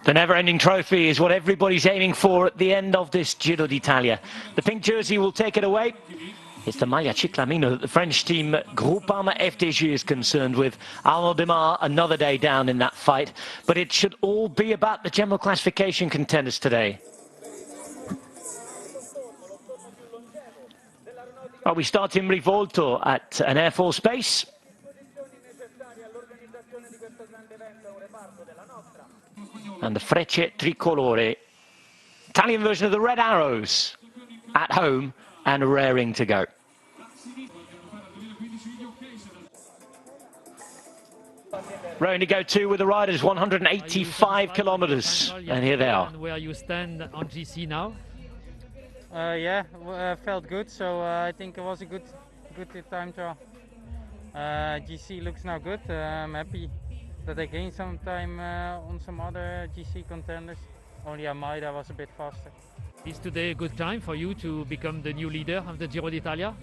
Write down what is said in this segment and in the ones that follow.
The never-ending trophy is what everybody's aiming for at the end of this Giro d'Italia. The pink jersey will take it away. It's the Maglia Ciclamino that the French team Groupama FDG is concerned with. Arnaud Démare, another day down in that fight. But it should all be about the general classification contenders today. Well, we start in Rivolto at an Air Force base. And the Frecce Tricolore, Italian version of the Red Arrows, at home and raring to go. Raring to go too with the riders, 185 kilometers, and here they are. Where you stand on GC now? Felt good, so I think it was a good time trial. GC looks now good. I'm happy that I gained some time on some other GC contenders. Only Aerea was a bit faster. Is today a good time for you to become the new leader of the Giro d'Italia?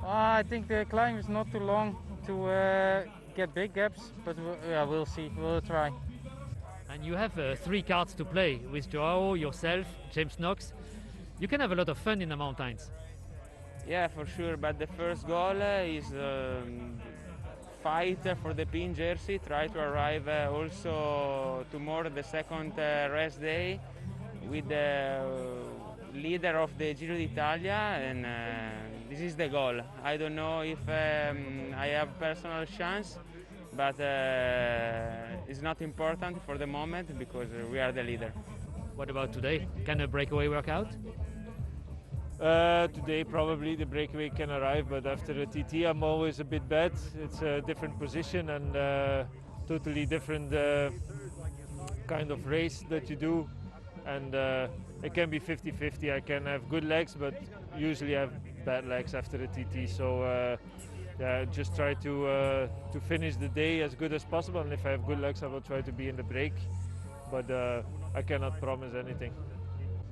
I think the climb is not too long to get big gaps, but we'll see, we'll try. And you have 3 cards to play with Joao, yourself, James Knox. You can have a lot of fun in the mountains. Yeah, for sure, but the first goal is fight for the pink jersey, try to arrive also tomorrow, the second rest day, with the leader of the Giro d'Italia, and this is the goal. I don't know if I have personal chance, but it's not important for the moment because we are the leader. What about today? Can a breakaway work out? Today probably the breakaway can arrive, but after a TT I'm always a bit bad. It's a different position and totally different kind of race that you do, and it can be 50-50. I can have good legs, but usually I have bad legs after a TT, so yeah, just try to finish the day as good as possible, and if I have good legs I will try to be in the break, but I cannot promise anything.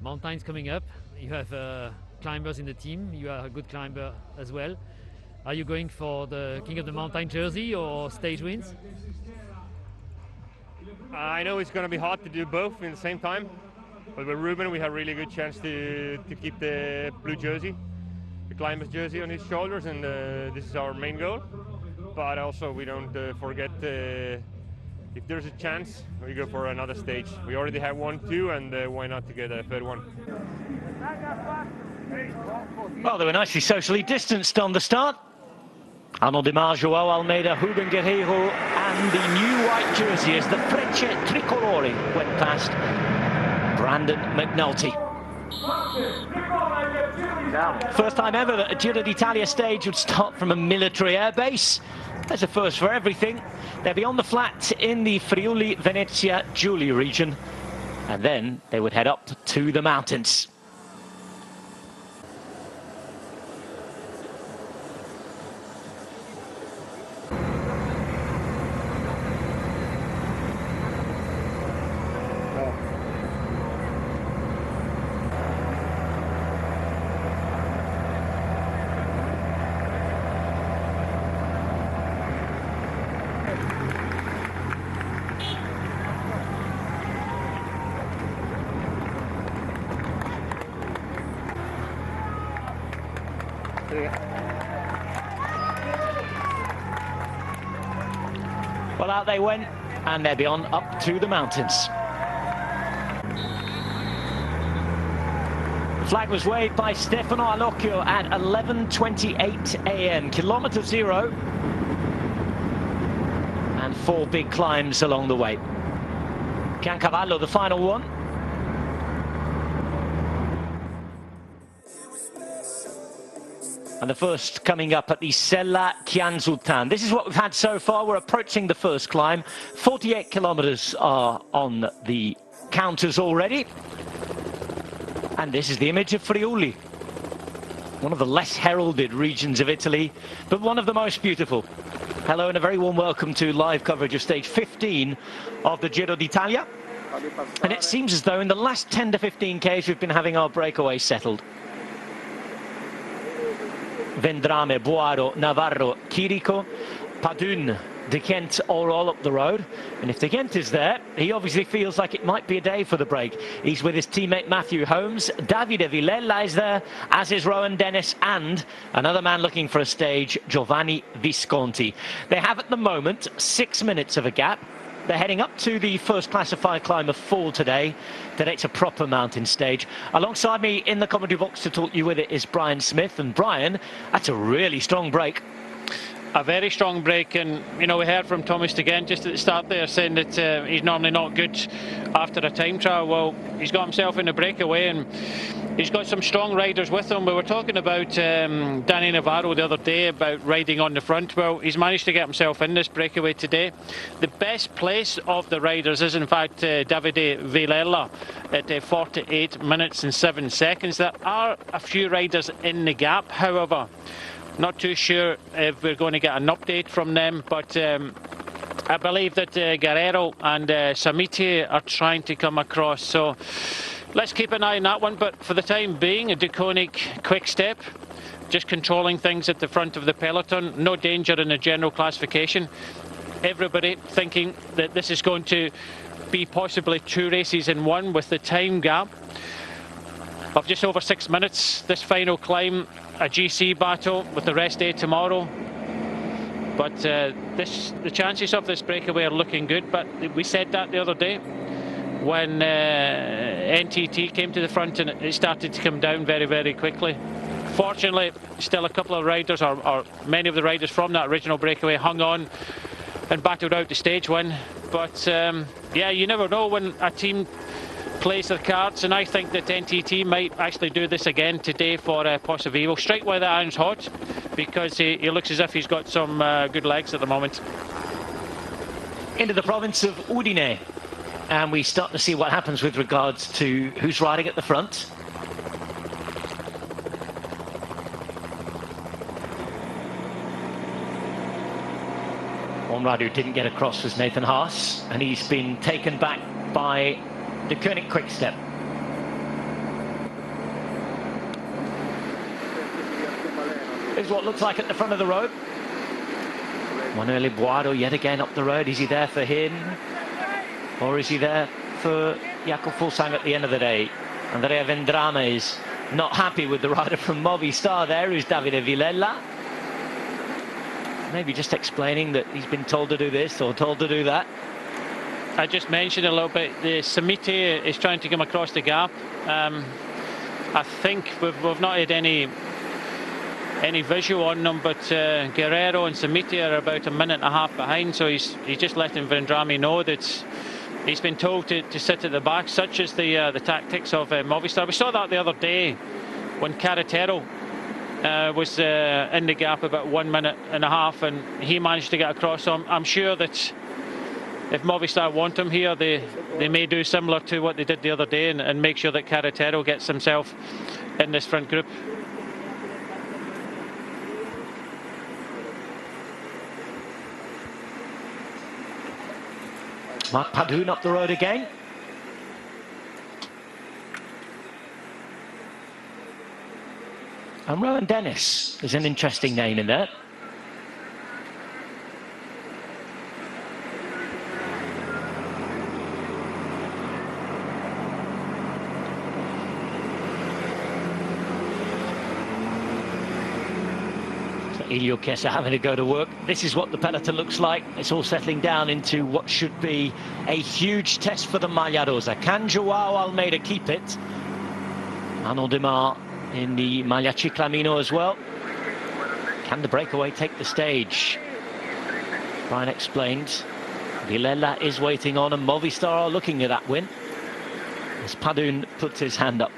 Mountains coming up, you have climbers in the team, you are a good climber as well. Are you going for the King of the Mountain jersey or stage wins? I know it's going to be hard to do both in the same time, but with Ruben we have a really good chance to keep the blue jersey, the climber's jersey on his shoulders, and this is our main goal. But also we don't forget if there's a chance, we go for another stage. We already have 1, 2, and why not to get a third one? Well, they were nicely socially distanced on the start. Arnaud Démare, Joao Almeida, Ruben Guerreiro, and the new white jersey as the Frecce Tricolore went past Brandon McNulty. First time ever that a Giro d'Italia stage would start from a military airbase. There's a first for everything. They'll be on the flat in the Friuli Venezia Giulia region, and then they would head up to the mountains. Well, out they went, and they'll be on up to the mountains. The flag was waved by Stefano Alocchio at 11:28 a.m. Kilometer 0, and 4 big climbs along the way. Piancavallo, the final one. And the first coming up at the Sella Chianzultan. This is what we've had so far. We're approaching the first climb. 48 kilometers are on the counters already. And this is the image of Friuli, one of the less heralded regions of Italy, but one of the most beautiful. Hello and a very warm welcome to live coverage of stage 15 of the Giro d'Italia. And it seems as though in the last 10 to 15 Ks we've been having our breakaway settled. Vendrame, Boaro, Navarro, Chirico, Padun, De Kent all up the road. And if De Kent is there, he obviously feels like it might be a day for the break. He's with his teammate Matthew Holmes. Davide Villela is there, as is Rowan Dennis, and another man looking for a stage, Giovanni Visconti. They have at the moment 6 minutes of a gap. They're heading up to the first classified climb of fall today. Today it's a proper mountain stage. Alongside me in the commentary box to talk you with it is Brian Smith. And Brian, that's a really strong break. A very strong break, and you know, we heard from Thomas De Gent just at the start there saying that he's normally not good after a time trial. Well, he's got himself in a breakaway and he's got some strong riders with him. We were talking about Danny Navarro the other day about riding on the front. Well, he's managed to get himself in this breakaway today. The best place of the riders is in fact Davide Villela at 48 minutes and 7 seconds. There are a few riders in the gap, however. Not too sure if we're going to get an update from them, but I believe that Guerrero and Samiti are trying to come across. So let's keep an eye on that one. But for the time being, a Deconic quick step, just controlling things at the front of the peloton. No danger in the general classification. Everybody thinking that this is going to be possibly 2 races in one with the time gap of just over 6 minutes. This final climb, a GC battle with the rest day tomorrow. But the chances of this breakaway are looking good. But we said that the other day when NTT came to the front and it started to come down very, very quickly. Fortunately, still a couple of riders, or many of the riders from that original breakaway, hung on and battled out the stage win. But yeah, you never know when a team plays their cards, and I think that NTT might actually do this again today for Pozzovivo. Strike while the iron's hot, because he looks as if he's got some good legs at the moment. Into the province of Udine, and we start to see what happens with regards to who's riding at the front. One rider who didn't get across was Nathan Haas, and he's been taken back by the Koenig Quickstep. Here's what looks like at the front of the road. Manuel Boado yet again up the road. Is he there for him? Or is he there for Jakob Fuglsang at the end of the day? Andrea Vendrame is not happy with the rider from Movistar there, who's Davide Villela. Maybe just explaining that he's been told to do this or told to do that. I just mentioned a little bit, the Samiti is trying to come across the gap. I think we've not had any visual on them, but Guerrero and Samiti are about a minute and a half behind, so he's just letting Vendrame know that he's been told to sit at the back. Such is the tactics of Movistar. We saw that the other day when Carretero was in the gap about 1 minute and a half, and he managed to get across. So I'm sure that if Movistar want him here, they may do similar to what they did the other day and make sure that Carretero gets himself in this front group. Mark Padun up the road again. And Rowan Dennis is an interesting name in there. Elio Kessa having to go to work. This is what the peloton looks like. It's all settling down into what should be a huge test for the Maglia Rosa. Can Joao Almeida keep it? Arnaud Demar in the Maglia Ciclamino as well. Can the breakaway take the stage? Brian explained. Villela is waiting on, and Movistar are looking at that win as Padun puts his hand up.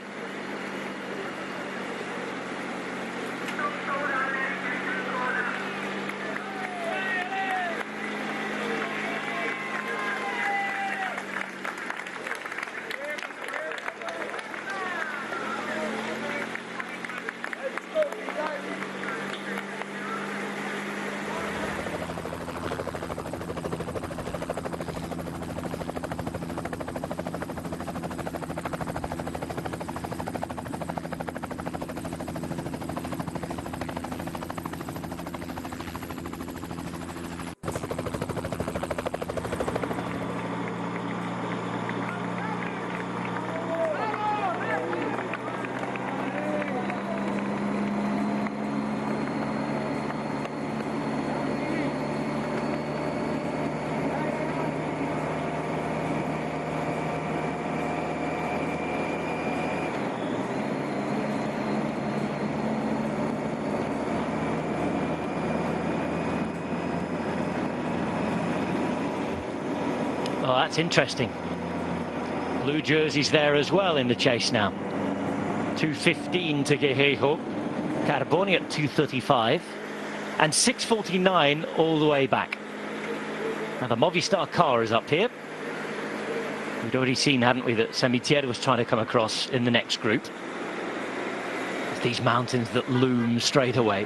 Oh, that's interesting. Blue jerseys there as well in the chase now. 2:15 to Giro. Carboni at 2:35. And 6:49 all the way back. Now the Movistar car is up here. We'd already seen, hadn't we, that Semitieri was trying to come across in the next group. It's these mountains that loom straight away.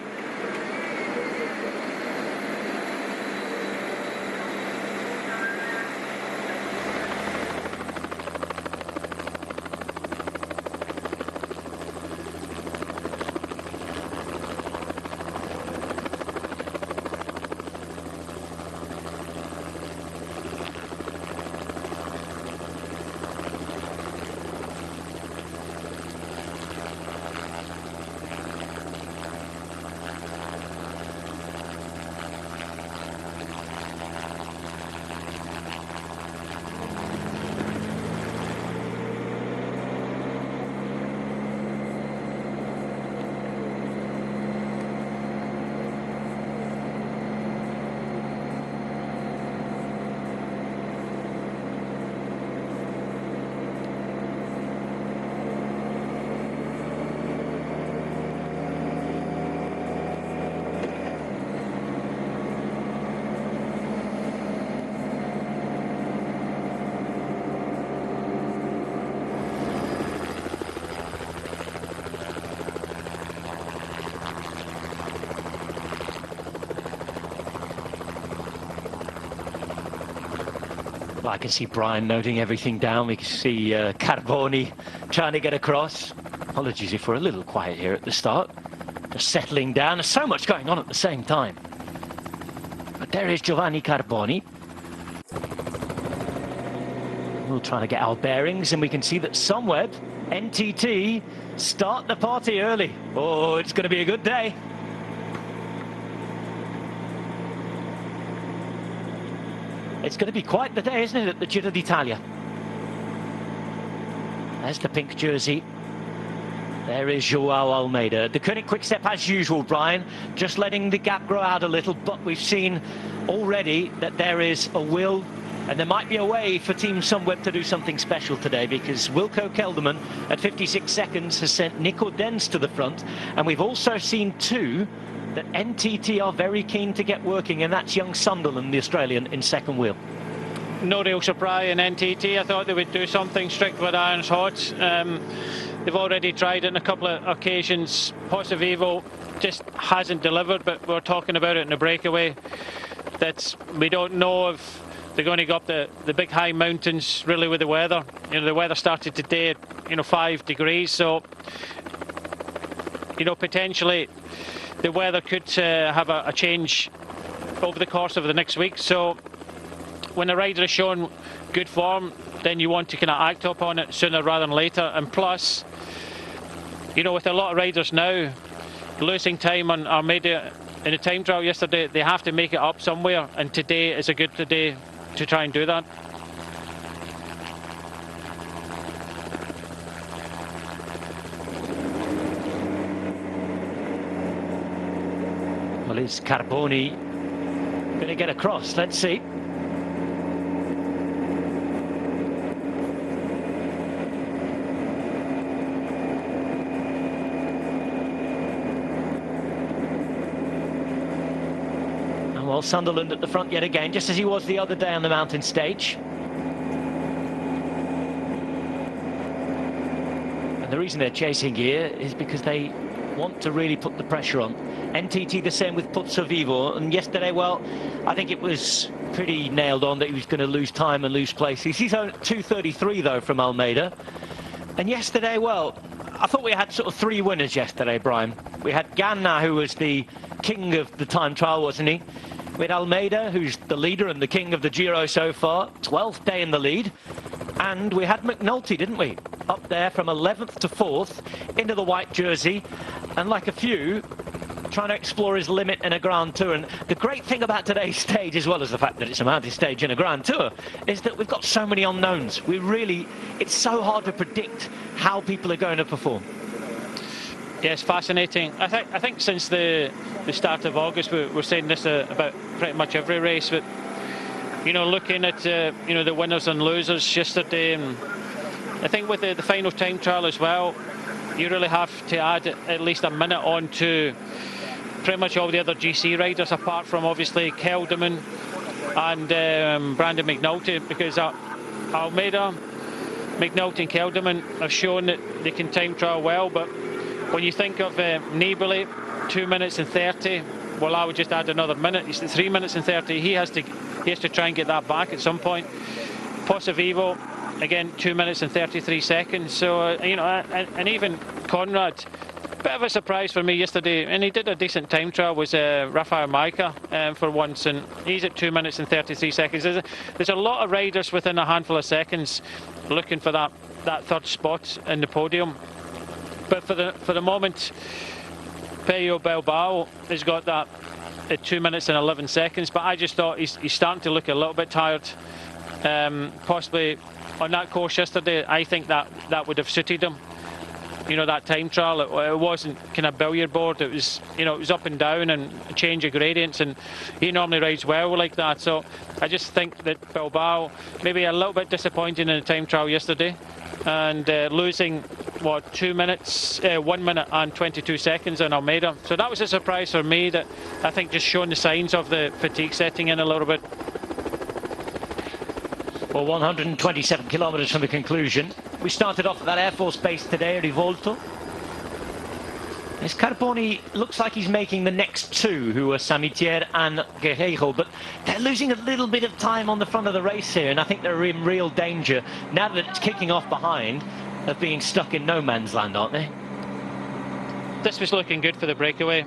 I can see Brian noting everything down. We can see Carboni trying to get across. Apologies if we're a little quiet here at the start. Just settling down. There's so much going on at the same time. But there is Giovanni Carboni. We'll try to get our bearings, and we can see that Sunweb, NTT, start the party early. Oh, it's going to be a good day. It's going to be quite the day, isn't it, at the Giro d'Italia? There's the pink jersey. There is Joao Almeida. The Koenig Quick-Step, as usual, Brian, just letting the gap grow out a little, but we've seen already that there is a will, and there might be a way for Team Sunweb to do something special today, because Wilco Kelderman at 56 seconds has sent Nico Dens to the front, and we've also seen two that NTT are very keen to get working, and that's young Sunderland, the Australian, in second wheel. No real surprise in NTT. I thought they would do something strict with irons hot. They've already tried it on a couple of occasions. Pozzovivo just hasn't delivered, but we're talking about it in the breakaway. That we don't know if they're going to go up the big high mountains really with the weather. You know, the weather started today at 5 degrees, so potentially the weather could have a change over the course of the next week. So when a rider is showing good form, then you want to kind of act upon it sooner rather than later. And plus, with a lot of riders now losing time on Aerea in the time trial yesterday, they have to make it up somewhere, and today is a good day to try and do that. Well, is Carboni going to get across? Let's see. And well, Sunderland at the front yet again, just as he was the other day on the mountain stage. And the reason they're chasing here is because they want to really put the pressure on. NTT the same with Pozzovivo, and yesterday, well, I think it was pretty nailed on that he was going to lose time and lose places. He's on 2:33 though from Almeida. And yesterday, well, I thought we had sort of three winners yesterday, Brian. We had Ganna, who was the king of the time trial, wasn't he? We had Almeida, who's the leader and the king of the Giro so far, 12th day in the lead. And we had McNulty, didn't we? Up there from 11th to 4th into the white jersey, and like a few, trying to explore his limit in a Grand Tour. And the great thing about today's stage, as well as the fact that it's a mountain stage in a Grand Tour, is that we've got so many unknowns. It's so hard to predict how people are going to perform. Yes, fascinating. I think since the start of August, we're saying this about pretty much every race, but you know, looking at you know, the winners and losers yesterday, and I think with the final time trial as well, you really have to add at least a minute on to pretty much all the other GC riders, apart from obviously Kelderman and Brandon McNulty, because Almeida, McNulty and Kelderman have shown that they can time trial well. But when you think of Nibali, 2 minutes and 30, well, I would just add another minute. It's 3 minutes and 30. He has to try and get that back at some point. Pozzovivo, again, 2 minutes and 33 seconds. So you know, and even Conrad, bit of a surprise for me yesterday, and he did a decent time trial, was Rafael Maica for once, and he's at 2 minutes and 33 seconds. There's a lot of riders within a handful of seconds looking for that third spot in the podium. But for the moment, Pello Bilbao has got that at 2 minutes and 11 seconds. But I just thought he's starting to look a little bit tired. Possibly on that course yesterday, I think that would have suited him. You know, that time trial, it wasn't kind of billiard board. It was, you know, it was up and down and a change of gradients, and he normally rides well like that. So I just think that Bilbao maybe a little bit disappointing in the time trial yesterday, and losing what 2 minutes, 1 minute and 22 seconds on Almeida. So that was a surprise for me, that I think just showing the signs of the fatigue setting in a little bit. Well, 127 kilometres from the conclusion. We started off at that Air Force base today, Rivolto. As Carboni looks like he's making the next two, who are Samitier and Guerreiro, but they're losing a little bit of time on the front of the race here, and I think they're in real danger, now that it's kicking off behind, of being stuck in no man's land, aren't they? This was looking good for the breakaway.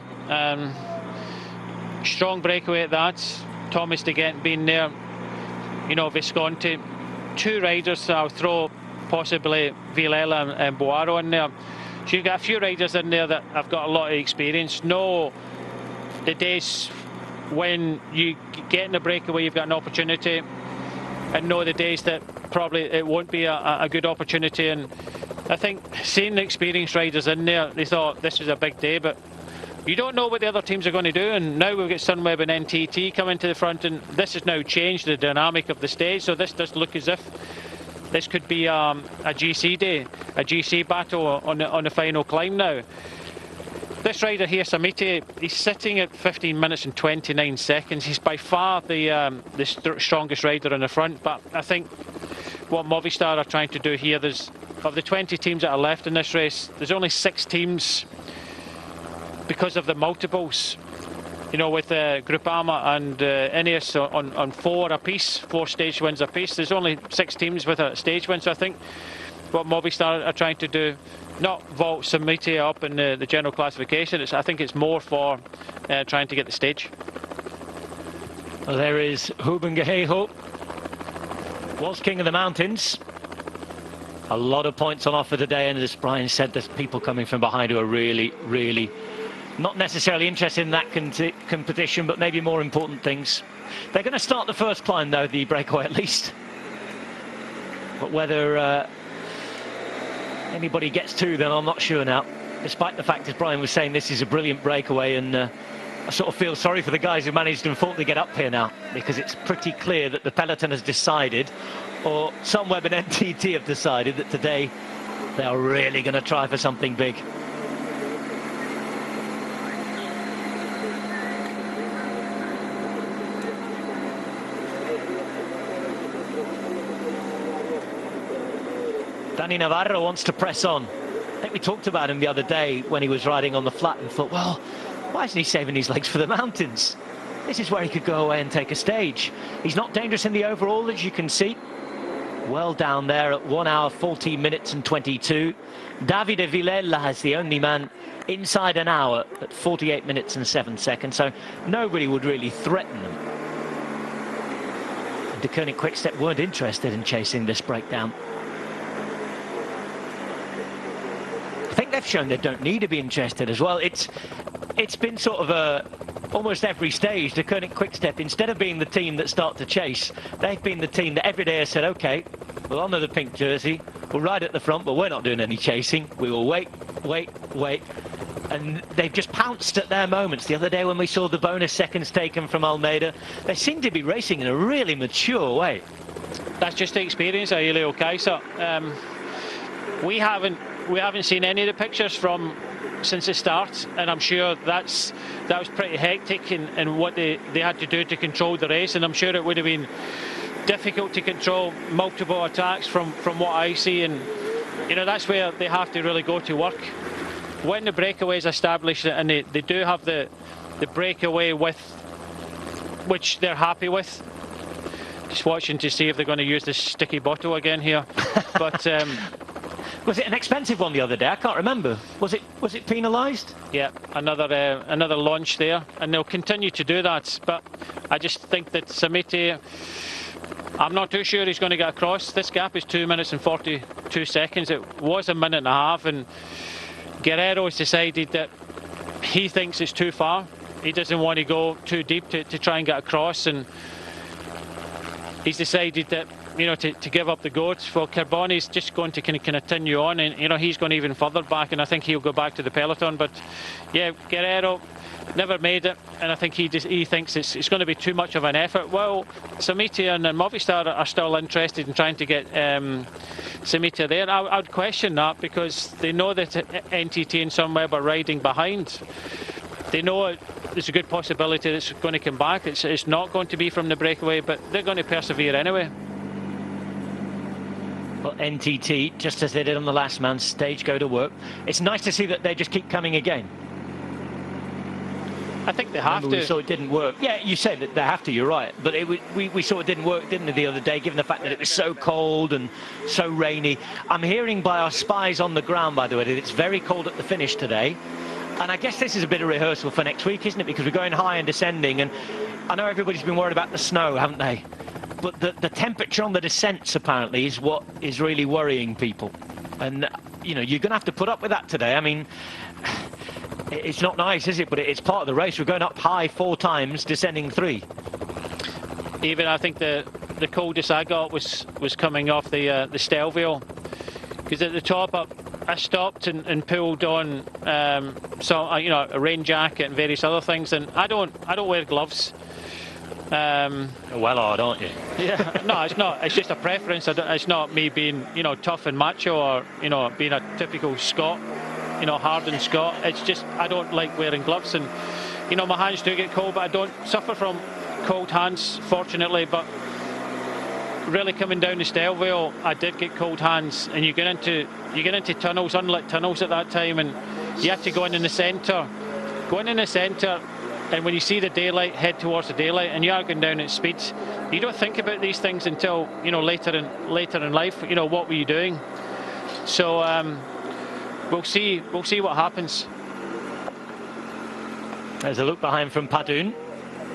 Strong breakaway at that. Thomas de Gent being there. You know, Visconti. Two riders, I'll throw possibly Villela and Boaro in there. So you've got a few riders in there that have got a lot of experience. Know the days when you get in the breakaway, you've got an opportunity, and know the days that probably it won't be a good opportunity. And I think seeing the experienced riders in there, they thought this was a big day, but you don't know what the other teams are going to do. And now we've got Sunweb and NTT coming to the front, and this has now changed the dynamic of the stage. So this does look as if this could be a GC day, a GC battle on the final climb now. This rider here, Samiti, he's sitting at 15 minutes and 29 seconds. He's by far the strongest rider in the front. But I think what Movistar are trying to do here, of the 20 teams that are left in this race, there's only 6 teams because of the multiples. You know, with Groupama and Ineos on 4 apiece, 4 stage wins apiece. There's only 6 teams with a stage win. So I think what Movistar are trying to do, not vault Samiti up in the general classification. I think it's more for trying to get the stage. Well, there is Ruben Guerreiro, was king of the mountains. A lot of points on offer today, and as Brian said, there's people coming from behind who are really, really not necessarily interested in that competition, but maybe more important things. They're going to start the first climb, though, the breakaway at least. But whether anybody gets to them, I'm not sure now. Despite the fact, as Brian was saying, this is a brilliant breakaway, and I sort of feel sorry for the guys who managed to unfortunately get up here now, because it's pretty clear that the peloton has decided, or Sunweb and NTT have decided, that today they are really going to try for something big. Dani Navarro wants to press on. I think we talked about him the other day when he was riding on the flat and thought, well, why isn't he saving his legs for the mountains? This is where he could go away and take a stage. He's not dangerous in the overall, as you can see. Well down there at 1 hour, 14 minutes and 22. Davide Villela is the only man inside an hour at 48 minutes and 7 seconds. So nobody would really threaten them. De Koning Quickstep weren't interested in chasing this breakdown. I think they've shown they don't need to be interested as well. It's been sort of almost every stage, the Koning Quickstep, instead of being the team that start to chase, they've been the team that every day has said, okay, we'll honour the pink jersey, we'll ride at the front, but we're not doing any chasing. We will wait, And they've just pounced at their moments. The other day when we saw the bonus seconds taken from Almeida, they seem to be racing in a really mature way. That's just the experience of Helio Kaiser. We haven't seen any of the pictures from since the start, and I'm sure that was pretty hectic in what they had to do to control the race, and I'm sure it would have been difficult to control multiple attacks from what I see, and you know, that's where they have to really go to work. When the breakaway is established, and they do have the breakaway with which they're happy with. Just watching to see if they're going to use this sticky bottle again here. But was it an expensive one the other day? I can't remember. Was it penalised? Yeah, another launch there, and they'll continue to do that. But I just think that Samiti, I'm not too sure he's going to get across. This gap is 2 minutes and 42 seconds. It was a minute and a half, and Guerrero has decided that he thinks it's too far. He doesn't want to go too deep to try and get across, and he's decided that, you know, to give up the goats. Well, Carboni's just going to kind of continue on, and you know, he's going even further back, and I think he'll go back to the peloton. But yeah, Guerrero never made it, and I think he thinks it's going to be too much of an effort. Well, Samiti and Movistar are still interested in trying to get Samiti there. I would question that, because they know that NTT and Sunweb are riding behind. They know there's a good possibility that it's going to come back. It's not going to be from the breakaway, but they're going to persevere anyway. Well, NTT, just as they did on the last man stage, go to work. It's nice to see that they just keep coming again. I think they have to. We saw it didn't work. Yeah, you said that they have to, you're right. But we saw it didn't work, didn't it, the other day, given the fact that it was so cold and so rainy. I'm hearing by our spies on the ground, by the way, that it's very cold at the finish today. And I guess this is a bit of rehearsal for next week, isn't it? Because we're going high and descending. And I know everybody's been worried about the snow, haven't they? But the temperature on the descents, apparently, is what is really worrying people. And, you know, you're going to have to put up with that today. I mean, it's not nice, is it? But it's part of the race. We're going up high 4 times, descending 3. Even I think the coldest I got was coming off the Stelvio, because at the top I stopped and pulled on you know, a rain jacket and various other things, and I don't wear gloves. Well odd, aren't you? Yeah, no, it's not. It's just a preference. It's not me being, you know, tough and macho, or, you know, being a typical Scot, you know, hardened Scot. It's just I don't like wearing gloves, and you know, my hands do get cold, but I don't suffer from cold hands, fortunately. But really coming down the Stelvio, I did get cold hands, and you get into tunnels, unlit tunnels at that time, and you have to go in the centre. Going in the centre, and when you see the daylight, head towards the daylight, and you are going down at speeds, you don't think about these things until, you know, later in life. You know, what were you doing? So we'll see what happens. There's a look behind from Padun.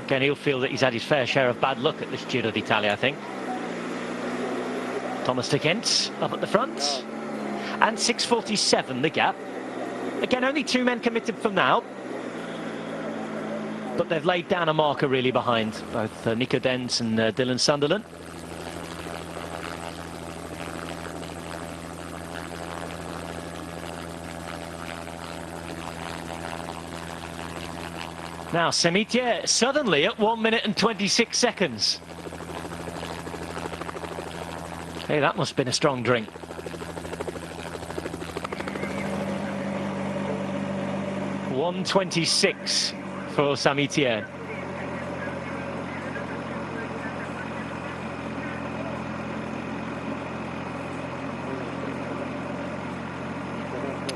Again, he'll feel that he's had his fair share of bad luck at this Giro d'Italia, I think. Thomas de Gent up at the front. And 6:47 the gap. Again, only 2 men committed from now. But they've laid down a marker really behind both Nico Dens and Dylan Sunderland. Now, Semitier suddenly at 1 minute and 26 seconds. Hey, that must have been a strong drink. .126 for Samitier.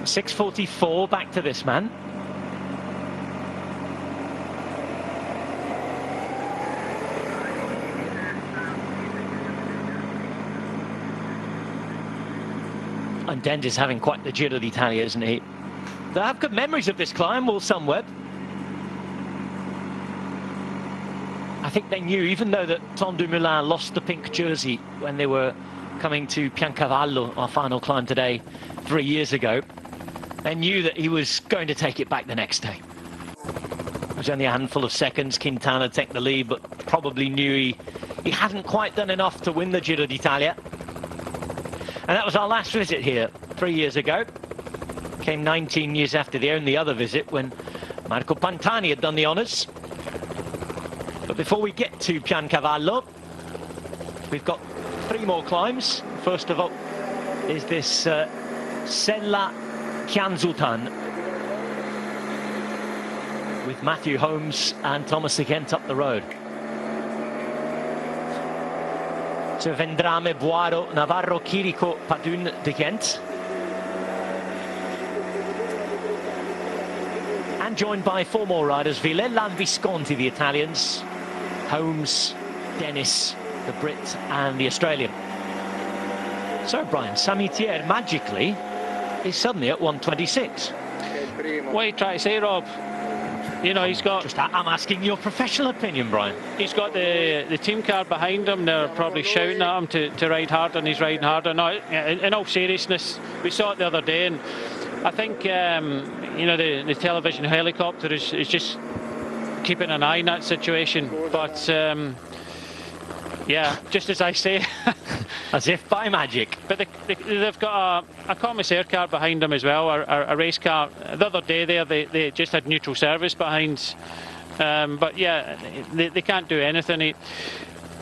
.644 back to this man. And Dent is having quite the Giro d'Italia, isn't he? They have good memories of this climb, will Sunweb. I think they knew, even though that Tom Dumoulin lost the pink jersey when they were coming to Piancavallo, our final climb today, 3 years ago, they knew that he was going to take it back the next day. It was only a handful of seconds. Quintana took the lead, but probably knew he hadn't quite done enough to win the Giro d'Italia. And that was our last visit here 3 years ago. Came 19 years after the only other visit when Marco Pantani had done the honours. But before we get to Piancavallo, we've got 3 more climbs. First of all is this Sella Chianzultan with Matthew Holmes and Thomas de Gent up the road. So Vendrame, Boiro, Navarro, Chirico, Padun, de Gent. And joined by 4 more riders, Villela and Visconti, the Italians, Holmes, Dennis, the Brit, and the Australian. So, Brian, Samitier magically is suddenly at 126. What are you trying to say, Rob? You know, he's got... I'm asking your professional opinion, Brian. He's got the team car behind him. They're probably shouting at him to ride harder, and he's riding harder. No, in all seriousness, we saw it the other day, and I think, you know, the television helicopter is just keeping an eye on that situation. But, yeah, just as I say... As if by magic. But they've got a commissaire car behind them as well, a race car. The other day there, they just had neutral service behind. But yeah, they can't do anything.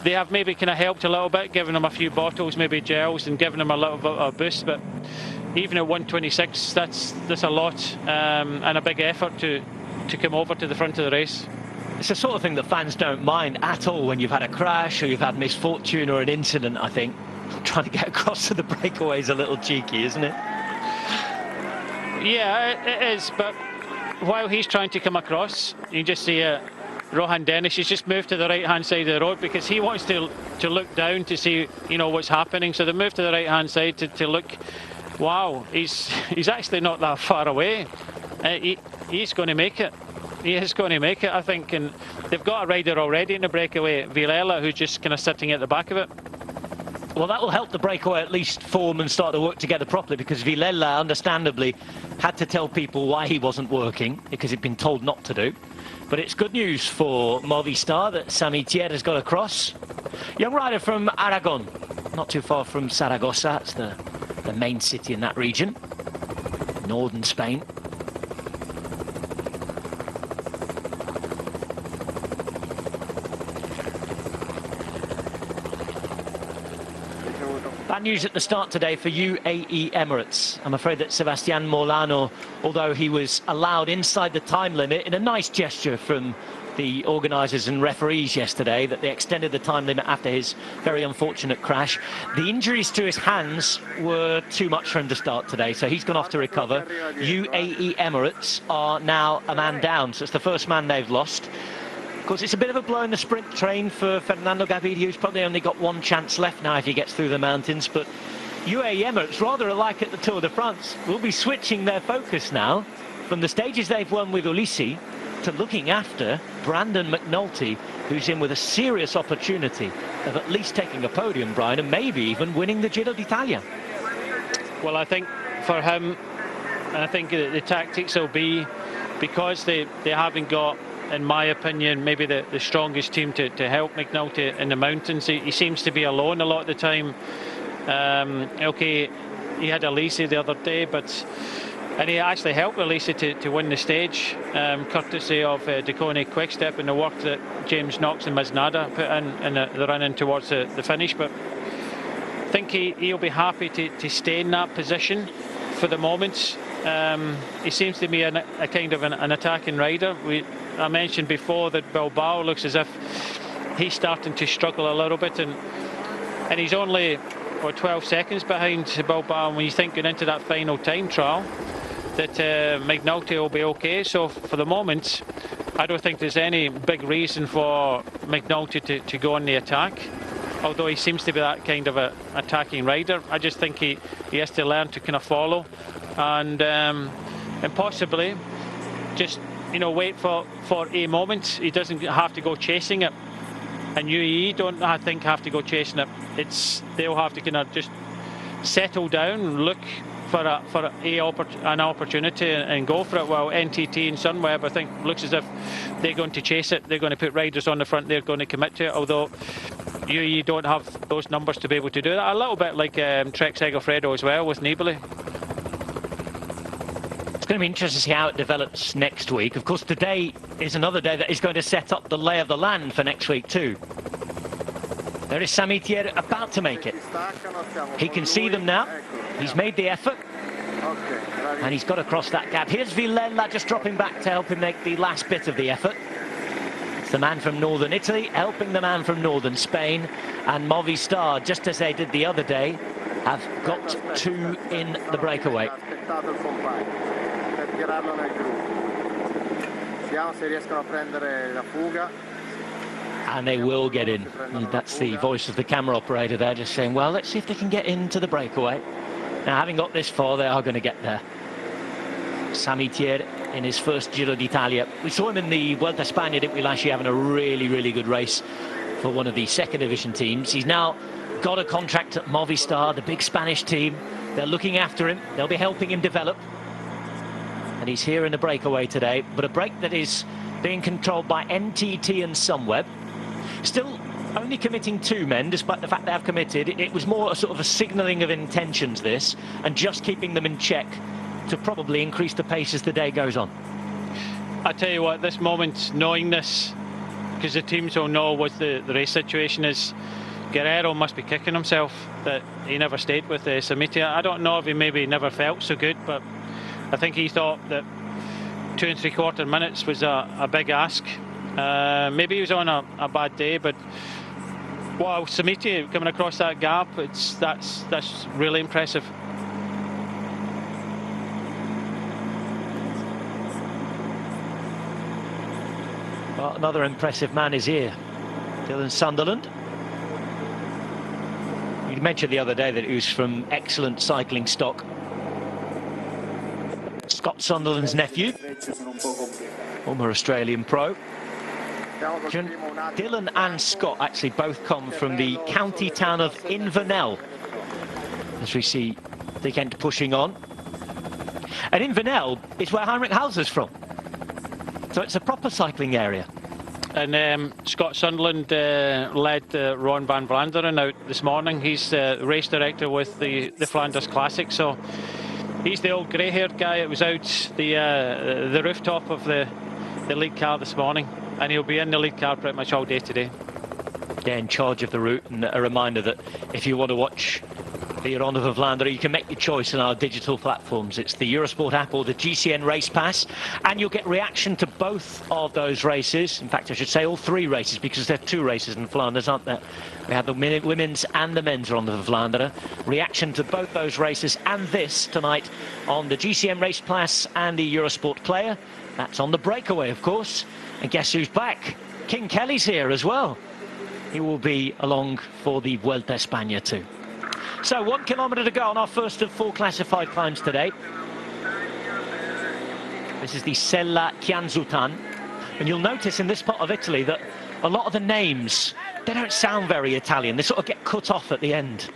They have maybe kind of helped a little bit, giving them a few bottles, maybe gels, and giving them a little bit of a boost. But even at 126, that's a lot, and a big effort to come over to the front of the race. It's the sort of thing that fans don't mind at all when you've had a crash or you've had misfortune or an incident, I think. Trying to get across to the breakaway is a little cheeky, isn't it? Yeah, it is, but while he's trying to come across, you can just see Rohan Dennis has just moved to the right-hand side of the road because he wants to look down to see, you know, what's happening. So they moved to the right-hand side to look. Wow, he's actually not that far away. He's going to make it. He is going to make it, I think. And they've got a rider already in the breakaway, Villela, who's just kind of sitting at the back of it. Well, that will help the breakaway at least form and start to work together properly, because Villela, understandably, had to tell people why he wasn't working, because he'd been told not to do. But it's good news for Movistar that Samitier has got across. Young rider from Aragon, not too far from Saragossa. It's the main city in that region, northern Spain. Bad news at the start today for UAE Emirates. I'm afraid that Sebastian Molano, although he was allowed inside the time limit in a nice gesture from the organisers and referees yesterday, that they extended the time limit after his very unfortunate crash. The injuries to his hands were too much for him to start today, so he's gone off to recover. UAE Emirates are now a man down, so it's the first man they've lost. Of course, it's a bit of a blow in the sprint train for Fernando Gaviria, who's probably only got 1 chance left now if he gets through the mountains. But UAE Emirates, rather alike at the Tour de France, will be switching their focus now from the stages they've won with Ulissi to looking after Brandon McNulty, who's in with a serious opportunity of at least taking a podium, Brian, and maybe even winning the Giro d'Italia. Well, I think for him, I think the tactics will be, because they haven't got, in my opinion, maybe the strongest team to help McNulty in the mountains. He seems to be alone a lot of the time. Okay, he had Ulissi the other day, and he actually helped Ulissi to win the stage, courtesy of Decone Quickstep and the work that James Knox and Masnada put in the run in towards the finish. But I think he'll be happy to stay in that position for the moment. He seems to be a kind of an attacking rider. I mentioned before that Bilbao looks as if he's starting to struggle a little bit, and he's only 12 seconds behind Bilbao. And when you think going into that final time trial that McNulty will be okay. So for the moment, I don't think there's any big reason for McNulty to go on the attack, although he seems to be that kind of a attacking rider. I just think he has to learn to kind of follow and possibly just, you know, wait for a moment. He doesn't have to go chasing it, and UAE don't, I think, have to go chasing it. They'll have to kind of just settle down, look for an opportunity and go for it. While NTT and Sunweb, I think, looks as if they're going to chase it. They're going to put riders on the front. They're going to commit to it. Although UAE don't have those numbers to be able to do that. A little bit like Trek Segafredo as well with Nibali. It's going to be interesting to see how it develops next week. Of course, today is another day that is going to set up the lay of the land for next week too. There is Samitier about to make it. He can see them now. He's made the effort. And he's got across that gap. Here's Villela just dropping back to help him make the last bit of the effort. It's the man from northern Italy helping the man from northern Spain. And Movistar, just as they did the other day, have got two in the breakaway. And they will get in. And that's the voice of the camera operator there, just saying, well, let's see if they can get into the breakaway. Now, having got this far, they are going to get there. Samitier in his first Giro d'Italia. We saw him in the Vuelta a España, didn't we, last year, having a really, really good race for one of the second division teams. He's now got a contract at Movistar, the big Spanish team. They're looking after him. They'll be helping him develop. And he's here in the breakaway today, but a break that is being controlled by NTT and Sunweb. Still only committing 2 men, despite the fact they have committed. It was more a sort of a signalling of intentions, this, and just keeping them in check to probably increase the pace as the day goes on. I tell you what, this moment, knowing this, because the teams will know what the race situation is, Guerrero must be kicking himself that he never stayed with Samitier. I don't know if he maybe never felt so good, but I think he thought that 2 3/4 minutes was a big ask. Maybe he was on a bad day, but wow, Samitier coming across that gap, that's really impressive. Well, another impressive man is here, Dylan Sunderland. You mentioned the other day that he was from excellent cycling stock. Scott Sunderland's nephew, former Australian pro. Dylan and Scott actually both come from the county town of Inverness, as we see the Kent pushing on. And Inverness is where Heinrich Hauser's from, so it's a proper cycling area. And Scott Sunderland led Ron van Vlaanderen out this morning. He's the race director with the Flanders Classic, so he's the old grey-haired guy that was out the rooftop of the lead car this morning, and he'll be in the lead car pretty much all day today. Yeah, in charge of the route, and a reminder that if you want to watch the Ronde van Vlaanderen, you can make your choice on our digital platforms. It's the Eurosport app or the GCN Race Pass, and you'll get reaction to both of those races. In fact, I should say all 3 races, because there are 2 races in Flanders, aren't there? We have the women's and the men's Ronde van Vlaanderen. Reaction to both those races and this tonight on the GCN Race Pass and the Eurosport player. That's on the breakaway, of course. And guess who's back? King Kelly's here as well. He will be along for the Vuelta a España too. So 1 kilometre to go on our first of 4 classified climbs today. This is the Sella Chianzutan. And you'll notice in this part of Italy that a lot of the names, they don't sound very Italian. They sort of get cut off at the end.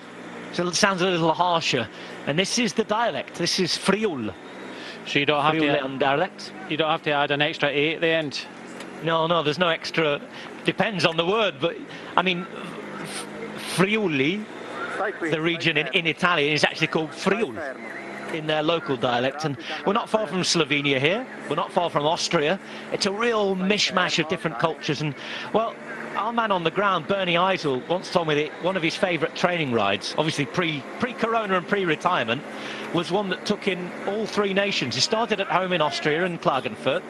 So it sounds a little harsher. And this is the dialect. This is Friul. So you don't have Friulian dialect. You don't have to add an extra A at the end. No, there's no extra. Depends on the word, but I mean, Friuli, the region in Italian, is actually called Friul in their local dialect. And we're not far from Slovenia here. We're not far from Austria. It's a real mishmash of different cultures. And well, our man on the ground, Bernie Eisel, once told me that one of his favourite training rides, obviously pre-corona and pre-retirement, was one that took in all 3 nations. He started at home in Austria in Klagenfurt,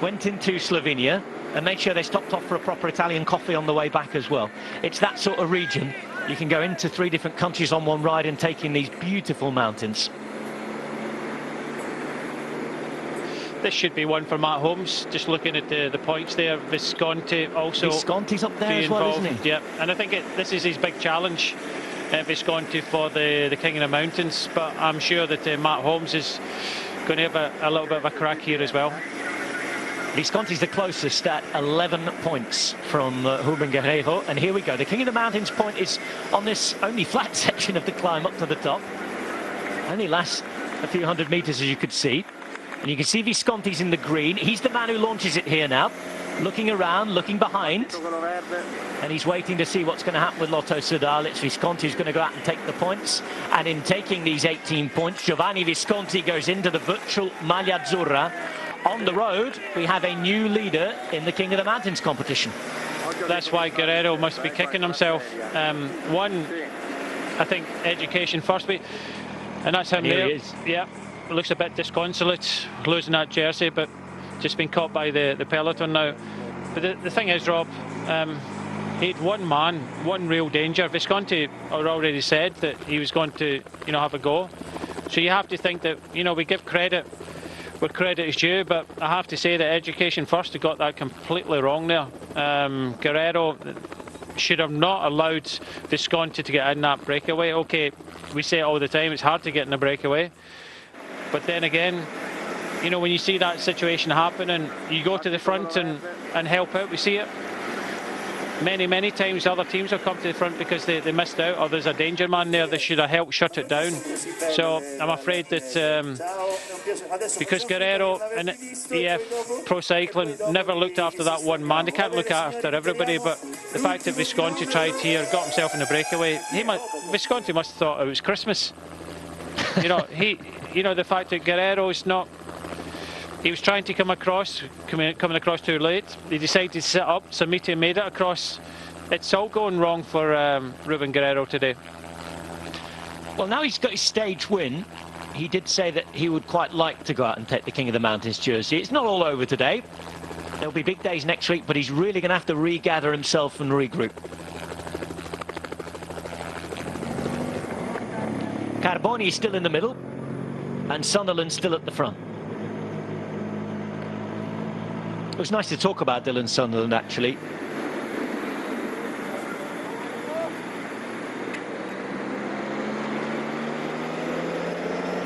went into Slovenia, and made sure they stopped off for a proper Italian coffee on the way back as well. It's that sort of region. You can go into 3 different countries on one ride and take in these beautiful mountains. This should be one for Matt Holmes, just looking at the points there. Visconti also. Visconti's up there as well, isn't he? Yeah, and I think this is his big challenge, Visconti, for the King of the Mountains. But I'm sure that Matt Holmes is going to have a little bit of a crack here as well. Visconti's the closest at 11 points from Ruben Guerreiro. And here we go. The King of the Mountains point is on this only flat section of the climb up to the top. Only lasts a few hundred metres, as you could see. And you can see Visconti's in the green. He's the man who launches it here now. looking around, looking behind, and he's waiting to see what's going to happen with Lotto Soudal. It's Visconti who's going to go out and take the points, and in taking these 18 points, Giovanni Visconti goes into the virtual Maglia Azzurra. On the road, we have a new leader in the King of the Mountains competition. That's why Guerrero must be kicking himself. One, I think, education first, and that's him there. He is. Yeah, looks a bit disconsolate, losing that jersey, but just been caught by the peloton now. But the thing is, Rob, he had one man, one real danger. Visconti already said that he was going to, have a go. So you have to think that, we give credit where credit is due, but I have to say that Education First got that completely wrong there. Guerrero should have not allowed Visconti to get in that breakaway. Okay, we say it all the time, it's hard to get in a breakaway. But then again, when you see that situation happen and you go to the front and help out, we see it. Many times other teams have come to the front because they missed out, or there's a danger man there, they should have helped shut it down. So I'm afraid that because Guerrero and EF Pro Cycling never looked after that one man, they can't look after everybody, but the fact that Visconti tried here, got himself in a breakaway, Visconti must have thought it was Christmas. The fact that Guerrero's not, he was trying to come across, coming across too late. He decided to sit up, Samiti made it across. It's all going wrong for Ruben Guerrero today. Well, now he's got his stage win. He did say that he would quite like to go out and take the King of the Mountains jersey. It's not all over today. There'll be big days next week, but he's really going to have to regather himself and regroup. Carboni is still in the middle, and Sunderland still at the front. It was nice to talk about Dylan Sunderland, actually.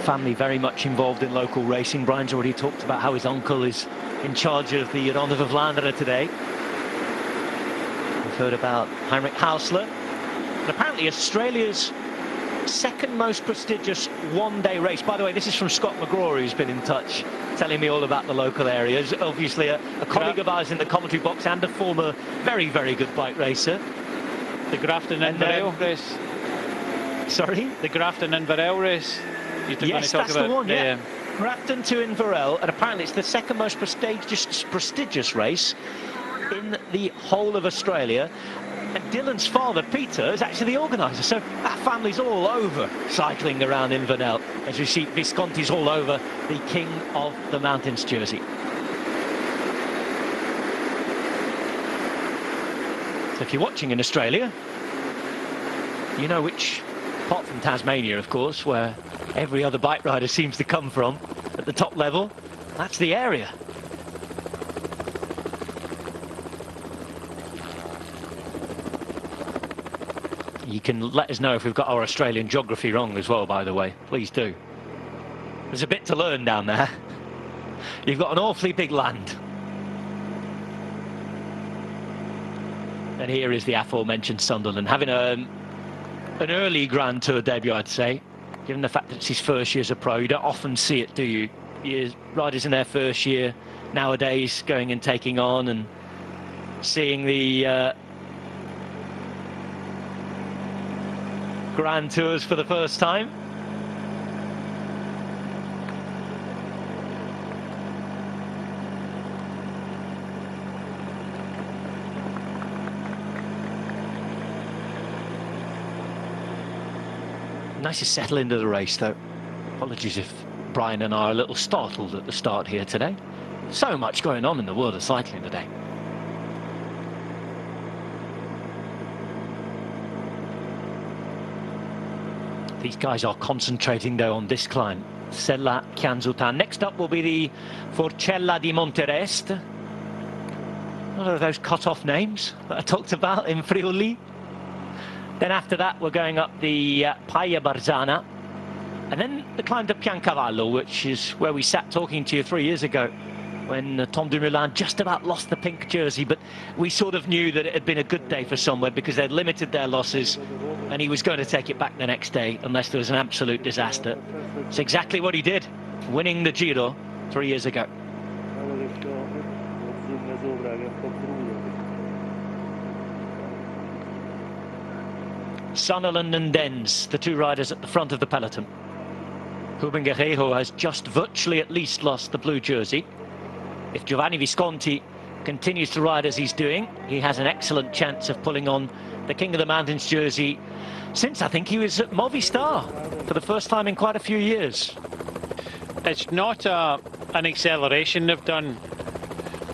Family very much involved in local racing. Brian's already talked about how his uncle is in charge of the Ronde van Vlaanderen today. We've heard about Heinrich Hausler. And apparently Australia's second most prestigious one-day race. By the way, this is from Scott McGraw, who's been in touch, telling me all about the local areas. Obviously a colleague of ours in the commentary box and a former very good bike racer. The Grafton Inverell race. Sorry? The Grafton Inverell race. Yes, that's the one, yeah. Grafton to Inverell, and apparently it's the second most prestigious race in the whole of Australia. And Dylan's father, Peter, is actually the organiser, so that family's all over cycling around Inverness. As we see, Visconti's all over the King of the Mountains jersey. So if you're watching in Australia, you know which, apart from Tasmania, of course, where every other bike rider seems to come from at the top level, that's the area. You can let us know if we've got our Australian geography wrong as well, by the way. Please do. There's a bit to learn down there. You've got an awfully big land. And here is the aforementioned Sunderland, having an early Grand Tour debut, I'd say, given the fact that it's his first year as a pro. You don't often see it, do you? Riders in their first year nowadays going and taking on and seeing the Grand Tours for the first time. Nice to settle into the race, though. Apologies if Brian and I are a little startled at the start here today. So much going on in the world of cycling today. These guys are concentrating, though, on this climb. Sella Chianzultan. Next up will be the Forcella di Monterest. What are those cut-off names that I talked about in Friuli? Then after that, we're going up the Paia Barzana. And then the climb to Piancavallo, which is where we sat talking to you 3 years ago, when Tom Dumoulin just about lost the pink jersey, but we sort of knew that it had been a good day for somewhere because they'd limited their losses and he was going to take it back the next day unless there was an absolute disaster. It's exactly what he did, winning the Giro 3 years ago. sopra che è un po' crudo. Sunderland and Dens, the two riders at the front of the peloton. Ruben Guerreiro has just virtually at least lost the blue jersey. If Giovanni Visconti continues to ride as he's doing, he has an excellent chance of pulling on the King of the Mountains jersey since I think he was at Movistar for the first time in quite a few years. It's not an acceleration they've done,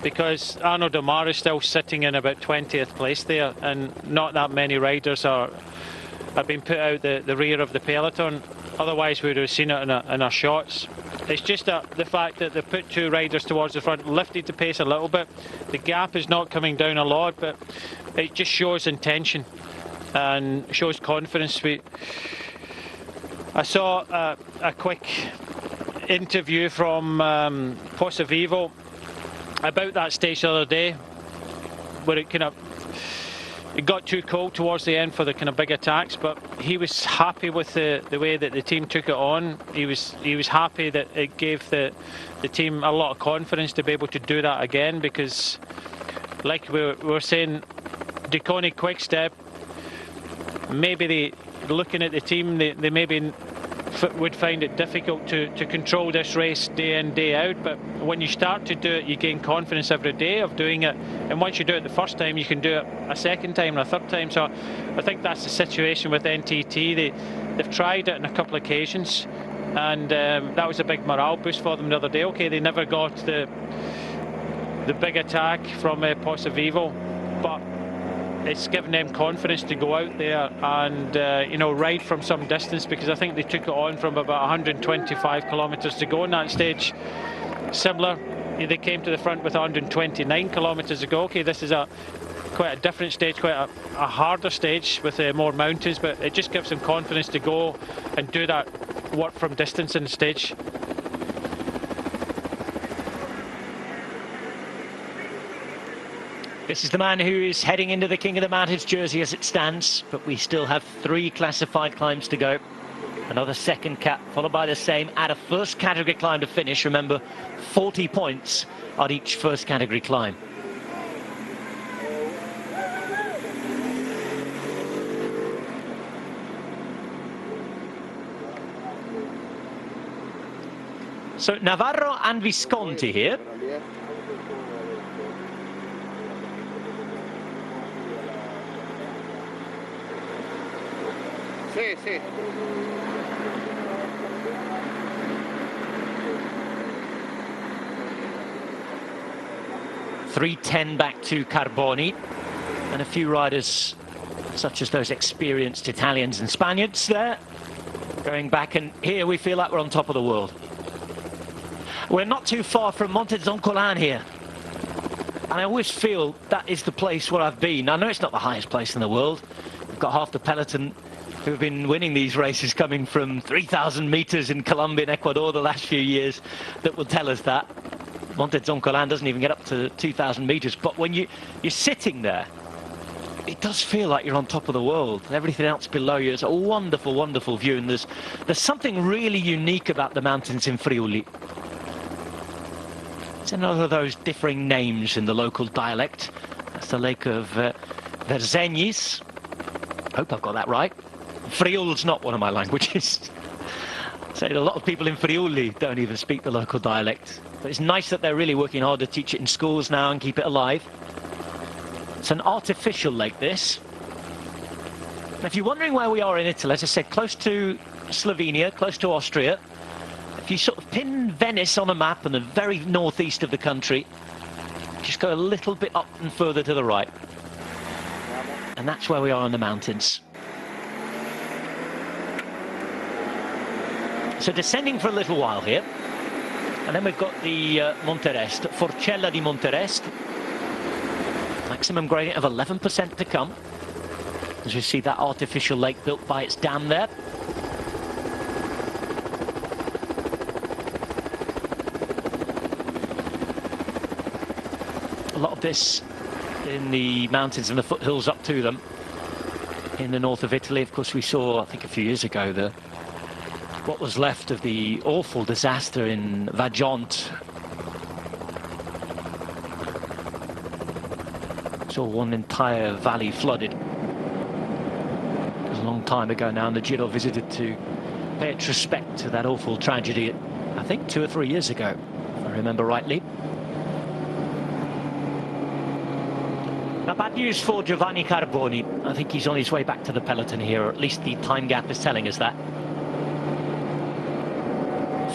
because Arnaud Demar is still sitting in about 20th place there, and not that many riders have been put out the rear of the peloton. Otherwise we would have seen it in our shots. It's just the fact that they put two riders towards the front, lifted the pace a little bit. The gap is not coming down a lot, but it just shows intention and shows confidence. I saw a quick interview from Vivo about that stage the other day, where it got too cold towards the end for the kind of big attacks, but he was happy with the way that the team took it on. He was happy that it gave the team a lot of confidence to be able to do that again, because like we were saying, Deconi Quickstep, maybe looking at the team, they maybe would find it difficult to control this race day in, day out, but when you start to do it, you gain confidence every day of doing it, and once you do it the first time, you can do it a second time and a third time. So I think that's the situation with NTT. They've tried it on a couple of occasions, and that was a big morale boost for them the other day. Okay, they never got the big attack from Vivo, but it's given them confidence to go out there and ride from some distance, because I think they took it on from about 125 kilometres to go on that stage. Similar, they came to the front with 129 kilometres to go. Okay, this is quite a different stage, quite a harder stage with more mountains, but it just gives them confidence to go and do that work from distance in the stage. This is the man who is heading into the King of the Mountains jersey as it stands, but we still have 3 classified climbs to go. Another second cap, followed by the same. Add a first category climb to finish. Remember, 40 points on each first category climb. So Navarro and Visconti here. Sì, sì. 3:10 back to Carboni, and a few riders such as those experienced Italians and Spaniards there going back, and here we feel like we're on top of the world. We're not too far from Monte Zoncolan here, and I always feel that is the place where I've been. I know it's not the highest place in the world. We've got half the peloton who've been winning these races coming from 3,000 meters in Colombia and Ecuador the last few years that will tell us that. Monte Zoncolan doesn't even get up to 2,000 meters, but when you're sitting there, it does feel like you're on top of the world. Everything else below you is a wonderful, wonderful view, and there's something really unique about the mountains in Friuli. It's another of those differing names in the local dialect. That's the lake of Verzenyis. Hope I've got that right. Friul's not one of my languages. So a lot of people in Friuli don't even speak the local dialect. But it's nice that they're really working hard to teach it in schools now and keep it alive. It's an artificial lake, this. And if you're wondering where we are in Italy, as I said, close to Slovenia, close to Austria. If you sort of pin Venice on a map in the very northeast of the country, just go a little bit up and further to the right. And that's where we are in the mountains. So descending for a little while here. And then we've got the Monterest, Forcella di Monterest. Maximum gradient of 11% to come. As we see that artificial lake built by its dam there. A lot of this in the mountains and the foothills up to them. In the north of Italy, of course, we saw, I think a few years ago, what was left of the awful disaster in Vajont. saw one entire valley flooded. It was a long time ago now, and the Giro visited to pay its respect to that awful tragedy, I think 2 or 3 years ago, if I remember rightly. Now, bad news for Giovanni Carboni. I think he's on his way back to the peloton here, or at least the time gap is telling us that.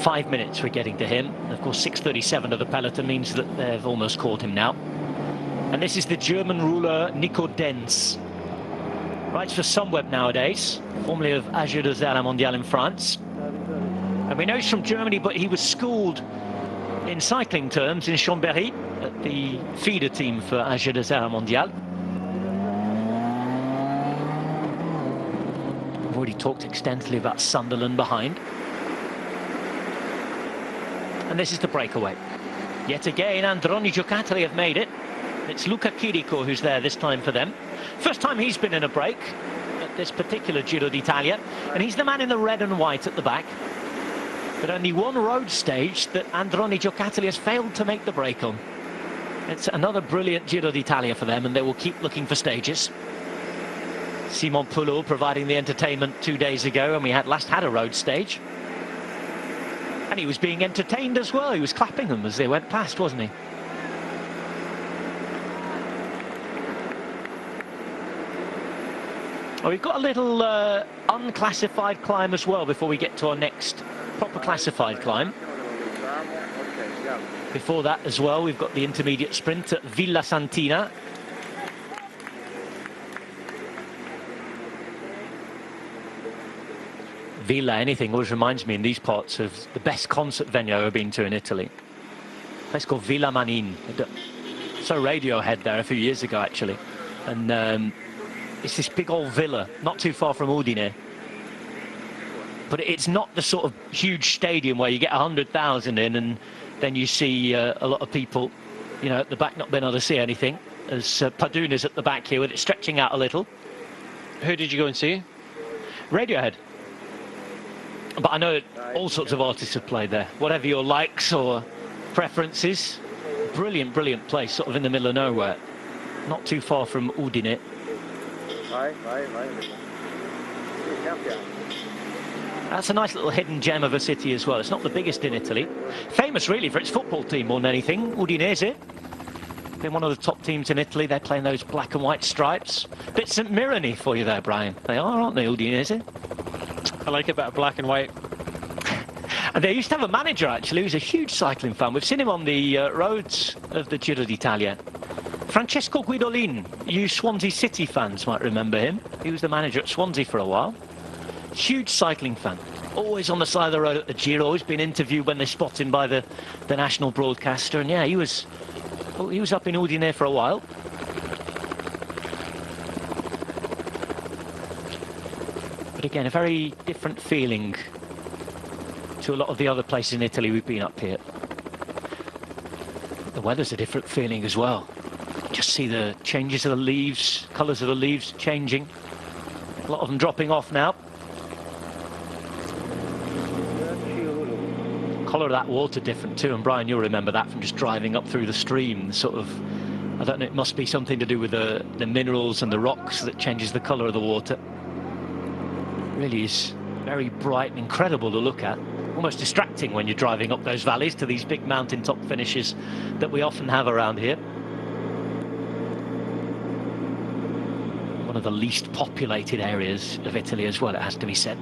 5 minutes we're getting to him. Of course, 6:37 of the peloton means that they've almost caught him now. And this is the German ruler Nico Denz. Writes for Sunweb nowadays, formerly of Aerea de la Mondiale in France. And we know he's from Germany, but he was schooled in cycling terms in Chambéry at the feeder team for Aerea de la Mondiale. We've already talked extensively about Sunderland behind. And this is the breakaway. Yet again, Androni Giocattoli have made it. It's Luca Chirico who's there this time for them. First time he's been in a break at this particular Giro d'Italia. And he's the man in the red and white at the back. But only one road stage that Androni Giocattoli has failed to make the break on. It's another brilliant Giro d'Italia for them, and they will keep looking for stages. Simon Poulot providing the entertainment 2 days ago, and we had last had a road stage. And he was being entertained as well. He was clapping them as they went past, wasn't he? Oh, we've got a little unclassified climb as well before we get to our next proper classified climb. Before that as well, we've got the intermediate sprint at Villa Santina. Villa, anything, always reminds me in these parts of the best concert venue I've ever been to in Italy. A place called Villa Manin. So Radiohead there a few years ago, actually. And it's this big old villa, not too far from Udine. But it's not the sort of huge stadium where you get 100,000 in and then you see a lot of people, you know, at the back not being able to see anything. As Paduna's at the back here with it stretching out a little. Who did you go and see? Radiohead. But I know all sorts of artists have played there. Whatever your likes or preferences. Brilliant, brilliant place, sort of in the middle of nowhere. Not too far from Udine. That's a nice little hidden gem of a city as well. It's not the biggest in Italy. Famous really for its football team more than anything. Udinese. Been one of the top teams in Italy. They're playing those black and white stripes. Bit St Mirren-y for you there, Brian. They are, aren't they, Udinese? I like a bit of black and white. And they used to have a manager, actually, who's a huge cycling fan. We've seen him on the roads of the Giro d'Italia. Francesco Guidolin. You Swansea City fans might remember him. He was the manager at Swansea for a while. Huge cycling fan. Always on the side of the road at the Giro. Always been interviewed when they spot him by the national broadcaster. And yeah, he was up in Udine for a while. But again, a very different feeling to a lot of the other places in Italy we've been up here. The weather's a different feeling as well. Just see the changes of the leaves, colours of the leaves changing. A lot of them dropping off now. Colour of that water different too, and Brian, you'll remember that from just driving up through the stream. Sort of, I don't know, it must be something to do with the minerals and the rocks that changes the colour of the water. It really is very bright and incredible to look at. Almost distracting when you're driving up those valleys to these big mountaintop finishes that we often have around here. One of the least populated areas of Italy as well, it has to be said.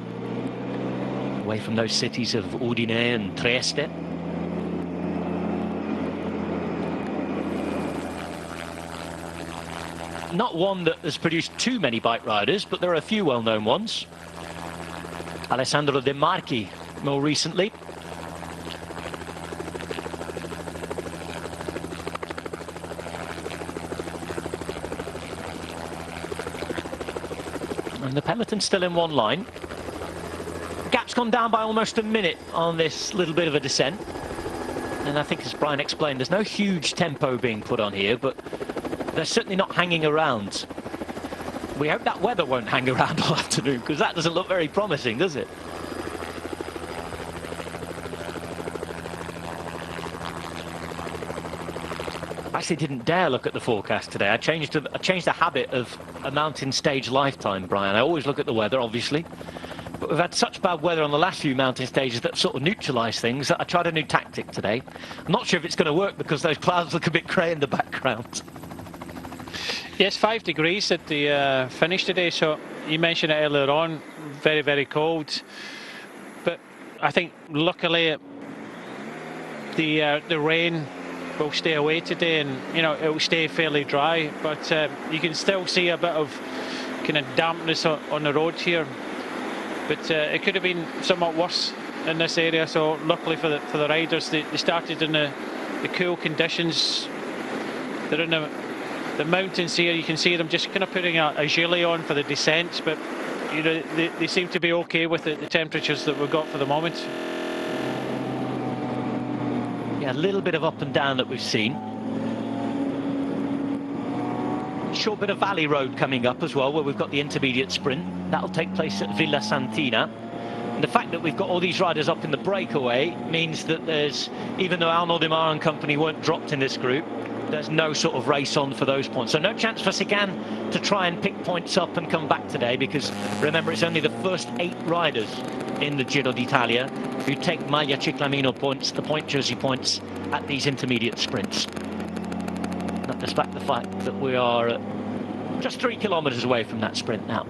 Away from those cities of Udine and Trieste. Not one that has produced too many bike riders, but there are a few well-known ones. Alessandro De Marchi, more recently. And the peloton's still in one line. Gap's gone down by almost a minute on this little bit of a descent. And I think, as Brian explained, there's no huge tempo being put on here, but they're certainly not hanging around. We hope that weather won't hang around all afternoon, because that doesn't look very promising, does it? I actually didn't dare look at the forecast today. I changed the habit of a mountain stage lifetime, Brian. I always look at the weather, obviously. But we've had such bad weather on the last few mountain stages that sort of neutralised things that I tried a new tactic today. I'm not sure if it's going to work because those clouds look a bit grey in the background. Yes, 5 degrees at the finish today, so you mentioned it earlier on, very, very cold. But I think luckily the rain will stay away today, and you know it will stay fairly dry, but you can still see a bit of kind of dampness on the road here. But it could have been somewhat worse in this area, so luckily for the riders, they started in the cool conditions. They're in the mountains here. You can see them just kind of putting a gilet on for the descent, but you know they seem to be okay with the temperatures that we've got for the moment. Yeah, a little bit of up and down that we've seen. Short bit of valley road coming up as well, where we've got the intermediate sprint. That'll take place at Villa Santina. And the fact that we've got all these riders up in the breakaway means that there's, even though Arnaud Démare and company weren't dropped in this group, there's no sort of race on for those points. So no chance for Sagan to try and pick points up and come back today, because remember, it's only the first 8 riders in the Giro d'Italia who take Maglia Ciclamino points, the point jersey points, at these intermediate sprints. Not despite the fact that we are just 3 kilometres away from that sprint now.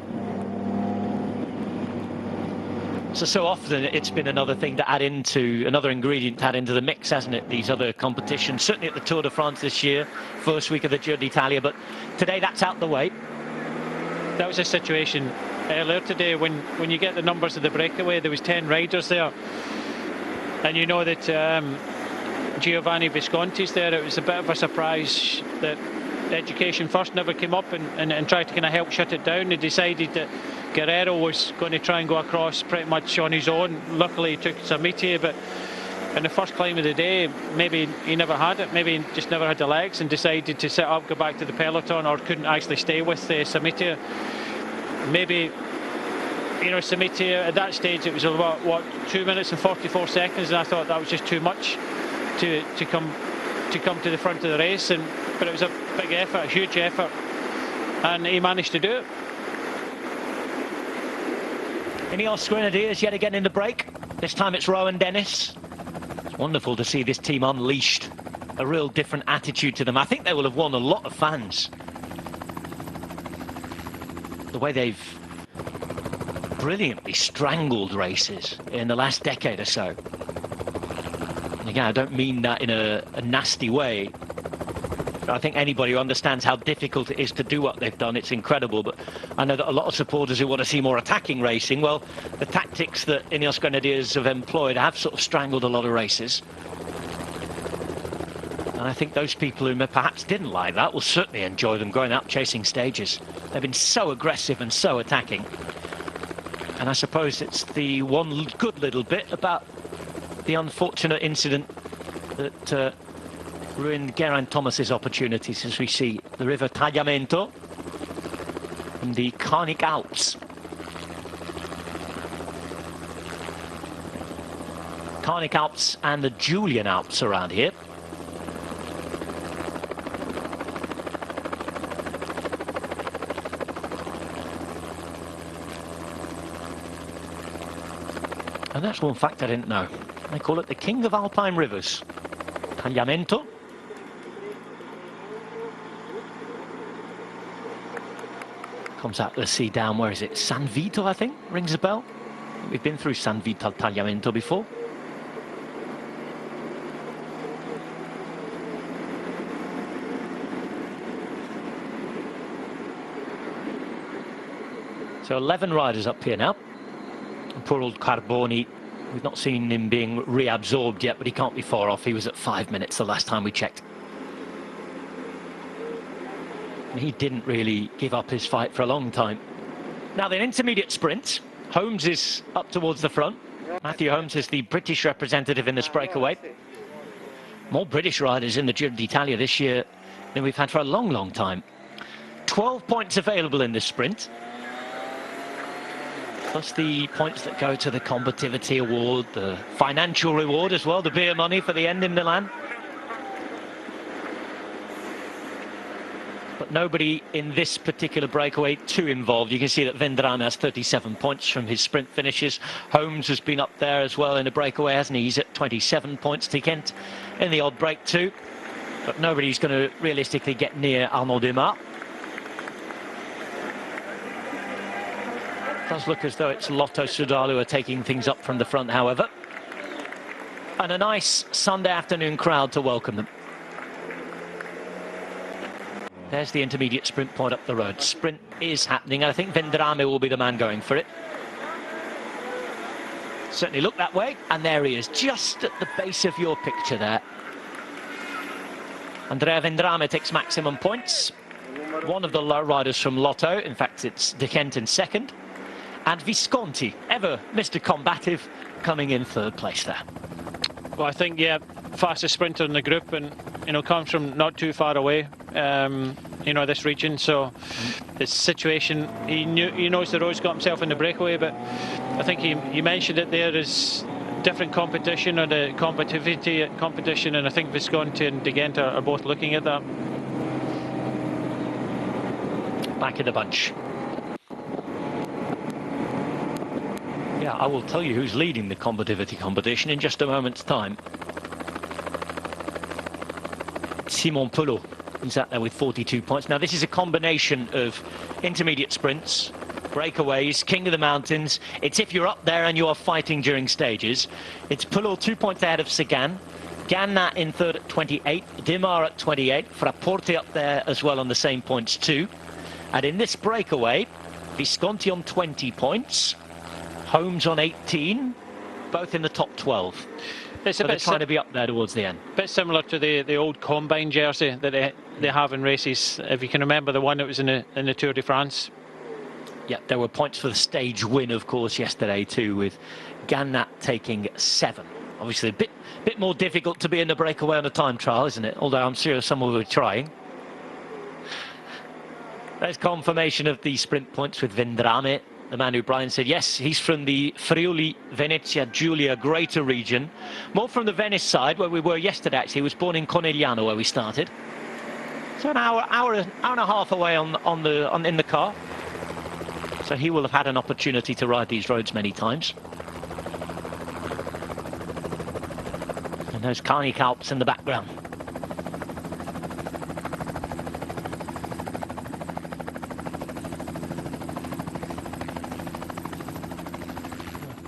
So often it's been another thing to add into, another ingredient to add into the mix, hasn't it? These other competitions, certainly at the Tour de France this year, first week of the Giro d'Italia, but today that's out the way. That was a situation earlier today when you get the numbers of the breakaway. There was 10 riders there, and you know that Giovanni Visconti's there. It was a bit of a surprise that Education First never came up and tried to kind of help shut it down. They decided that Guerrero was going to try and go across pretty much on his own. Luckily he took Samitier, but in the first climb of the day, maybe he never had it, maybe he just never had the legs and decided to sit up, go back to the peloton, or couldn't actually stay with Samitier. Maybe, you know, Samitier at that stage, it was about, what, 2 minutes and 44 seconds, and I thought that was just too much to come to the front of the race, but it was a big effort, a huge effort, and he managed to do it. Ineos Grenadiers yet again in the break. This time it's Rowan Dennis. It's wonderful to see this team unleashed. A real different attitude to them. I think they will have won a lot of fans. The way they've brilliantly strangled races in the last decade or so. And again, I don't mean that in a nasty way. I think anybody who understands how difficult it is to do what they've done, it's incredible. But I know that a lot of supporters who want to see more attacking racing, well, the tactics that Ineos Grenadiers have employed have sort of strangled a lot of races. And I think those people who perhaps didn't like that will certainly enjoy them going out chasing stages. They've been so aggressive and so attacking. And I suppose it's the one good little bit about the unfortunate incident that ruined Geraint Thomas's opportunities, as we see the River Tagliamento and the Carnic Alps. Carnic Alps and the Julian Alps around here. And that's one fact I didn't know. They call it the King of Alpine Rivers. Tagliamento. Comes out to the sea down, where is it? San Vito, I think, rings a bell. We've been through San Vito Tagliamento before. So 11 riders up here now. And poor old Carboni, we've not seen him being reabsorbed yet, but he can't be far off. He was at 5 minutes the last time we checked. He didn't really give up his fight for a long time. Now the intermediate sprint, Holmes is up towards the front. Matthew Holmes is the British representative in this breakaway. More British riders in the Giro d'Italia this year than we've had for a long, long time. 12 points available in this sprint, plus the points that go to the combativity award, the financial reward as well, the beer money for the end in Milan. nobody in this particular breakaway too involved. You can see that Vendrame has 37 points from his sprint finishes. Holmes has been up there as well in a breakaway, hasn't he? He's at 27 points. Tikent in the odd break too. But nobody's going to realistically get near Arnaud Démare. It does look as though it's Lotto Soudal who are taking things up from the front, however. And a nice Sunday afternoon crowd to welcome them. There's the intermediate sprint point up the road. Sprint is happening. I think Vendrame will be the man going for it. Certainly looked that way. And there he is, just at the base of your picture there. Andrea Vendrame takes maximum points. One of the low riders from Lotto. In fact, it's De Kent in second. And Visconti, ever Mr. Combative, coming in third place there. Well, I think, yeah, fastest sprinter in the group, and, you know, comes from not too far away, you know, this region. So this situation, he knows the road's got himself in the breakaway, but I think he mentioned it there is different competition, or the competition, and I think Visconti and De Gent are both looking at that. Back in the bunch. Yeah, I will tell you who's leading the combativity competition in just a moment's time. Simon Pelot is out there with 42 points. Now, this is a combination of intermediate sprints, breakaways, King of the Mountains. It's if you're up there and you are fighting during stages. It's Pelot 2 points ahead of Sagan. Ganna in third at 28. Démare at 28. Frapporte up there as well on the same points too. And in this breakaway, Visconti on 20 points. Holmes on 18, both in the top 12. It's so they're trying to be up there towards the end. A bit similar to the old Combine jersey that they have in races. If you can remember the one that was in the Tour de France. Yeah, there were points for the stage win, of course, yesterday too, with Ganna taking 7. Obviously, a bit more difficult to be in the breakaway on a time trial, isn't it? Although I'm sure someone will be trying. There's confirmation of the sprint points with Vendrame. The man who Brian said, yes, he's from the Friuli, Venezia, Giulia, greater region. More from the Venice side, where we were yesterday, actually. He was born in Conegliano, where we started. So an hour and a half away in the car. So he will have had an opportunity to ride these roads many times. And those Carnic Alps in the background.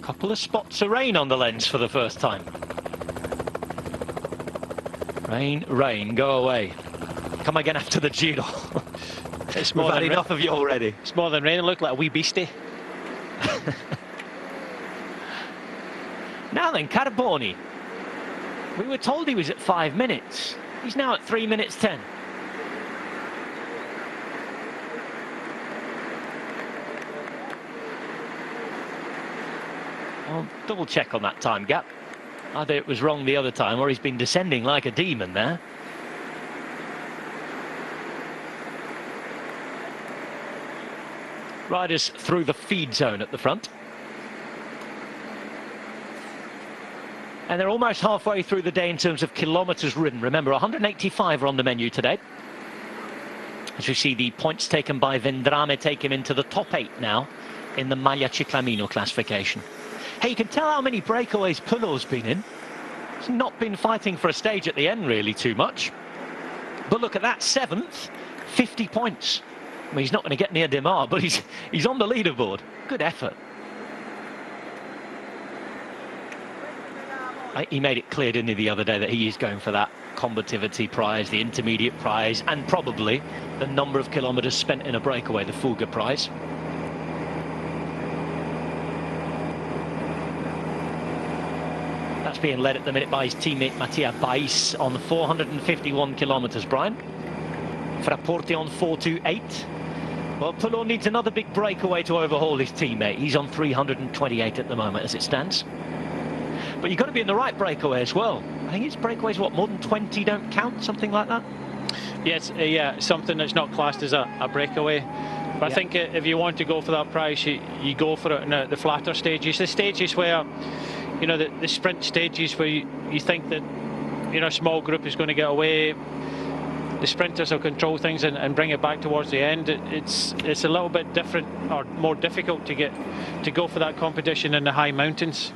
Couple of spots of rain on the lens for the first time. Rain, rain, go away. Come again after the Giro. It's more than enough of you already. It's more than rain. It looked like a wee beastie. Now then, Carboni. We were told he was at 5 minutes. He's now at 3 minutes 10. I'll double check on that time gap. Either it was wrong the other time or he's been descending like a demon there. Riders through the feed zone at the front. And they're almost halfway through the day in terms of kilometres ridden. Remember, 185 are on the menu today. As we see the points taken by Vendrame take him into the top 8 now in the Maglia Ciclamino classification. Hey, you can tell how many breakaways Pelot's been in. He's not been fighting for a stage at the end really too much. But look at that, 7th, 50 points. I mean, he's not going to get near Démare, but he's on the leaderboard. Good effort. He made it clear, didn't he, the other day, that he is going for that combativity prize, the intermediate prize, and probably the number of kilometres spent in a breakaway, the Fuga prize. That's being led at the minute by his teammate Mattia Bais on 451 kilometres, Brian. Frapporte on 428. Well, Pelot needs another big breakaway to overhaul his teammate. He's on 328 at the moment as it stands. But you've got to be in the right breakaway as well. I think his breakaways, what, more than 20 don't count, something like that? Yes, yeah, something that's not classed as a breakaway. But I think if you want to go for that prize, you go for it in the flatter stages. The stages where, you know, the sprint stages where you think that, you know, a small group is going to get away. the sprinters will control things and bring it back towards the end. It's a little bit different, or more difficult to go for that competition in the high mountains.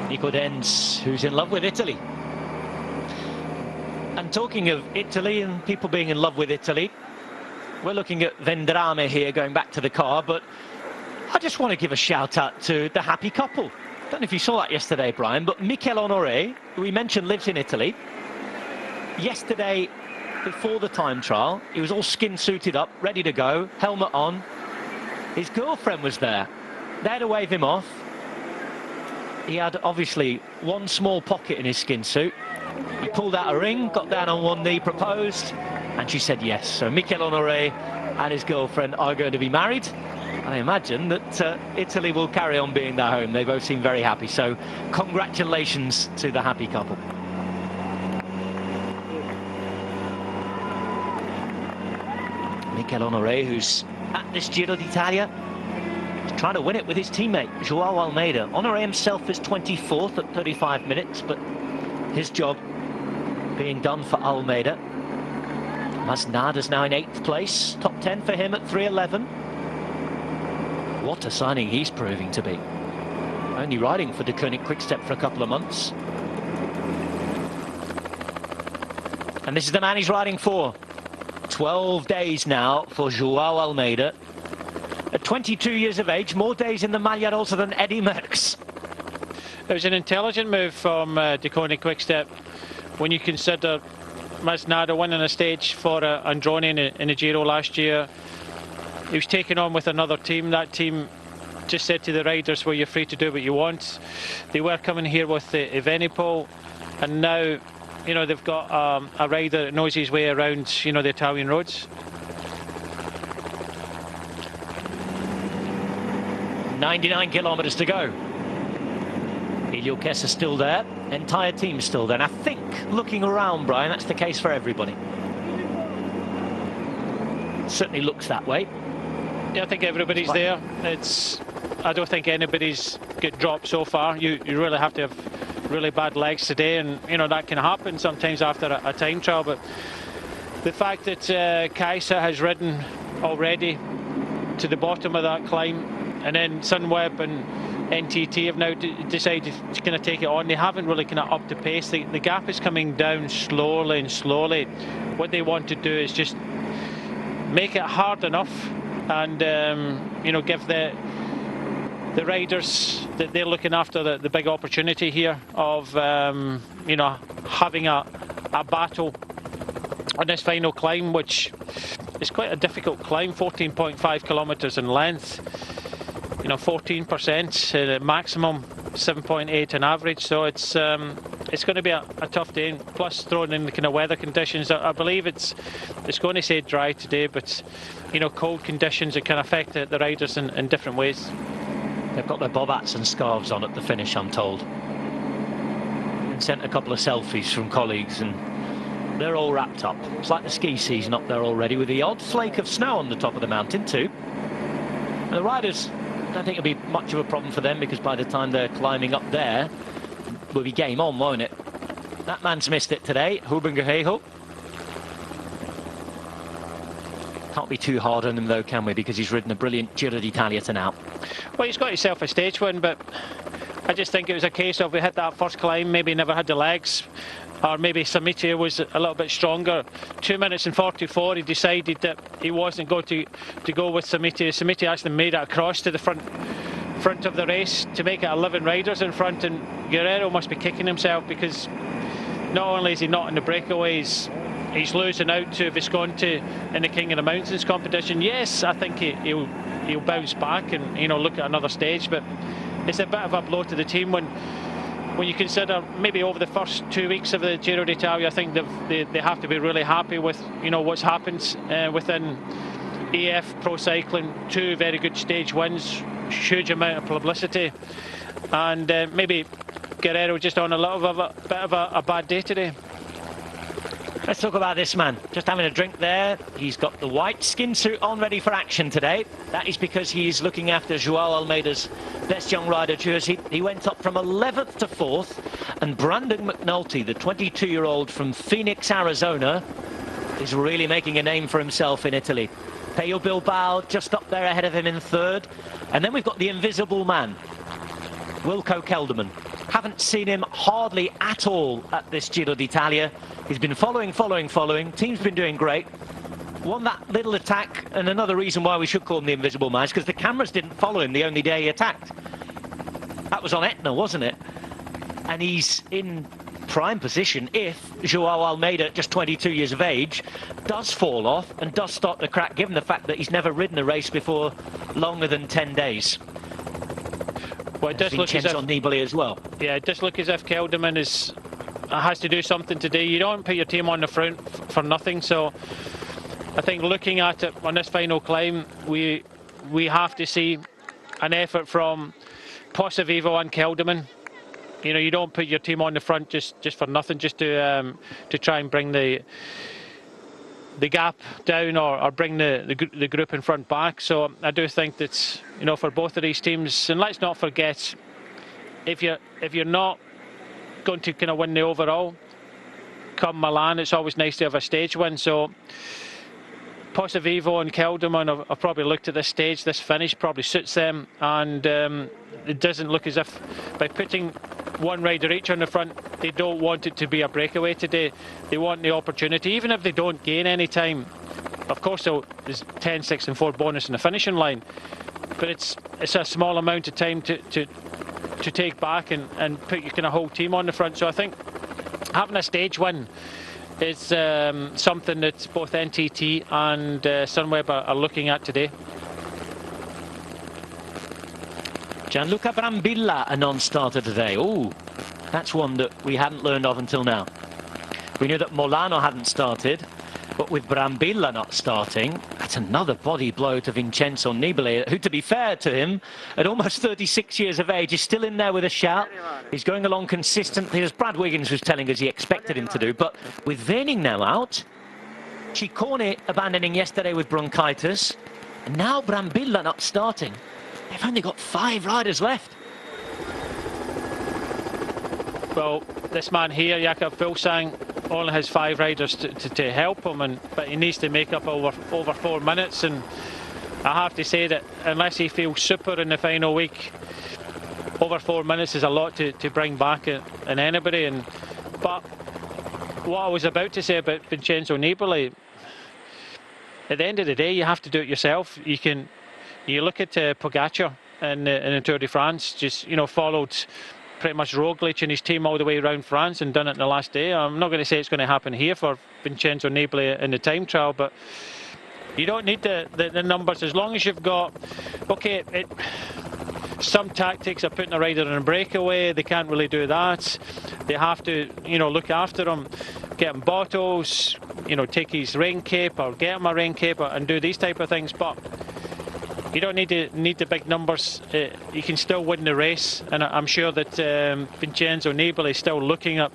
Nico Denz, who's in love with Italy. And talking of Italy and people being in love with Italy, we're looking at Vendrame here, going back to the car, but I just want to give a shout out to the happy couple. I don't know if you saw that yesterday, Brian, but Michele Honoré, who we mentioned lives in Italy. Yesterday, before the time trial, he was all skin suited up, ready to go, helmet on. His girlfriend was there to wave him off. He had obviously one small pocket in his skin suit. He pulled out a ring, got down on one knee, proposed, and she said yes. So Michele Honoré and his girlfriend are going to be married. I imagine that Italy will carry on being their home. They both seem very happy. So congratulations to the happy couple. Michele Honoré, who's at this Giro d'Italia, is trying to win it with his teammate, Joao Almeida. Honoré himself is 24th at 35 minutes, but his job being done for Almeida. Masnada's now in 8th place, top 10 for him at 3:11. What a signing he's proving to be. Only riding for the Koenig Quick-Step for a couple of months. And this is the man he's riding for. 12 days now for Joao Almeida. At 22 years of age, more days in the Maglia Rosa than Eddy Merckx. It was an intelligent move from the Koenig Quick-Step when you consider Masnada winning a stage for Androni in the Giro last year. He was taken on with another team. That team just said to the riders, well, you're free to do what you want. They were coming here with the Evenepoel, and now, you know, they've got a rider that knows his way around, you know, the Italian roads. 99 kilometres to go. Helio Kessa's still there, entire team's still there. And I think, looking around, Brian, that's the case for everybody. It certainly looks that way. Yeah, I think everybody's there. I don't think anybody's got dropped so far. You really have to have really bad legs today, and you know that can happen sometimes after a time trial. But the fact that Kajsa has ridden already to the bottom of that climb, and then Sunweb and NTT have now decided to kind of take it on. They haven't really kind of upped the pace. The gap is coming down slowly and slowly. What they want to do is just make it hard enough, and you know, give the riders that they're looking after the big opportunity here of you know, having a battle on this final climb, which is quite a difficult climb, 14.5 kilometres in length. You know, 14% maximum, 7.8 on average. So it's going to be a tough day. And plus, throwing in the kind of weather conditions, I believe it's going to say dry today, but you know, cold conditions that can affect the riders in different ways. They've got their bob hats and scarves on at the finish, I'm told. And sent a couple of selfies from colleagues, and they're all wrapped up. It's like the ski season up there already, with the odd flake of snow on the top of the mountain too. And the riders, I don't think it'll be much of a problem for them, because by the time they're climbing up there, will be game on, won't it? That man's missed it today, Ruben Guerreiro. Can't be too hard on him though, can we? Because he's ridden a brilliant Giro d'Italia to now. Well, he's got himself a stage win, but I just think it was a case of we hit that first climb, maybe never had the legs, or maybe Samitia was a little bit stronger. 2 minutes and 44, he decided that he wasn't going to go with Samitia. Samitia actually made it across to the front of the race to make it 11 riders in front, and Guerreiro must be kicking himself, because not only is he not in the breakaways, he's losing out to Visconti in the King of the Mountains competition. Yes, I think he'll bounce back and, you know, look at another stage, but it's a bit of a blow to the team when you consider maybe over the first 2 weeks of the Giro d'Italia. I think they have to be really happy with, you know, what's happened within EF Pro Cycling. 2 very good stage wins, huge amount of publicity, and maybe Guerreiro just on a little bit of a bad day today. Let's talk about this man, just having a drink there. He's got the white skin suit on, ready for action today. That is because he's looking after Joao Almeida's Best Young Rider jersey. He went up from 11th to 4th. And Brandon McNulty, the 22-year-old from Phoenix, Arizona, is really making a name for himself in Italy. Pello Bilbao just up there ahead of him in 3rd. And then we've got the invisible man, Wilco Kelderman. Haven't seen him hardly at all at this Giro d'Italia. He's been following. Team's been doing great. Won that little attack, and another reason why we should call him the invisible man is because the cameras didn't follow him the only day he attacked. That was on Etna, wasn't it? And he's in prime position if Joao Almeida, just 22 years of age, does fall off and does start to crack, given the fact that he's never ridden a race before longer than 10 days. Well, it does look as if Nibali as well. Yeah, it does look as if Kelderman has to do something today. You don't put your team on the front for nothing, so I think looking at it on this final climb, we have to see an effort from Pozzovivo and Kelderman. You know, you don't put your team on the front just for nothing, just to try and bring the gap down or bring the group in front back. So I do think that, you know, for both of these teams, and let's not forget, if you're not going to kind of win the overall come Milan, it's always nice to have a stage win. So Pozzovivo and Kelderman have probably looked at this stage, this finish probably suits them, and it doesn't look as if by putting one rider each on the front, they don't want it to be a breakaway today. They want the opportunity, even if they don't gain any time. Of course, there's 10, 6 and 4 bonus in the finishing line, but it's a small amount of time to take back and put your kind of whole team on the front. So I think having a stage win is something that both NTT and Sunweb are looking at today. Gianluca Brambilla, a non-starter today. Oh, that's one that we hadn't learned of until now. We knew that Molano hadn't started, but with Brambilla not starting, that's another body blow to Vincenzo Nibali, who, to be fair to him, at almost 36 years of age, is still in there with a shout. He's going along consistently, as Brad Wiggins was telling us he expected him to do. But with Vening now out, Ciccone abandoning yesterday with bronchitis, and now Brambilla not starting. They've only got 5 riders left. Well, this man here, Jakob Fuglsang, only has 5 riders to help him, but he needs to make up over 4 minutes. And I have to say that unless he feels super in the final week, over 4 minutes is a lot to bring back in anybody. But what I was about to say about Vincenzo Nibali, at the end of the day, you have to do it yourself. You look at Pogacar in the Tour de France, just, you know, followed pretty much Roglic and his team all the way around France and done it in the last day. I'm not going to say it's going to happen here for Vincenzo Nibali in the time trial, but you don't need the numbers as long as you've got, okay, some tactics are putting a rider in a breakaway. They can't really do that. They have to, you know, look after him, get him bottles, you know, take his rain cape or get him a rain cape and do these type of things. But you don't need the big numbers. You can still win the race, and I'm sure that Vincenzo Nibali is still looking at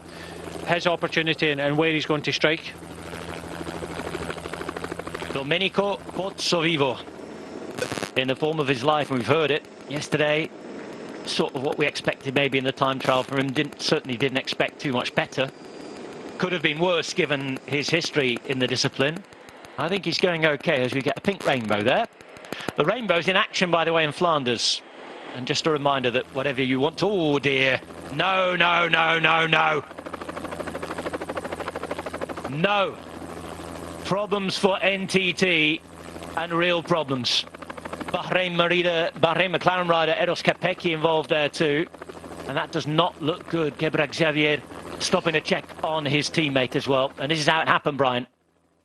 his opportunity and where he's going to strike. Domenico Pozzovivo, in the form of his life, and we've heard it yesterday. Sort of what we expected maybe in the time trial from him. Certainly didn't expect too much better. Could have been worse given his history in the discipline. I think he's going okay as we get a pink rainbow there. The rainbow's in action, by the way, in Flanders. And just a reminder that whatever you want to... Oh, dear. No, no, no, no, no. No. Problems for NTT and real problems. Bahrain McLaren rider Eros Capecchi involved there too. And that does not look good. Gebra Xavier stopping a check on his teammate as well. And this is how it happened, Brian.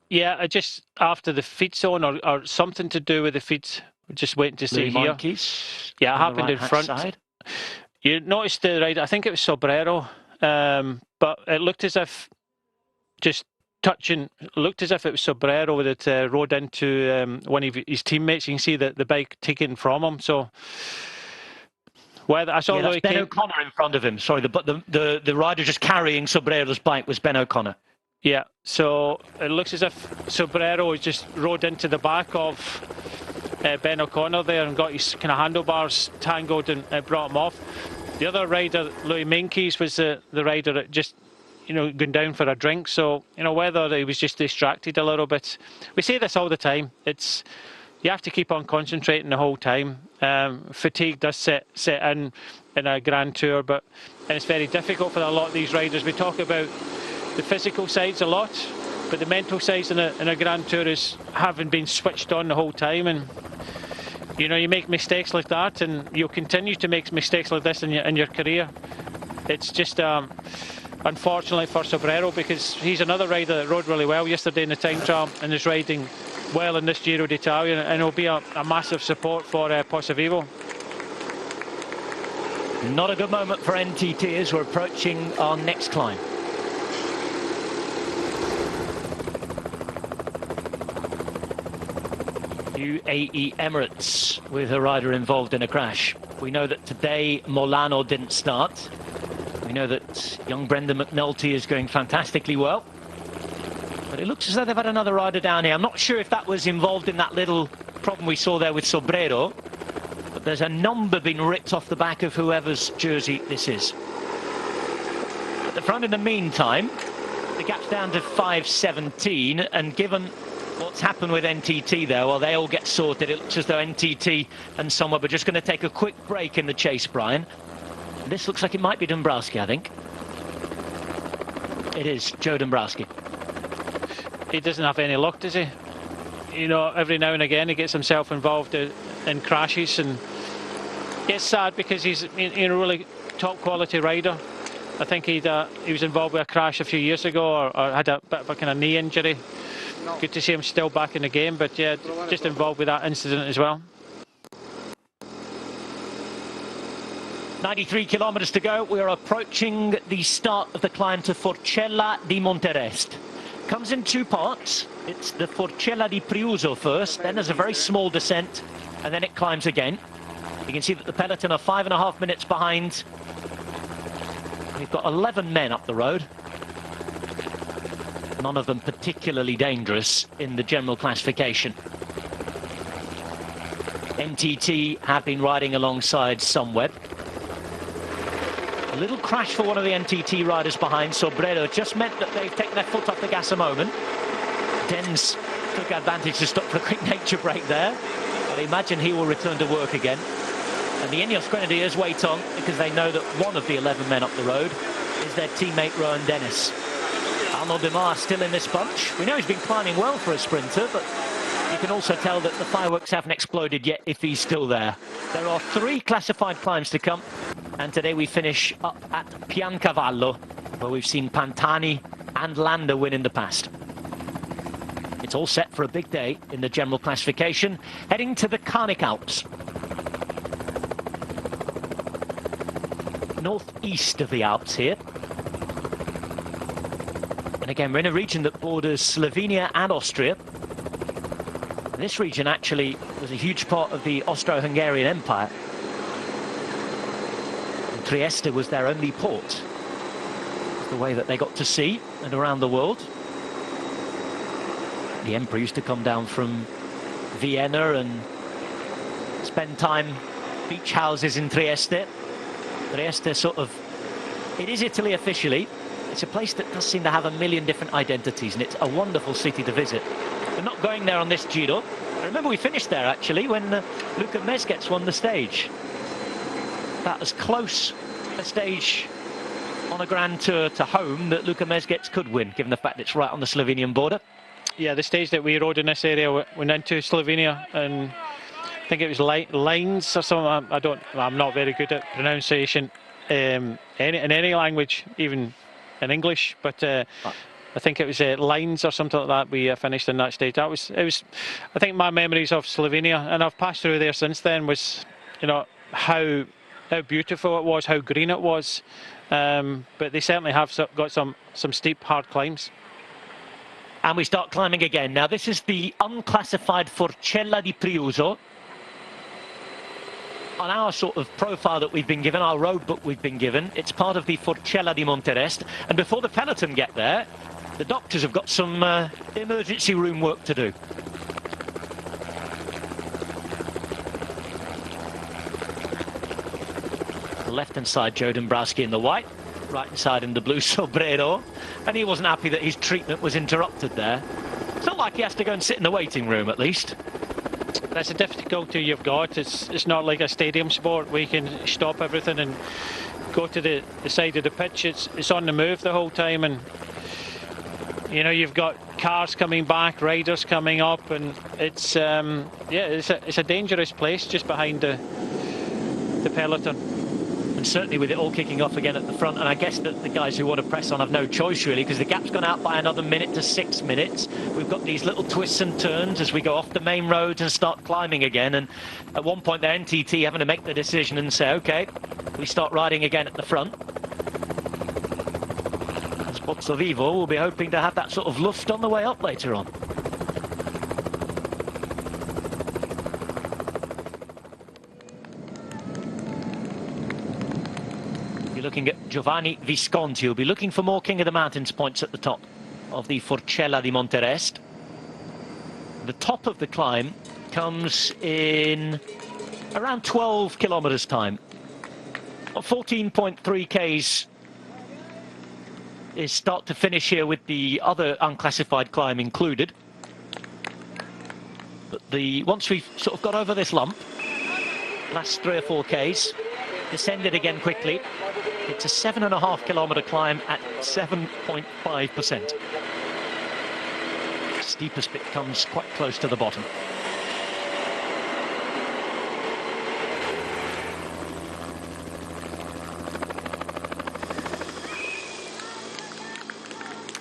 Yeah, just after the feet zone or something to do with the feet. We're just waiting to see here. Yeah, it happened in front. Side. You noticed the rider, I think it was Sobrero, but it looked as if just touching, looked as if it was Sobrero that rode into one of his teammates. You can see the bike taken from him. So whether I saw that's Ben O'Connor in front of him. Sorry, the rider just carrying Sobrero's bike was Ben O'Connor. Yeah, so it looks as if Sobrero just rode into the back of Ben O'Connor there and got his kind of handlebars tangled and brought him off. The other rider, Louis Meintjes, was the rider that just, gone down for a drink. So, whether he was just distracted a little bit. We say this all the time. You have to keep on concentrating the whole time. Fatigue does set in a Grand Tour, and it's very difficult for a lot of these riders. We talk about the physical sides a lot, but the mental sides in a Grand Tour is having been switched on the whole time. And you make mistakes like that, and you'll continue to make mistakes like this in your career. It's just unfortunately for Sobrero, because he's another rider that rode really well yesterday in the time trial and is riding well in this Giro d'Italia, and will be a massive support for Pozzovivo. Not a good moment for NTT as we're approaching our next climb. UAE Emirates with a rider involved in a crash. We know that today Molano didn't start. We know that young Brendan McNulty is going fantastically well. But it looks as though they've had another rider down here. I'm not sure if that was involved in that little problem we saw there with Sobrero. But there's a number being ripped off the back of whoever's jersey this is. At the front in the meantime, the gap's down to 5:17, and given what's happened with NTT there, well, they all get sorted. It looks as though NTT and Sunweb are just going to take a quick break in the chase, Brian. This looks like it might be Dombrowski, I think. It is Joe Dombrowski. He doesn't have any luck, does he? Every now and again he gets himself involved in crashes, and it's sad because he's a really top quality rider. I think he was involved with a crash a few years ago, or had a bit of a kind of knee injury. Good to see him still back in the game, but yeah, just involved with that incident as well. 93 kilometers to go. We are approaching the start of the climb to Forcella di Monterest. Comes in two parts. It's the Forcella di Priuso first, then there's a very small descent, and then it climbs again. You can see that the peloton are 5.5 minutes behind. We've got 11 men up the road. None of them particularly dangerous in the general classification. NTT have been riding alongside Sunweb. A little crash for one of the NTT riders behind Sobrero just meant that they've taken their foot off the gas a moment. Dens took advantage to stop for a quick nature break there. I imagine he will return to work again. And the Ineos Grenadiers wait on because they know that one of the 11 men up the road is their teammate Rohan Dennis. Arnaud Demar still in this bunch. We know he's been climbing well for a sprinter, but you can also tell that the fireworks haven't exploded yet if he's still there. There are 3 classified climbs to come, and today we finish up at Piancavallo, where we've seen Pantani and Landa win in the past. It's all set for a big day in the general classification, heading to the Carnic Alps. Northeast of the Alps here. And again, we're in a region that borders Slovenia and Austria. This region actually was a huge part of the Austro-Hungarian Empire. And Trieste was their only port. It's the way that they got to sea and around the world. The emperor used to come down from Vienna and spend time beach houses in Trieste. Trieste it is Italy officially. It's a place that does seem to have a million different identities, and it's a wonderful city to visit. We're not going there on this Giro. I remember we finished there actually when Luka Mezgec won the stage. About as close a stage on a Grand Tour to home that Luka Mezgec could win, given the fact it's right on the Slovenian border. Yeah, the stage that we rode in this area went into Slovenia, and I think it was Lines or something. I'm not very good at pronunciation in any language, even in English, but I think it was Lines or something like that. We finished in that stage. It was. I think my memories of Slovenia, and I've passed through there since then, was how beautiful it was, how green it was. But they certainly have got some steep, hard climbs. And we start climbing again. Now this is the unclassified Forcella di Priuso. On our sort of profile that we've been given, our road book we've been given, it's part of the Forcella di Monterest. And before the peloton get there, the doctors have got some emergency room work to do. left-hand side, Joe Dombrowski in the white, right-hand side in the blue sombrero, and he wasn't happy that his treatment was interrupted there. It's not like he has to go and sit in the waiting room, at least. That's the difficulty you've got. It's not like a stadium sport where you can stop everything and go to the side of the pitch. It's on the move the whole time, and you know, you've got cars coming back, riders coming up, and it's it's a dangerous place just behind the peloton. And certainly with it all kicking off again at the front, and I guess that the guys who want to press on have no choice really, because the gap's gone out by another minute to 6 minutes. We've got these little twists and turns as we go off the main roads and start climbing again, and at one point the NTT having to make the decision and say, okay, we start riding again at the front. Pozzo Vivo will be hoping to have that sort of luft on the way up later on. You're looking at Giovanni Visconti, who'll be looking for more King of the Mountains points at the top of the Forcella di Monterest. The top of the climb comes in around 12 kilometers time. 14.3 Ks is start to finish here with the other unclassified climb included. But once we've sort of got over this lump, last 3 or 4 Ks, descended again quickly, it's a 7.5 kilometer climb at 7.5%. Steepest bit comes quite close to the bottom.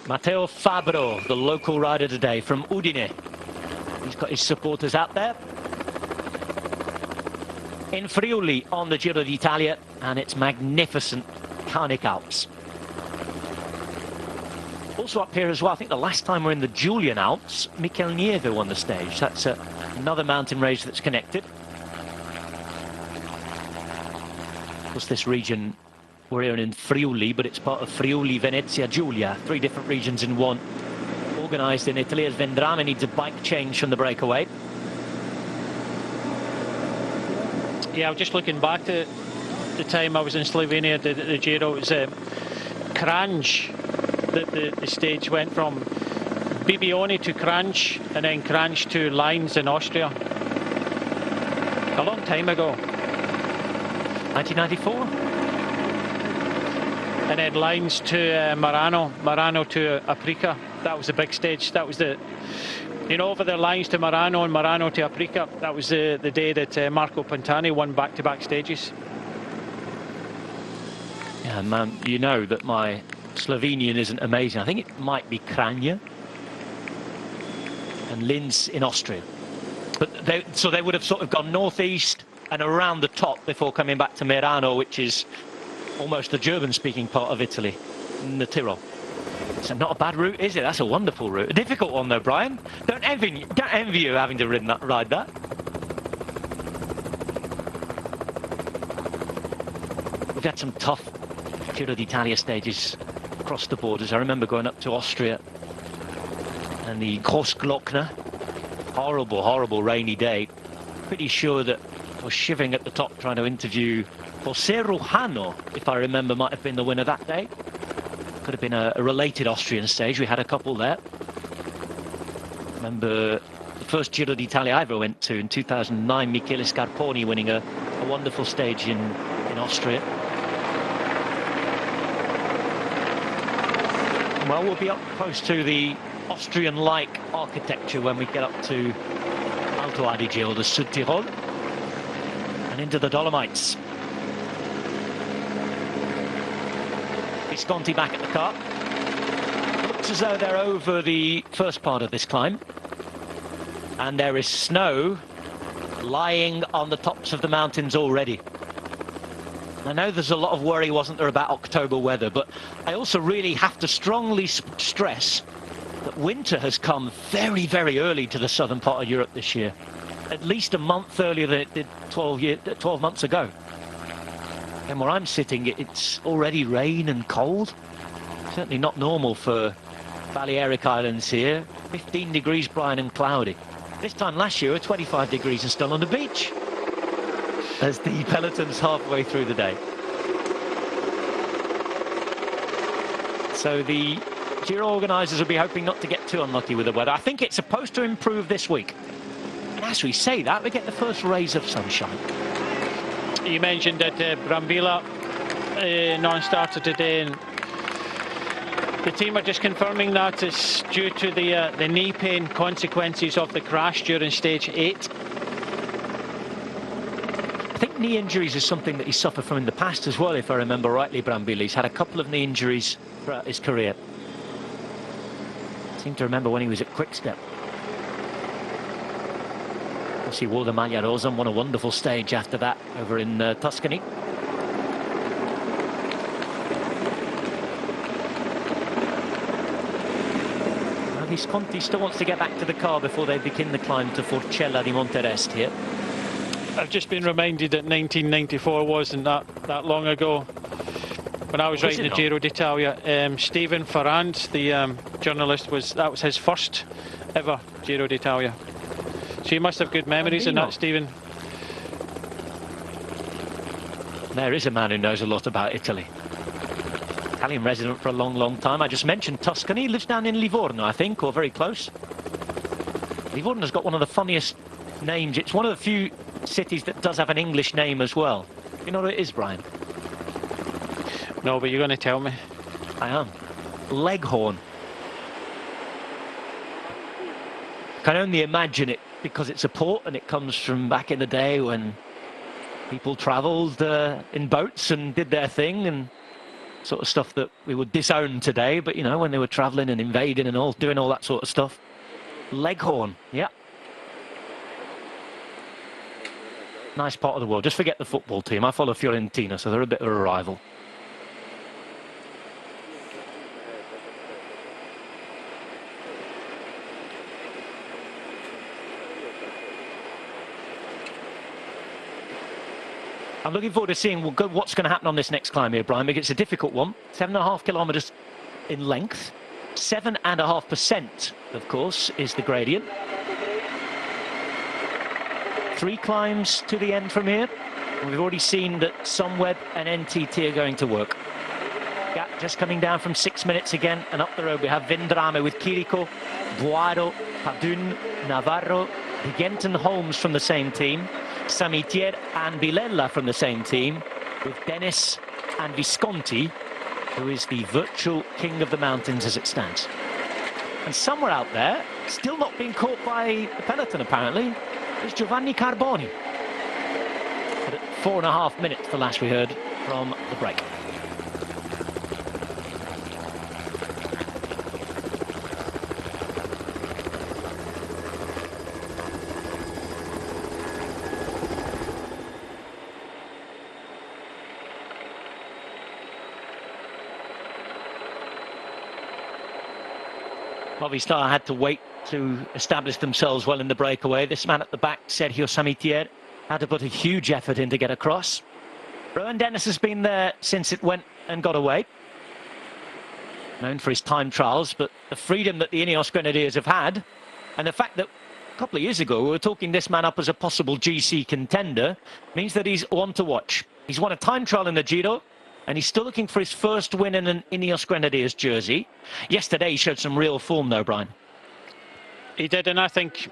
Matteo Fabro, the local rider today from Udine. He's got his supporters out there. In Friuli on the Giro d'Italia, and it's magnificent Carnic Alps. Also up here as well, I think the last time we're in the Julian Alps, Michel Nieve won the stage. That's another mountain range that's connected. Of course, this region, we're here in Friuli, but it's part of Friuli, Venezia, Giulia. 3 different regions in one. Organised in Italy, as Vendrame needs a bike change from the breakaway. Yeah, I'm just looking back to the time I was in Slovenia, the Giro. It was Kranj that the stage went from. Bibione to Kranj, and then Kranj to Linz in Austria. A long time ago. 1994? And then Linz to Marano, Marano to Aprica. That was the big stage. That was the, you know, over the Linz to Marano and Marano to Aprica. That was the day that Marco Pantani won back-to-back stages. Yeah, man, you know that my Slovenian isn't amazing. I think it might be Kranja and Linz in Austria. But so they would have sort of gone northeast and around the top before coming back to Merano, which is almost the German-speaking part of Italy, in the Tyrol. So not a bad route, is it? That's a wonderful route. A difficult one, though, Brian. Don't envy you having to ride that. We've had some tough Giro d'Italia stages across the borders. I remember going up to Austria and the Großglockner. Horrible, horrible rainy day. Pretty sure that I was shivering at the top trying to interview Jose Rujano, if I remember, might have been the winner that day. Could have been a related Austrian stage. We had a couple there. Remember the first Giro d'Italia I ever went to in 2009, Michele Scarponi winning a wonderful stage in Austria. Well, we'll be up close to the Austrian-like architecture when we get up to Alto Adige or the Sud Tirol and into the Dolomites. Visconti back at the car. Looks as though they're over the first part of this climb. And there is snow lying on the tops of the mountains already. I know there's a lot of worry, wasn't there, about October weather, but I also really have to strongly stress that winter has come very, very early to the southern part of Europe this year. At least a month earlier than it did 12 months ago. And where I'm sitting, it's already rain and cold. Certainly not normal for Balearic Islands here. 15 degrees, Brian, and cloudy. This time last year, 25 degrees and still on the beach. As the peloton's halfway through the day. So the Giro organisers will be hoping not to get too unlucky with the weather. I think it's supposed to improve this week. And as we say that, we get the first rays of sunshine. You mentioned that Brambilla non-starter today, and the team are just confirming that it's due to the knee pain consequences of the crash during stage 8. I think knee injuries is something that he suffered from in the past as well, if I remember rightly, Brambilla. He's had a couple of knee injuries throughout his career. I seem to remember when he was at Quick-Step. Of course, he wore the Maglia Rosa and won a wonderful stage after that over in Tuscany. Now, Visconti still wants to get back to the car before they begin the climb to Forcella di Monterest here. I've just been reminded that 1994 wasn't that long ago. When I was writing the Giro d'Italia, Stephen Farrand, the journalist, that was his first ever Giro d'Italia. So you must have good memories in that, Stephen. There is a man who knows a lot about Italy. Italian resident for a long, long time. I just mentioned Tuscany. He lives down in Livorno, I think, or very close. Livorno's got one of the funniest names. It's one of the few cities that does have an English name as well. You know what it is, Brian? No, but you're going to tell me. I am. Leghorn. Can only imagine it because it's a port and it comes from back in the day when people travelled in boats and did their thing and sort of stuff that we would disown today. But, you know, when they were travelling and invading and all, doing all that sort of stuff. Leghorn, yeah. Nice part of the world. Just forget the football team. I follow Fiorentina, so they're a bit of a rival. I'm looking forward to seeing what's going to happen on this next climb here, Brian, because it's a difficult one. 7.5 kilometres in length. 7.5%, of course, is the gradient. 3 climbs to the end from here. And we've already seen that Sunweb and NTT are going to work. Yeah, just coming down from 6 minutes again, and up the road we have Vendrame with Chirico, Boaro, Padun, Navarro, Higenten Holmes from the same team, Samitier and Villela from the same team, with Dennis and Visconti, who is the virtual king of the mountains as it stands. And somewhere out there, still not being caught by the peloton apparently, is Giovanni Carboni. But at 4.5 minutes, the last we heard from the break. Movistar had to wait to establish themselves well in the breakaway. This man at the back, Sergio Samitier, had to put a huge effort in to get across. Rowan Dennis has been there since it went and got away. Known for his time trials, but the freedom that the Ineos Grenadiers have had, and the fact that a couple of years ago we were talking this man up as a possible GC contender, means that he's one to watch. He's won a time trial in the Giro, and he's still looking for his first win in an Ineos Grenadiers jersey. Yesterday he showed some real form though, Brian. He did, and I think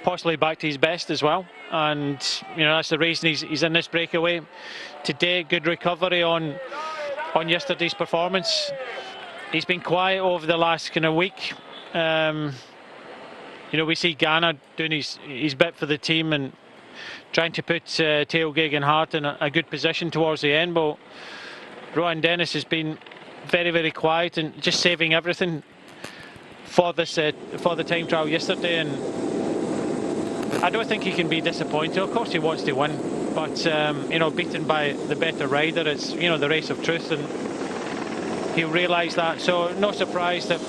possibly back to his best as well. And, you know, that's the reason he's in this breakaway. Today, good recovery on yesterday's performance. He's been quiet over the last kind of week. You know, we see Ghana doing his bit for the team and trying to put Theo Geoghegan-Hart in a good position towards the end. But Rowan Dennis has been very, very quiet and just saving everything for this for the time trial yesterday. And I don't think he can be disappointed. Of course he wants to win, but you know, beaten by the better rider, it's, you know, the race of truth, and he'll realise that. So no surprise that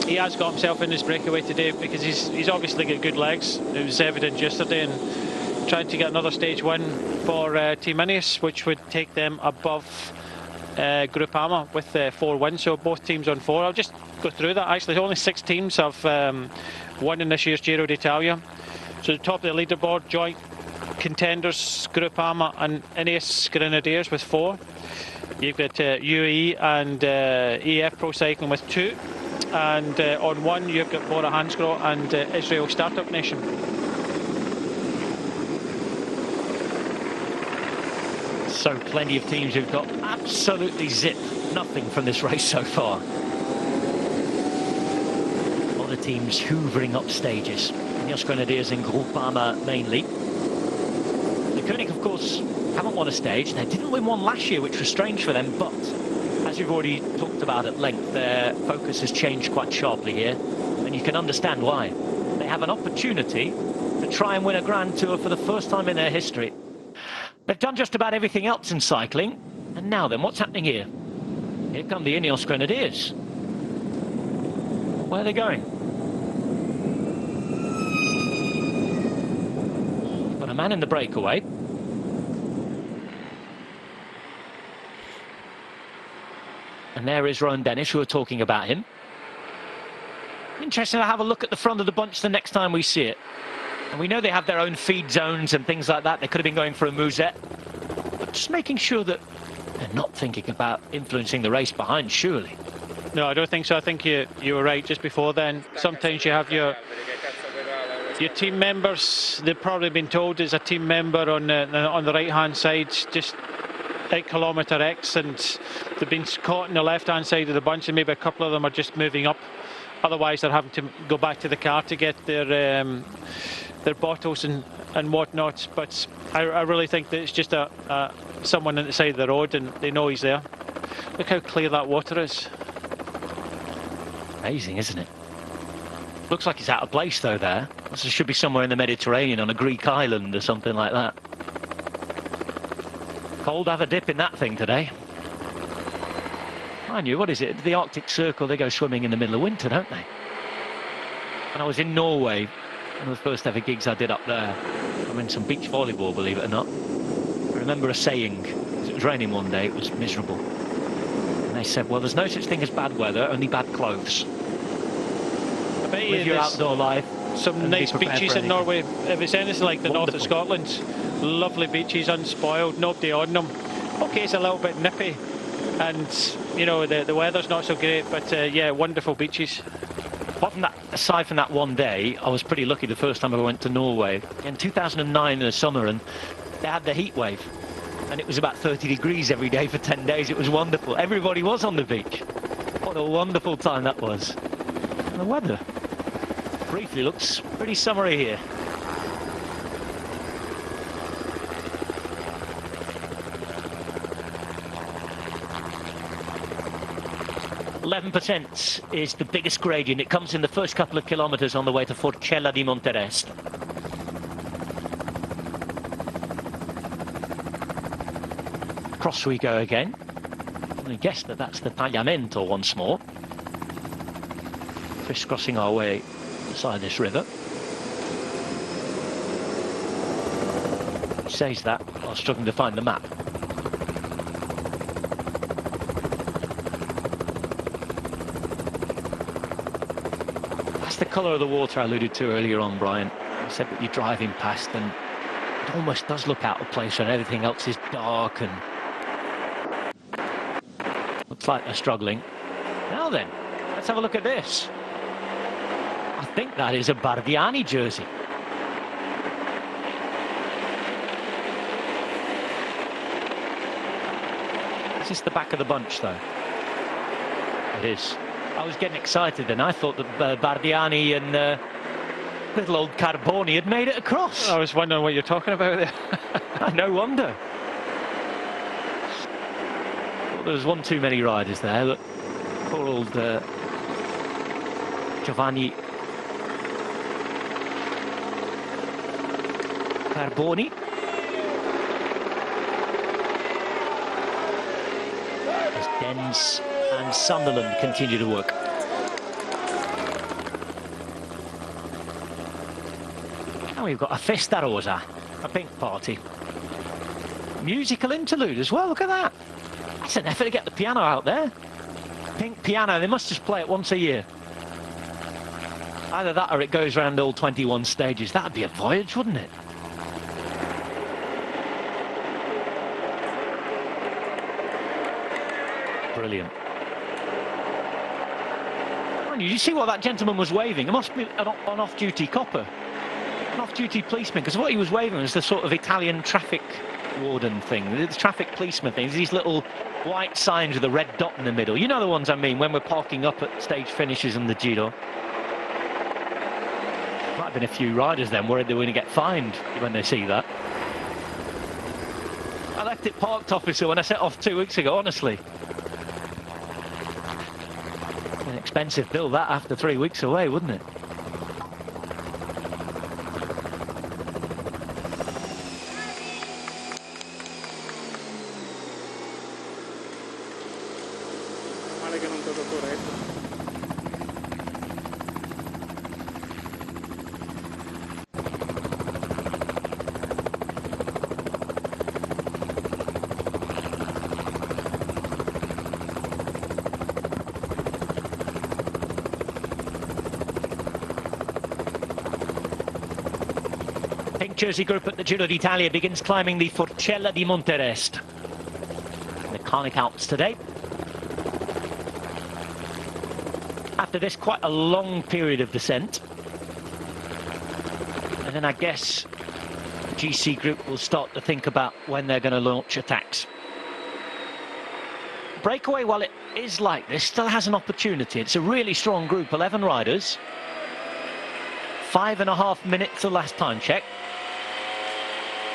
he has got himself in this breakaway today, because he's obviously got good legs. It was evident yesterday, and trying to get another stage win for Team Ineos, which would take them above Groupama with 4 wins. So both teams on 4. I'll just go through that. Actually, only 6 teams have won in this year's Giro d'Italia. So the top of the leaderboard, joint contenders Groupama and Ineos Grenadiers with 4. You've got UAE and EF Pro Cycling with 2. And on 1, you've got Bora Hansgrohe and Israel Startup Nation. So plenty of teams who've got absolutely nothing from this race so far. A lot of teams hoovering up stages. Ineos Grenadiers in Groupama mainly. The Koenig, of course, haven't won a stage. They didn't win one last year, which was strange for them, but as you've already talked about at length, their focus has changed quite sharply here, and you can understand why. They have an opportunity to try and win a Grand Tour for the first time in their history. They've done just about everything else in cycling, and now then, what's happening here? Here come the Ineos Grenadiers. Where are they going? Got a man in the breakaway. And there is Rowan Dennis, who are talking about him. Interesting to have a look at the front of the bunch the next time we see it. And we know they have their own feed zones and things like that. They could have been going for a Musette. But just making sure that they're not thinking about influencing the race behind, surely. No, I don't think so. I think you were right just before then. Sometimes you have your team members. They've probably been told as a team member on the right-hand side, just at kilometre X, and they've been caught on the left-hand side of the bunch, and maybe a couple of them are just moving up. Otherwise, they're having to go back to the car to get their bottles and whatnot. But I really think that it's just someone on the side of the road, and they know he's there. Look how clear that water is. Amazing, isn't it? Looks like it's out of place though there. This should be somewhere in the Mediterranean on a Greek island or something like that. Cold, have a dip in that thing today. Mind you, what is it? The Arctic Circle, they go swimming in the middle of winter, don't they? When I was in Norway, one of the first ever gigs I did up there, I mean some beach volleyball, believe it or not. I remember a saying, it was raining one day, it was miserable. And they said, well, there's no such thing as bad weather, only bad clothes. I bet Live your outdoor life. Some nice beaches in Norway. If it's anything like the north of Scotland, lovely beaches, unspoiled, nobody on them. Okay, it's a little bit nippy, and you know the weather's not so great, but yeah, wonderful beaches. Apart from that, aside from that one day, I was pretty lucky the first time I went to Norway in 2009 in the summer, and they had the heat wave, and it was about 30 degrees every day for 10 days. It was wonderful. Everybody was on the beach. What a wonderful time that was. And the weather briefly looks pretty summery here. %, is the biggest gradient. It comes in the first couple of kilometres on the way to Forcella di Monterest. Across we go again. I guess that's the Tagliamento once more. Crisscrossing our way beside this river. It says that. I was struggling to find the map. The colour of the water I alluded to earlier on, Brian. I said that you're driving past and it almost does look out of place when everything else is dark and looks like they're struggling. Now then, let's have a look at this. I think that is a Bardiani jersey. Is this the back of the bunch though? It is. I was getting excited and I thought that Bardiani and little old Carboni had made it across. I was wondering what you're talking about there. No wonder. Well, there was one too many riders there. Look, poor old Giovanni Carboni. As Dens and Sunderland continue to work. And we've got a Festa Rosa, a pink party. Musical interlude as well, look at that. That's an effort to get the piano out there. Pink piano, they must just play it once a year. Either that or it goes around all 21 stages. That'd be a voyage, wouldn't it? Brilliant. Did you see what that gentleman was waving? It must be an off-duty copper, an off-duty policeman, because what he was waving was the sort of Italian traffic warden thing, the traffic policeman thing. These little white signs with a red dot in the middle. You know the ones I mean, when we're parking up at stage finishes in the Giro. Might have been a few riders then worried they were going to get fined when they see that. I left it parked, officer, when I set off 2 weeks ago, honestly. An expensive bill that after 3 weeks away, wouldn't it? Pink jersey group at the Giro d'Italia begins climbing the Forcella di Monterest. The Carnic Alps today. After this, quite a long period of descent. And then I guess the GC group will start to think about when they're going to launch attacks. Breakaway, while it is like this, still has an opportunity. It's a really strong group, 11 riders. 5.5 minutes the last time check.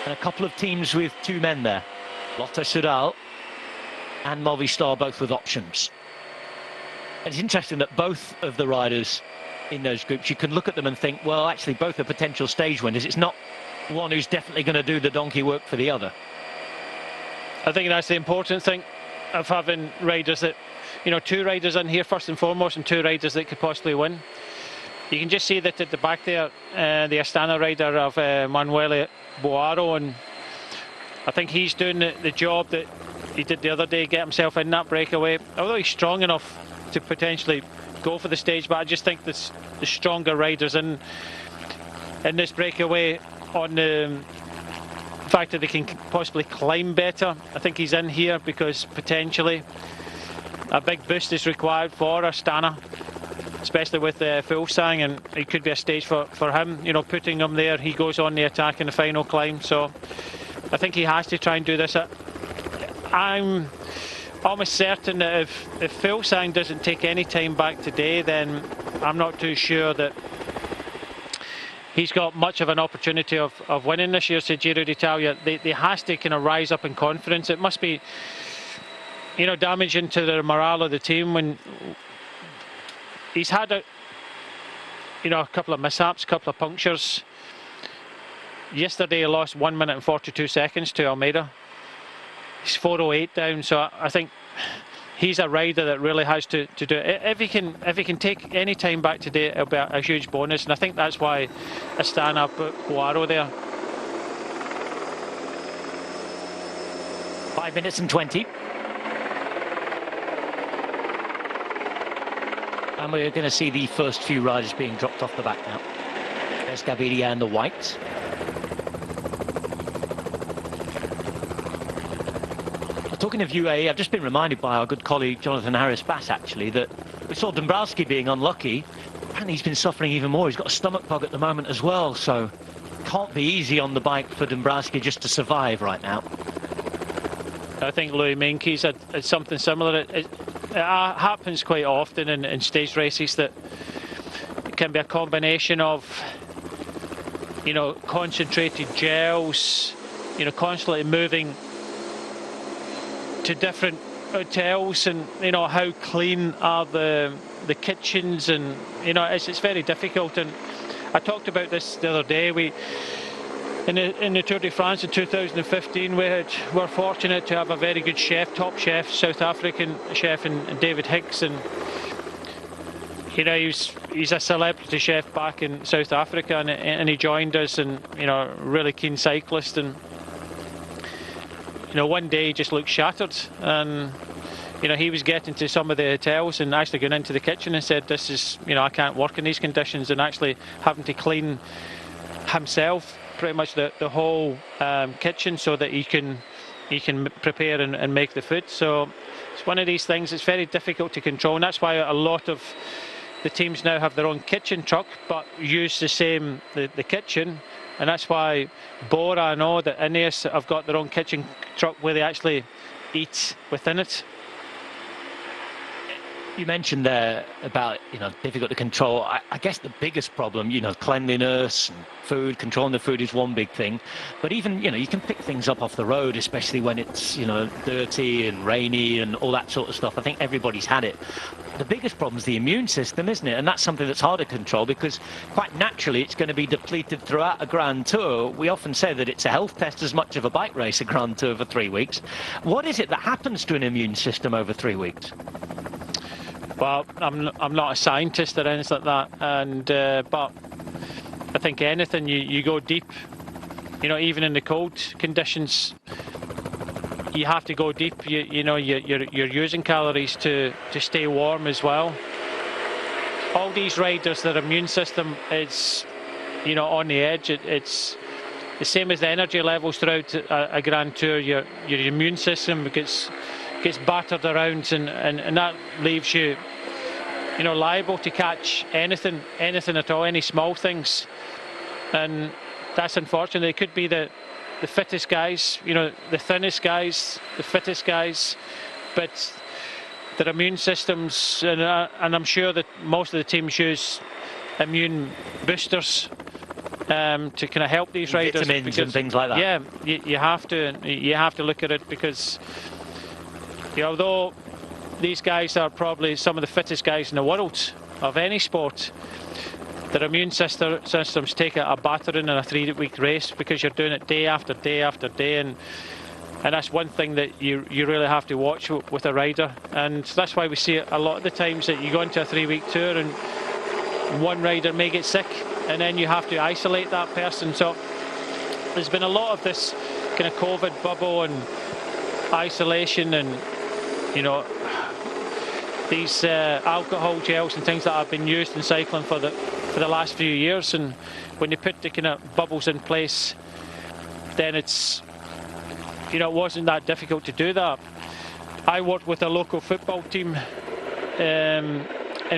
And a couple of teams with 2 men there. Lotto Soudal and Movistar, both with options. And it's interesting that both of the riders in those groups, you can look at them and think, well, actually, both are potential stage winners. It's not one who's definitely going to do the donkey work for the other. I think that's the important thing of having riders that, you know, 2 riders in here first and foremost, and 2 riders that could possibly win. You can just see that at the back there, the Astana rider of Manuele Boaro, and I think he's doing the job that he did the other day, get himself in that breakaway. Although he's strong enough to potentially go for the stage, but I just think the stronger riders in this breakaway, on the fact that they can possibly climb better. I think he's in here because potentially a big boost is required for Astana, especially with Fuglsang, and it could be a stage for him, you know, putting him there. He goes on the attack in the final climb, so I think he has to try and do this. I'm almost certain that if Fuglsang doesn't take any time back today, then I'm not too sure that he's got much of an opportunity of winning this year's Giro d'Italia. They has to kind of rise up in confidence. It must be, you know, damaging to the morale of the team when he's had a couple of mishaps, a couple of punctures. Yesterday he lost 1 minute and 42 seconds to Almeida. He's 4:08 down, so I think he's a rider that really has to do it. If he can take any time back today, it'll be a huge bonus, and I think that's why Astana put Boaro there. 5 minutes and 20. And we're going to see the first few riders being dropped off the back now. There's Gaviria and the whites. Talking of UAE, I've just been reminded by our good colleague Jonathan Harris-Bass, actually, that we saw Dombrowski being unlucky, and he's been suffering even more. He's got a stomach bug at the moment as well, so can't be easy on the bike for Dombrowski just to survive right now. I think Louis Meintjes had something similar. It happens quite often in stage races, that it can be a combination of, you know, concentrated gels, you know, constantly moving to different hotels, and you know, how clean are the kitchens, and you know, it's very difficult. And I talked about this the other day. We in the Tour de France in 2015, we're fortunate to have a very good chef, top chef, South African chef, and David Hicks, and you know, he's a celebrity chef back in South Africa, and he joined us, and you know, really keen cyclist, and you know, one day he just looked shattered, and you know, he was getting to some of the hotels and actually going into the kitchen and said, this is, you know, I can't work in these conditions, and actually having to clean himself pretty much the whole kitchen so that he can you can prepare and make the food. So it's one of these things. It's very difficult to control, and that's why a lot of the teams now have their own kitchen truck, but use the kitchen. And that's why Bora, I know that Ineos have got their own kitchen truck where they actually eat within it. You mentioned there about, difficult to control. I guess the biggest problem, cleanliness and food, controlling the food is one big thing. But even, you can pick things up off the road, especially when it's, dirty and rainy and all that sort of stuff. I think everybody's had it. The biggest problem is the immune system, isn't it? And that's something that's hard to control because quite naturally it's going to be depleted throughout a Grand Tour. We often say that it's a health test as much of a bike race, a Grand Tour for 3 weeks. What is it that happens to an immune system over 3 weeks? Well, I'm not a scientist or anything like that, and but I think anything you go deep, even in the cold conditions, you have to go deep. You're using calories to stay warm as well. All these riders, their immune system is, on the edge. It's the same as the energy levels throughout a Grand Tour. Your immune system gets battered around, and that leaves you, liable to catch anything at all, any small things, and that's unfortunate. It could be the fittest guys, the thinnest guys, the fittest guys, but their immune systems, and I'm sure that most of the teams use immune boosters to kind of help these riders. Vitamins and things like that. Yeah, you have to look at it because. Although these guys are probably some of the fittest guys in the world of any sport, their immune systems take a battering in a 3-week race because you're doing it day after day after day, and that's one thing that you really have to watch with a rider. And that's why we see it a lot of the times that you go into a 3-week tour and one rider may get sick and then you have to isolate that person. So there's been a lot of this kind of COVID bubble and isolation and these alcohol gels and things that have been used in cycling for the last few years, and when you put the kind of bubbles in place, then it's it wasn't that difficult to do that. I worked with a local football team in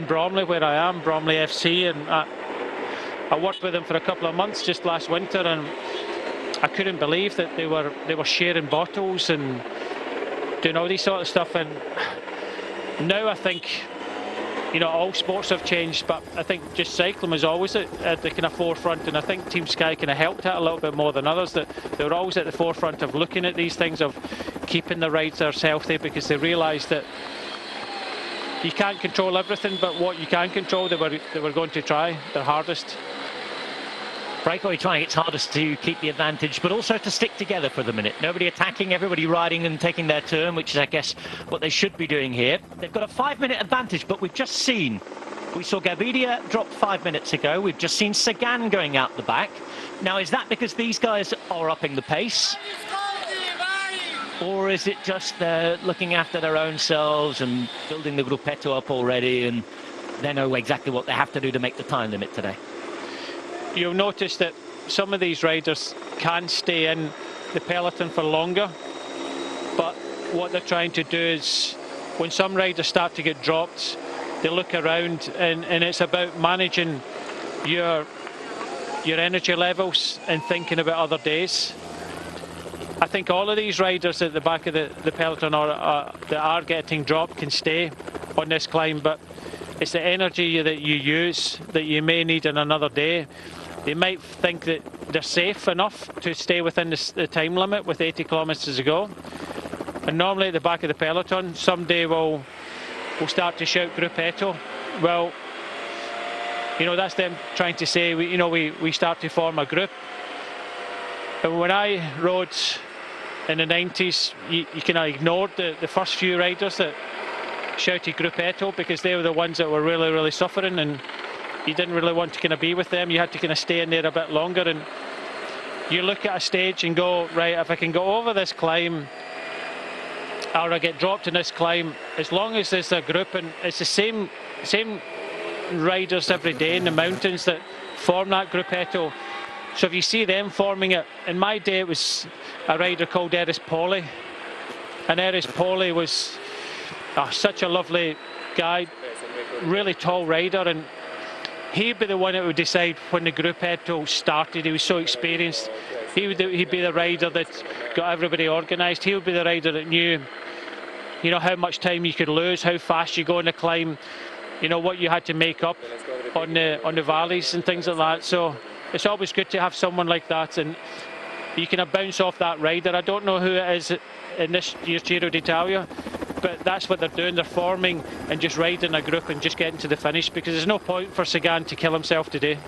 Bromley, where I am, Bromley FC, and I worked with them for a couple of months just last winter, and I couldn't believe that they were sharing bottles and doing all this sort of stuff. And now I think all sports have changed, but I think just cycling was always at the kind of forefront, and I think Team Sky kind of helped that a little bit more than others, that they were always at the forefront of looking at these things, of keeping the riders healthy, because they realised that you can't control everything, but what you can control they were going to try their hardest. Breakaway trying its hardest to keep the advantage, but also to stick together for the minute. Nobody attacking, everybody riding and taking their turn, which is, I guess, what they should be doing here. They've got a 5-minute advantage, but we saw Gaviria drop 5 minutes ago. We've just seen Sagan going out the back. Now, is that because these guys are upping the pace? Or is it just they're looking after their own selves and building the gruppetto up already, and they know exactly what they have to do to make the time limit today? You'll notice that some of these riders can stay in the peloton for longer, but what they're trying to do is, when some riders start to get dropped, they look around, and it's about managing your energy levels and thinking about other days. I think all of these riders at the back of the peloton that are getting dropped can stay on this climb, but it's the energy that you use that you may need on another day. They might think that they're safe enough to stay within the time limit with 80 kilometres to go. And normally at the back of the peloton, someday we'll start to shout gruppetto. Well, that's them trying to say, we start to form a group. And when I rode in the 90s, you kind of ignored the first few riders that shouted gruppetto, because they were the ones that were really, really suffering, and you didn't really want to kind of be with them. You had to kind of stay in there a bit longer, and you look at a stage and go, right, if I can go over this climb, or I get dropped in this climb, as long as there's a group, and it's the same riders every day in the mountains that form that gruppetto. So if you see them forming it, in my day it was a rider called Aerea Poli, and Aerea Poli was such a lovely guy, really tall rider, and he'd be the one that would decide when the Gruppetto started. He was so experienced. He'd be the rider that got everybody organised. He would be the rider that knew, you know, how much time you could lose, how fast you go on the climb, you know, what you had to make up on the valleys and things like that. So it's always good to have someone like that, and you can bounce off that rider. I don't know who it is in this year's Giro d'Italia, but that's what they're doing. They're forming and just riding a group and just getting to the finish, because there's no point for Sagan to kill himself today.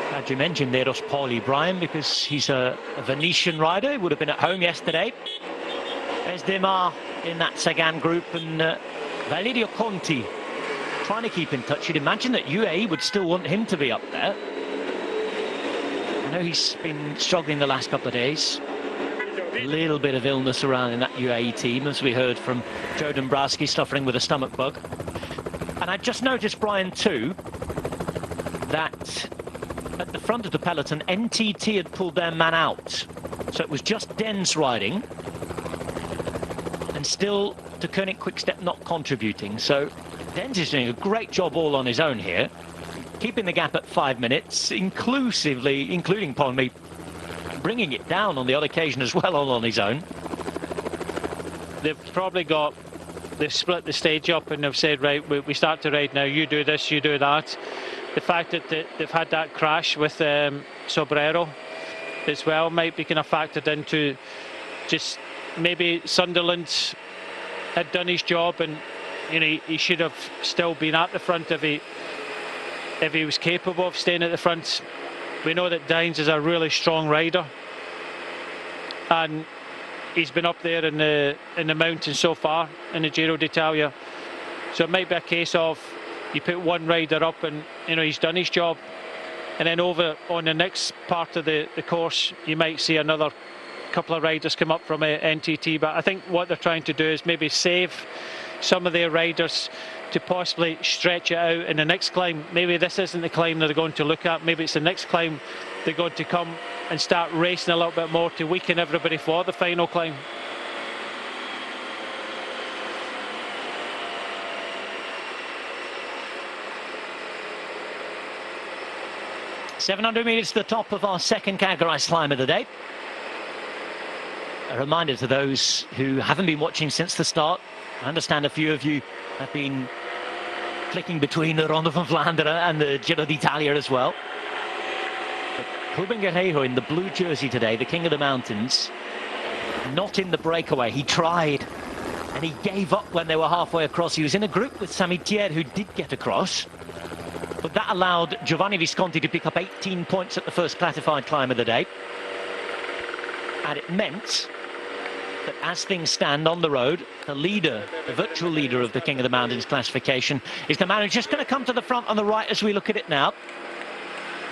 Glad you mentioned Aerea Poli, Brian, because he's a Venetian rider. He would have been at home yesterday. There's Demar in that Sagan group, and Valerio Conti trying to keep in touch. You'd imagine that UAE would still want him to be up there. I know he's been struggling the last couple of days. A little bit of illness around in that UAE team, as we heard from Joe Dombrowski, suffering with a stomach bug. And I just noticed, Brian, too, that at the front of the peloton, NTT had pulled their man out. So it was just Dens riding, and still De Koning Quick-Step not contributing. So Dens is doing a great job all on his own here, keeping the gap at 5 minutes, including, pardon me, bringing it down on the odd occasion as well, all on his own. They've split the stage up and they've said, right, we start to ride now, you do this, you do that. The fact that they've had that crash with Sobrero as well might be kind of factored into just maybe Sunderland had done his job, and you know he should have still been at the front if he was capable of staying at the front. We know that Dines is a really strong rider, and he's been up there in the mountains so far in the Giro d'Italia. So it might be a case of you put one rider up and you know he's done his job, and then over on the next part of the course you might see another couple of riders come up from NTT. But I think what they're trying to do is maybe save some of their riders to possibly stretch it out in the next climb. Maybe this isn't the climb that they're going to look at, maybe it's the next climb they're going to come and start racing a little bit more to weaken everybody for the final climb. $700 metres to the top of our second categorised climb of the day. A reminder to those who haven't been watching since the start. I understand a few of you have been clicking between the Ronde van Vlaanderen and the Giro d'Italia as well. But Ruben Guerreiro in the blue jersey today, the king of the mountains, not in the breakaway. He tried and he gave up when they were halfway across. He was in a group with Sami Thier, who did get across, but that allowed Giovanni Visconti to pick up 18 points at the first classified climb of the day. And it meant that as things stand on the road, the leader, the virtual leader of the King of the Mountains classification, is the man who's just going to come to the front on the right as we look at it now.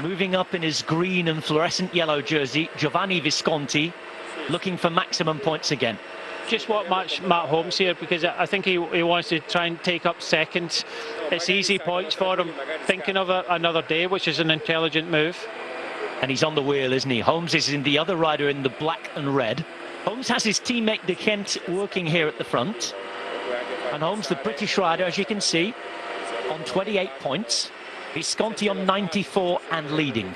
Moving up in his green and fluorescent yellow jersey, Giovanni Visconti, looking for maximum points again. Just what Matt Holmes here, because I think he wants to try and take up second. It's easy points for him, thinking of another day, which is an intelligent move. And he's on the wheel, isn't he? Holmes is in the other rider in the black and red. Holmes has his teammate De Kent working here at the front. And Holmes, the British rider, as you can see, on 28 points. Visconti on 94 and leading.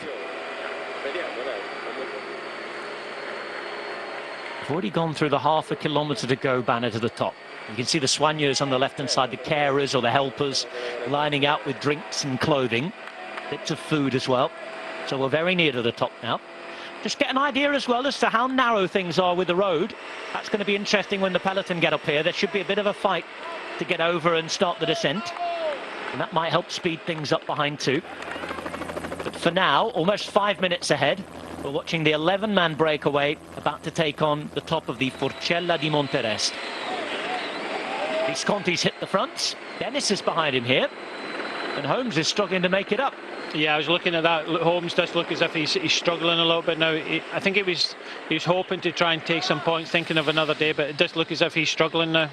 We've already gone through the half a kilometre to go banner to the top. You can see the soigneurs on the left-hand side, the carers or the helpers, lining out with drinks and clothing. Bits of food as well. So we're very near to the top now. Just get an idea as well as to how narrow things are with the road. That's going to be interesting when the peloton get up here. There should be a bit of a fight to get over and start the descent. And that might help speed things up behind too. But for now, almost 5 minutes ahead, we're watching the 11-man breakaway about to take on the top of the Forcella di Monterest. Visconti's hit the front. Dennis is behind him here. And Holmes is struggling to make it up. Yeah, I was looking at that. Holmes does look as if he's struggling a little bit now. I think he was hoping to try and take some points, thinking of another day, but it does look as if he's struggling now.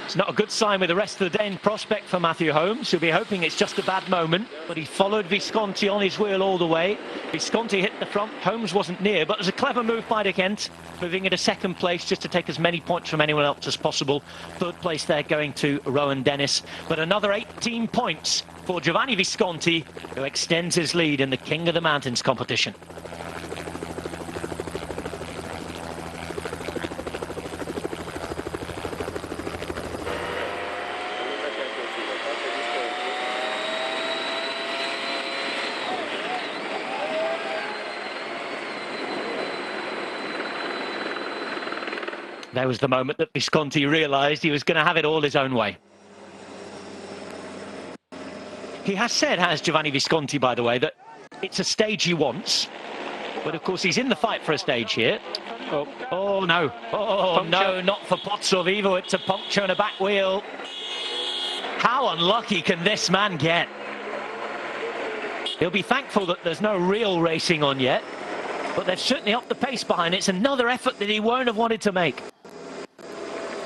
It's not a good sign with the rest of the day in prospect for Matthew Holmes. He'll be hoping it's just a bad moment, but he followed Visconti on his wheel all the way. Visconti hit the front, Holmes wasn't near, but it was a clever move by De Gent, moving into second place just to take as many points from anyone else as possible. Third place there going to Rowan Dennis, but another 18 points for Giovanni Visconti, who extends his lead in the King of the Mountains competition. There was the moment that Visconti realised he was going to have it all his own way. He has said, has Giovanni Visconti, by the way, that it's a stage he wants. But of course, he's in the fight for a stage here. Oh no. Oh, puncture. No, not for Pozzo Vivo. It's a puncture and a back wheel. How unlucky can this man get? He'll be thankful that there's no real racing on yet. But they've certainly upped the pace behind it. It's another effort that he won't have wanted to make.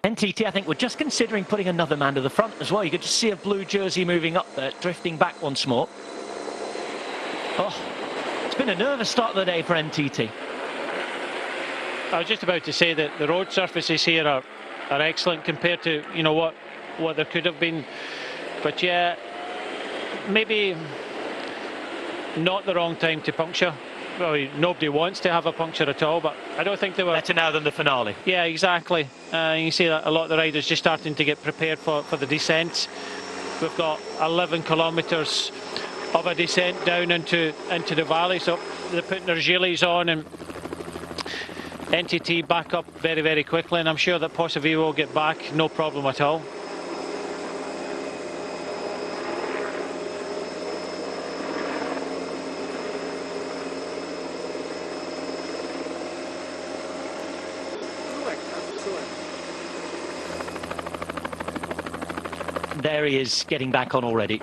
NTT, I think, we're just considering putting another man to the front as well. You could just see a blue jersey moving up there, drifting back once more. Oh, it's been a nervous start of the day for NTT. I was just about to say that the road surfaces here are excellent compared to, you know, what there could have been. But yeah, maybe not the wrong time to puncture. Well, nobody wants to have a puncture at all, but I don't think they were... Better now than the finale. Yeah, exactly. You can see that a lot of the riders just starting to get prepared for the descent. We've got 11 kilometres of a descent down into the valley, so they're putting their gilets on, and NTT back up very, very quickly, and I'm sure that Pozzo Vivo will get back, no problem at all. There he is, getting back on already. You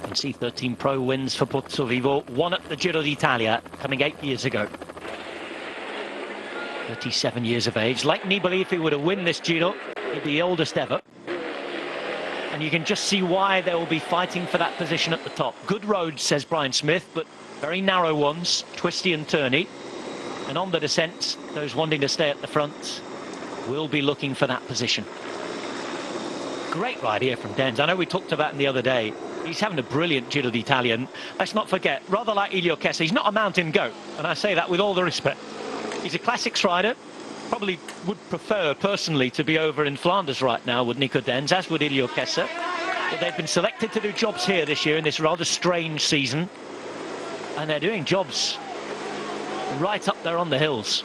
can see 13 Pro wins for Pozzo Vivo, one at the Giro d'Italia, coming 8 years ago. 37 years of age. Like Nibali, if he were to win this Giro, he'd be the oldest ever. And you can just see why they will be fighting for that position at the top. Good roads, says Brian Smith, but very narrow ones, twisty and turny. And on the descent, those wanting to stay at the front will be looking for that position. Great ride here from Dens. I know we talked about him the other day. He's having a brilliant Giro d'Italia. And let's not forget, rather like Elio Kessa, he's not a mountain goat. And I say that with all the respect. He's a classics rider. Probably would prefer, personally, to be over in Flanders right now with Nico Dens, as would Elio Kessa. But they've been selected to do jobs here this year in this rather strange season. And they're doing jobs right up there on the hills.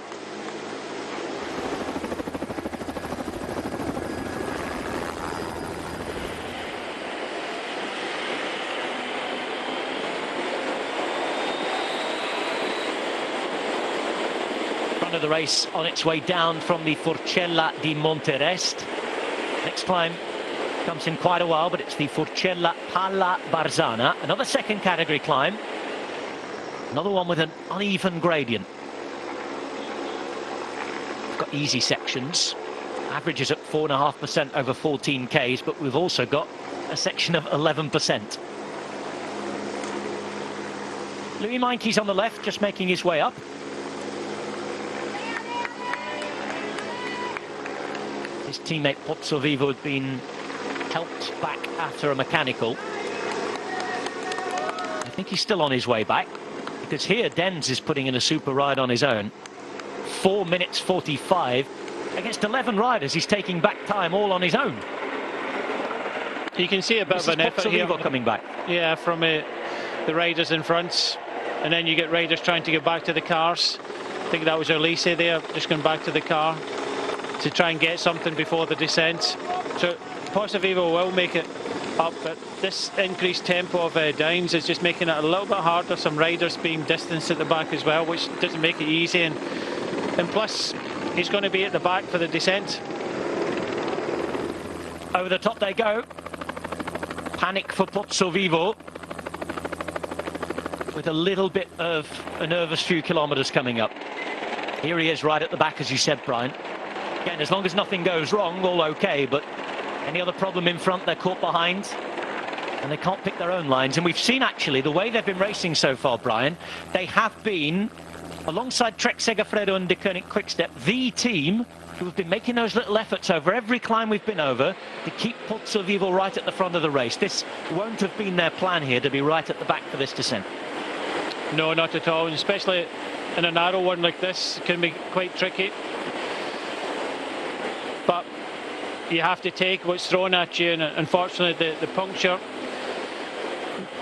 Of the race on its way down from the Forcella di Monterest. Next climb comes in quite a while, but it's the Forcella Palla Barzana, another second category climb, another one with an uneven gradient. We've got easy sections, averages at 4.5% over 14 Ks, but we've also got a section of 11%. Louis Meinke's on the left, just making his way up. His teammate Pozzo Vivo had been helped back after a mechanical. I think he's still on his way back, because here Dens is putting in a super ride on his own. 4 minutes 45 against 11 riders. He's taking back time all on his own. You can see a bit of an effort here coming back. Yeah, from the riders in front, and then you get riders trying to get back to the cars. I think that was Elise there, just going back to the car to try and get something before the descent. So Pozzo Vivo will make it up, but this increased tempo of downs is just making it a little bit harder. Some riders being distanced at the back as well, which doesn't make it easy, and plus he's going to be at the back for the descent. Over the top they go. Panic for Pozzo Vivo, with a little bit of a nervous few kilometres coming up. Here he is right at the back, as you said, Brian. Again, as long as nothing goes wrong, all okay, but Any other problem in front, they're caught behind. And they can't pick their own lines. And we've seen, actually, the way they've been racing so far, Brian, they have been, alongside Trek Segafredo and De Koning Quickstep, the team who have been making those little efforts over every climb we've been over to keep Pozzo Vivo right at the front of the race. This won't have been their plan here, to be right at the back for this descent. No, not at all, and especially in a narrow one like this, it can be quite tricky. But you have to take what's thrown at you, and unfortunately the puncture,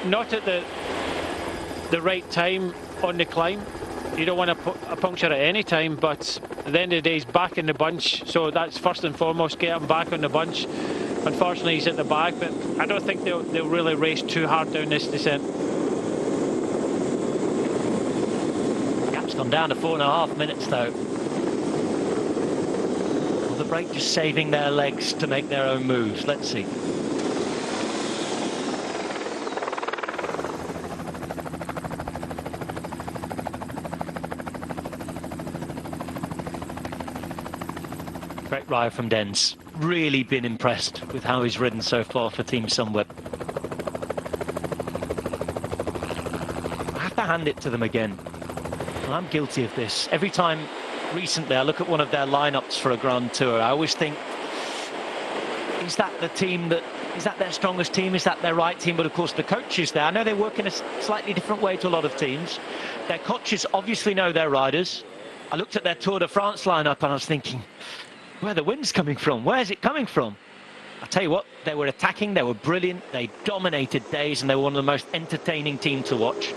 not at the right time on the climb. You don't want a puncture at any time, but at the end of the day he's back in the bunch, so that's first and foremost, get him back on the bunch. Unfortunately he's at the back, but I don't think they'll really race too hard down this descent. Gap's gone down to 4.5 minutes though. Well, the break just saving their legs to make their own moves. Let's see. Great ride from Dens. Really been impressed with how he's ridden so far for Team Sunweb. I have to hand it to them again. And I'm guilty of this. Every time recently I look at one of their lineups for a Grand Tour, I always think, is that the team that, is that their strongest team? Is that their right team? But of course the coaches there, I know they work in a slightly different way to a lot of teams. Their coaches obviously know their riders. I looked at their Tour de France lineup and I was thinking, where the wind's coming from? Where's it coming from? I'll tell you what, they were attacking, they were brilliant, they dominated days, and they were one of the most entertaining teams to watch.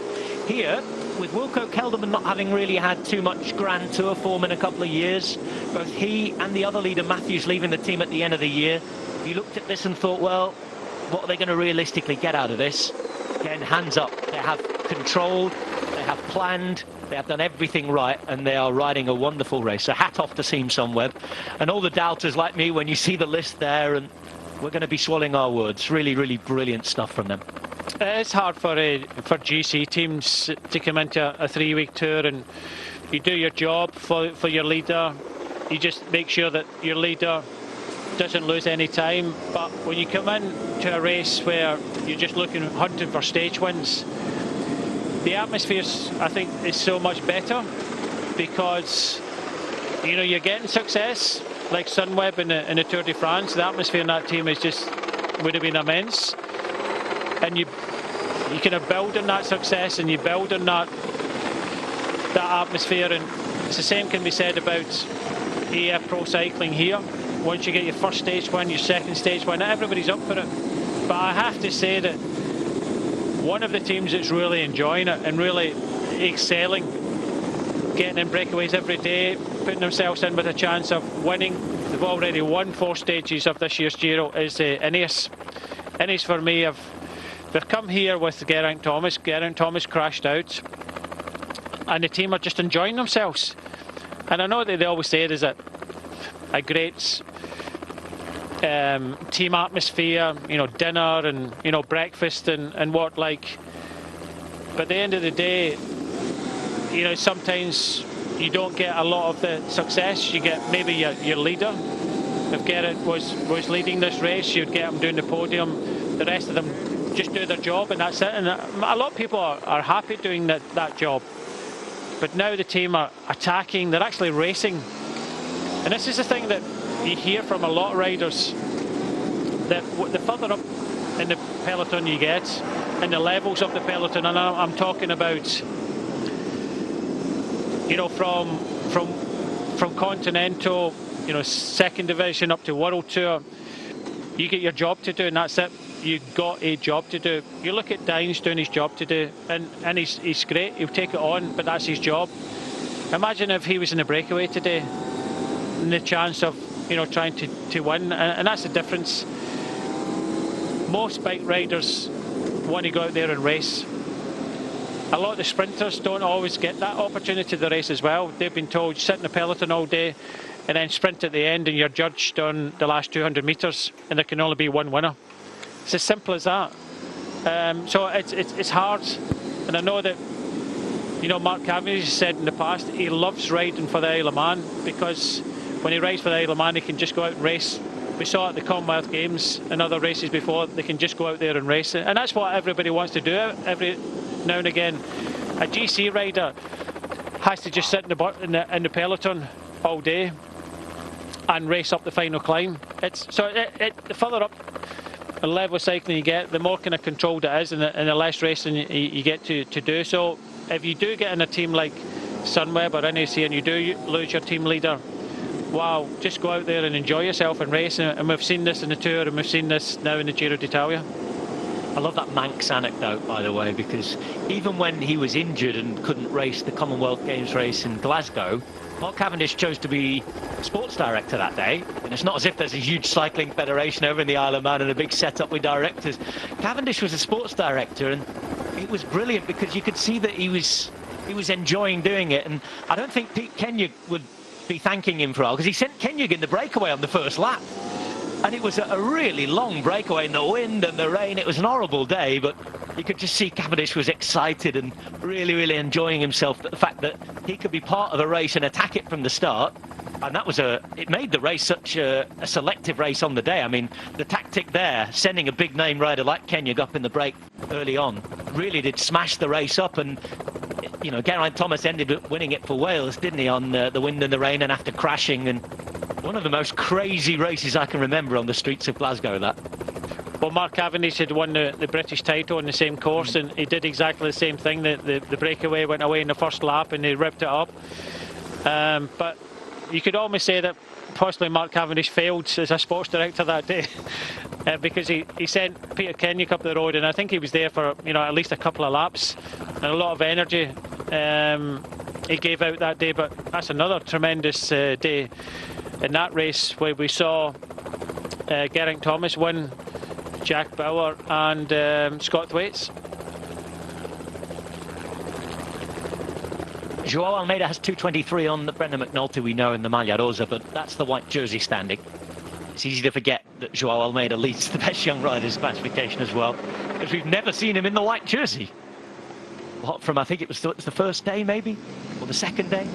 Here, with Wilco Kelderman not having really had too much Grand Tour form in a couple of years, both he and the other leader, Matthews, leaving the team at the end of the year, you looked at this and thought, well, what are they going to realistically get out of this? Again, hands up. They have controlled, they have planned, they have done everything right, and they are riding a wonderful race. So hat off to Team Sunweb. And all the doubters like me, when you see the list there, and we're going to be swallowing our words. Really, really brilliant stuff from them. It's hard for GC teams to come into a 3-week tour, and you do your job for your leader. You just make sure that your leader doesn't lose any time. But when you come in to a race where you're just hunting for stage wins, the atmosphere, I think, is so much better because, you know, you're getting success like Sunweb in the Tour de France. The atmosphere in that team would have been immense, and you kind of build on that success and you build on that atmosphere. And it's the same can be said about Aerea Pro Cycling here. Once you get your first stage win, your second stage win, everybody's up for it. But I have to say that one of the teams that's really enjoying it and really excelling, getting in breakaways every day, putting themselves in with a chance of winning. They've already won 4 stages of this year's Giro, is Ineos. Ineos for me they've come here with Geraint Thomas. Geraint Thomas crashed out, and the team are just enjoying themselves. And I know that they always say there's a great team atmosphere, you know, dinner and, you know, breakfast and what like. But at the end of the day, you know, sometimes you don't get a lot of the success. You get maybe your leader. If Geraint was leading this race, you'd get him doing the podium. The rest of them just do their job and that's it. And a lot of people are happy doing that job. But now the team are attacking, they're actually racing. And this is the thing that you hear from a lot of riders, that the further up in the peloton you get, and the levels of the peloton, and I'm talking about, you know, from Continental, you know, second division up to World Tour, you get your job to do and that's it. You got a job to do. You look at Dines doing his job to do, and he's great, he'll take it on, but that's his job. Imagine if he was in a breakaway today, and the chance of, you know, trying to win, and that's the difference. Most bike riders want to go out there and race. A lot of the sprinters don't always get that opportunity to race as well. They've been told, sit in the peloton all day and then sprint at the end, and you're judged on the last 200 metres, and there can only be one winner. It's as simple as that. So it's hard, and I know that, you know, Mark Cavendish has said in the past he loves riding for the Isle of Man, because when he rides for the Isle of Man he can just go out and race we saw at the Commonwealth Games and other races before, they can just go out there and race it. And that's what everybody wants to do every now and again. A GC rider has to just sit in the peloton all day and race up the final climb. The further up the level of cycling you get, the more kind of controlled it is, and the less racing you get to do. So if you do get in a team like Sunweb or NAC and you do lose your team leader, wow, just go out there and enjoy yourself and race. And we've seen this in the Tour, and we've seen this now in the Giro d'Italia. I love that Manx anecdote, by the way, because even when he was injured and couldn't race the Commonwealth Games race in Glasgow, Mark Cavendish chose to be sports director that day. And it's not as if there's a huge cycling federation over in the Isle of Man and a big setup with directors. Cavendish was a sports director, and it was brilliant because you could see that he was enjoying doing it. And I don't think Pete Kenyon would be thanking him for all, because he sent Kenyon in the breakaway on the first lap. And it was a really long breakaway in the wind and the rain. It was an horrible day, but you could just see Cavendish was excited and really, really enjoying himself. The fact that he could be part of a race and attack it from the start. And that was it made the race such a selective race on the day. I mean, the tactic there, sending a big name rider like Kenyon up in the break early on, really did smash the race up. And, you know, Geraint Thomas ended up winning it for Wales, didn't he, on the wind and the rain and after crashing. And one of the most crazy races I can remember on the streets of Glasgow, that. Well, Mark Cavendish had won the British title on the same course, and he did exactly the same thing. The breakaway went away in the first lap and he ripped it up. But you could almost say that possibly Mark Cavendish failed as a sports director that day because he sent Peter Kenyon up the road, and I think he was there for, you know, at least a couple of laps, and a lot of energy he gave out that day. But that's another tremendous day in that race where we saw Geraint Thomas win, Jack Bauer and Scott Thwaites. Joao Almeida has 2:23 on the Brendan McNulty we know in the Maglia Rosa, but that's the white jersey standing. It's easy to forget that Joao Almeida leads the best young riders classification as well, because we've never seen him in the white jersey. What, from I think it was the first day maybe, or the second day.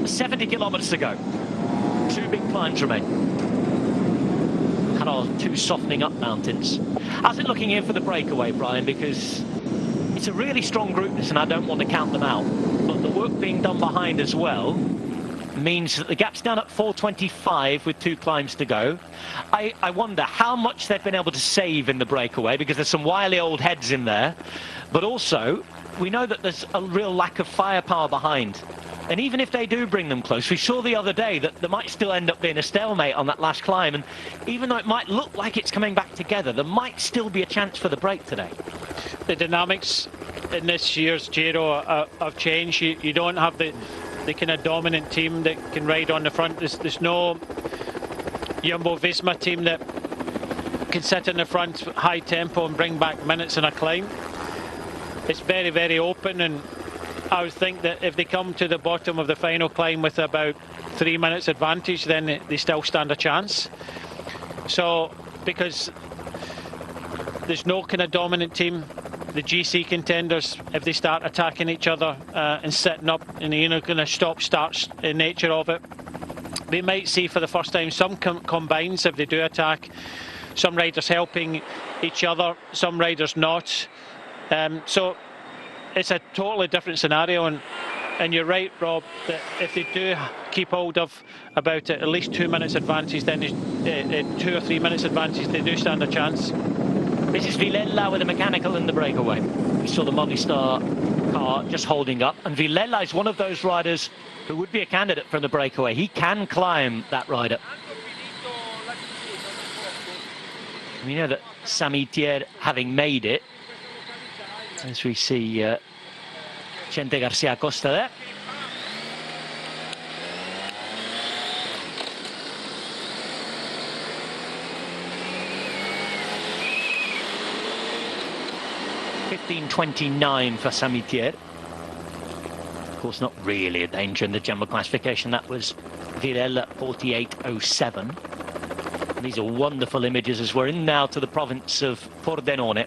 70 kilometres to go. 2 big climbs remain. And our 2 softening up mountains. How's it looking here for the breakaway, Brian? Because it's a really strong group, this, and I don't want to count them out. But the work being done behind as well means that the gap's down at 4:25 with 2 climbs to go. I wonder how much they've been able to save in the breakaway, because there's some wily old heads in there. But also, we know that there's a real lack of firepower behind. And even if they do bring them close, we saw the other day that there might still end up being a stalemate on that last climb. And even though it might look like it's coming back together, there might still be a chance for the break today. The dynamics in this year's Giro have changed. You don't have the kind of dominant team that can ride on the front. There's no Jumbo-Visma team that can sit in the front high tempo and bring back minutes in a climb. It's very, very open, and I would think that if they come to the bottom of the final climb with about 3 minutes advantage, then they still stand a chance. So, because there's no kind of dominant team, the GC contenders, if they start attacking each other and setting up, and you know, kind of stop-start nature of it, we might see for the first time some combines if they do attack. Some riders helping each other, some riders not. So it's a totally different scenario, and you're right, Rob, that if they do keep hold of about at least 2 minutes advantage, then 2 or 3 minutes advantage, they do stand a chance. This is Villela with a mechanical in the breakaway. We saw the Movistar car just holding up, and Villela is one of those riders who would be a candidate for the breakaway. He can climb that rider. We know that Sami Thier, having made it, as we see Chente Garcia Costa there. $15.29 for Sami Thier. Of course, not really a danger in the general classification. That was Villela 48.07. These are wonderful images as we're in now to the province of Pordenone,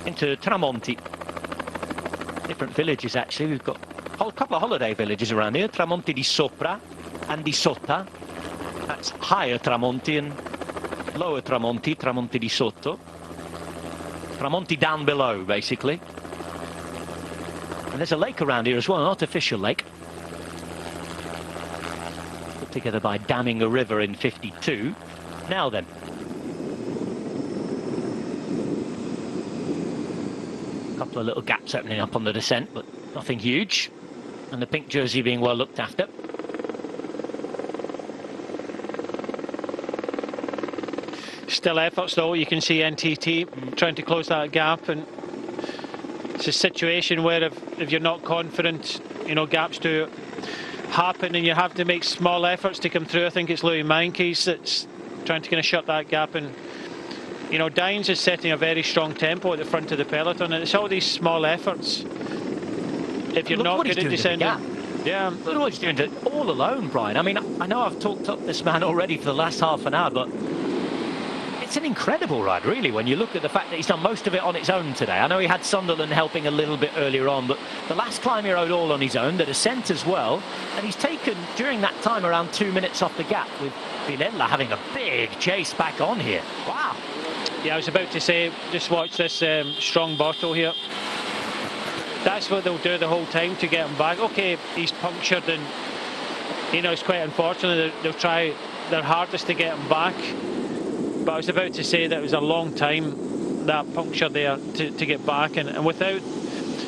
into Tramonti. Different villages, actually. We've got a couple of holiday villages around here, Tramonti di Sopra and di Sota. That's higher Tramonti and lower Tramonti, Tramonti di Sotto. Tramonti down below, basically. And there's a lake around here as well, an artificial lake. Put together by damming a river in 52. Now then. A couple of little gaps opening up on the descent, but nothing huge. And the pink jersey being well looked after. Still efforts though, you can see NTT trying to close that gap, and it's a situation where if you're not confident, you know, gaps do happen and you have to make small efforts to come through. I think it's Louis Meintjes that's trying to kind of shut that gap, and you know, Dines is setting a very strong tempo at the front of the peloton, and it's all these small efforts. If you're not good at descending. Yeah. Look what he's doing it all alone, Brian. I mean, I know I've talked up this man already for the last half an hour, but it's an incredible ride, really, when you look at the fact that he's done most of it on its own today. I know he had Sunderland helping a little bit earlier on, but the last climb he rode all on his own, the descent as well, and he's taken, during that time, around 2 minutes off the gap, with Villela having a big chase back on here. Wow. Yeah, I was about to say, just watch this strong bottle here. That's what they'll do the whole time to get him back. Okay, he's punctured, and you know, it's quite unfortunate. They'll try their hardest to get him back. But I was about to say that it was a long time, that puncture there, to get back, and without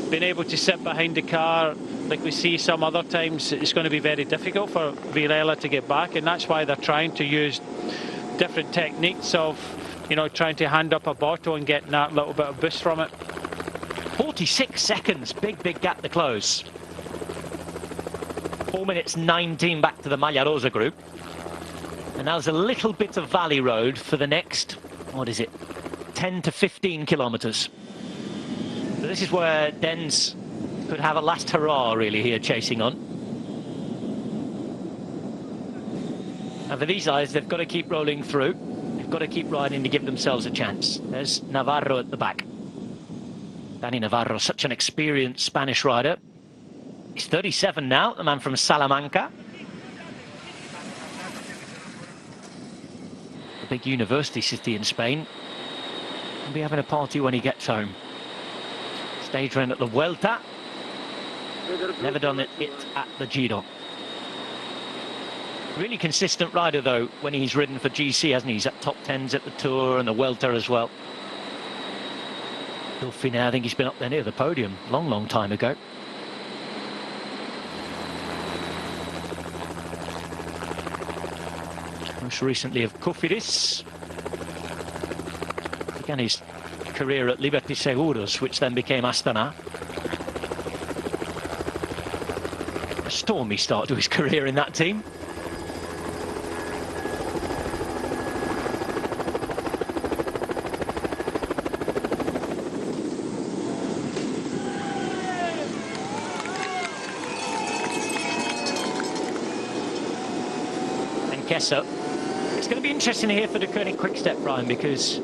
being able to sit behind the car like we see some other times, it's going to be very difficult for Villela to get back, and that's why they're trying to use different techniques of, you know, trying to hand up a bottle and getting that little bit of boost from it. 46 seconds, big gap to close. 4 minutes 19 back to the Maglia Rosa group. And now there's a little bit of valley road for the next, what is it, 10 to 15 kilometres. So this is where Dens could have a last hurrah, really, here, chasing on. And for these guys, they've got to keep rolling through. They've got to keep riding to give themselves a chance. There's Navarro at the back. Dani Navarro, such an experienced Spanish rider. He's 37 now, the man from Salamanca. A big university city in Spain. He'll be having a party when he gets home. Stage run at the Vuelta. Never done it at the Giro. Really consistent rider, though, when he's ridden for GC, hasn't he? He's at top 10s at the Tour and the Vuelta as well. Dauphiné, I think he's been up there near the podium long time ago. Most recently of Cofidis. Began his career at Liberty Seguros, which then became Astana. A stormy start to his career in that team. Kessa. It's going to be interesting here for the Koenig Quick-Step, Brian, because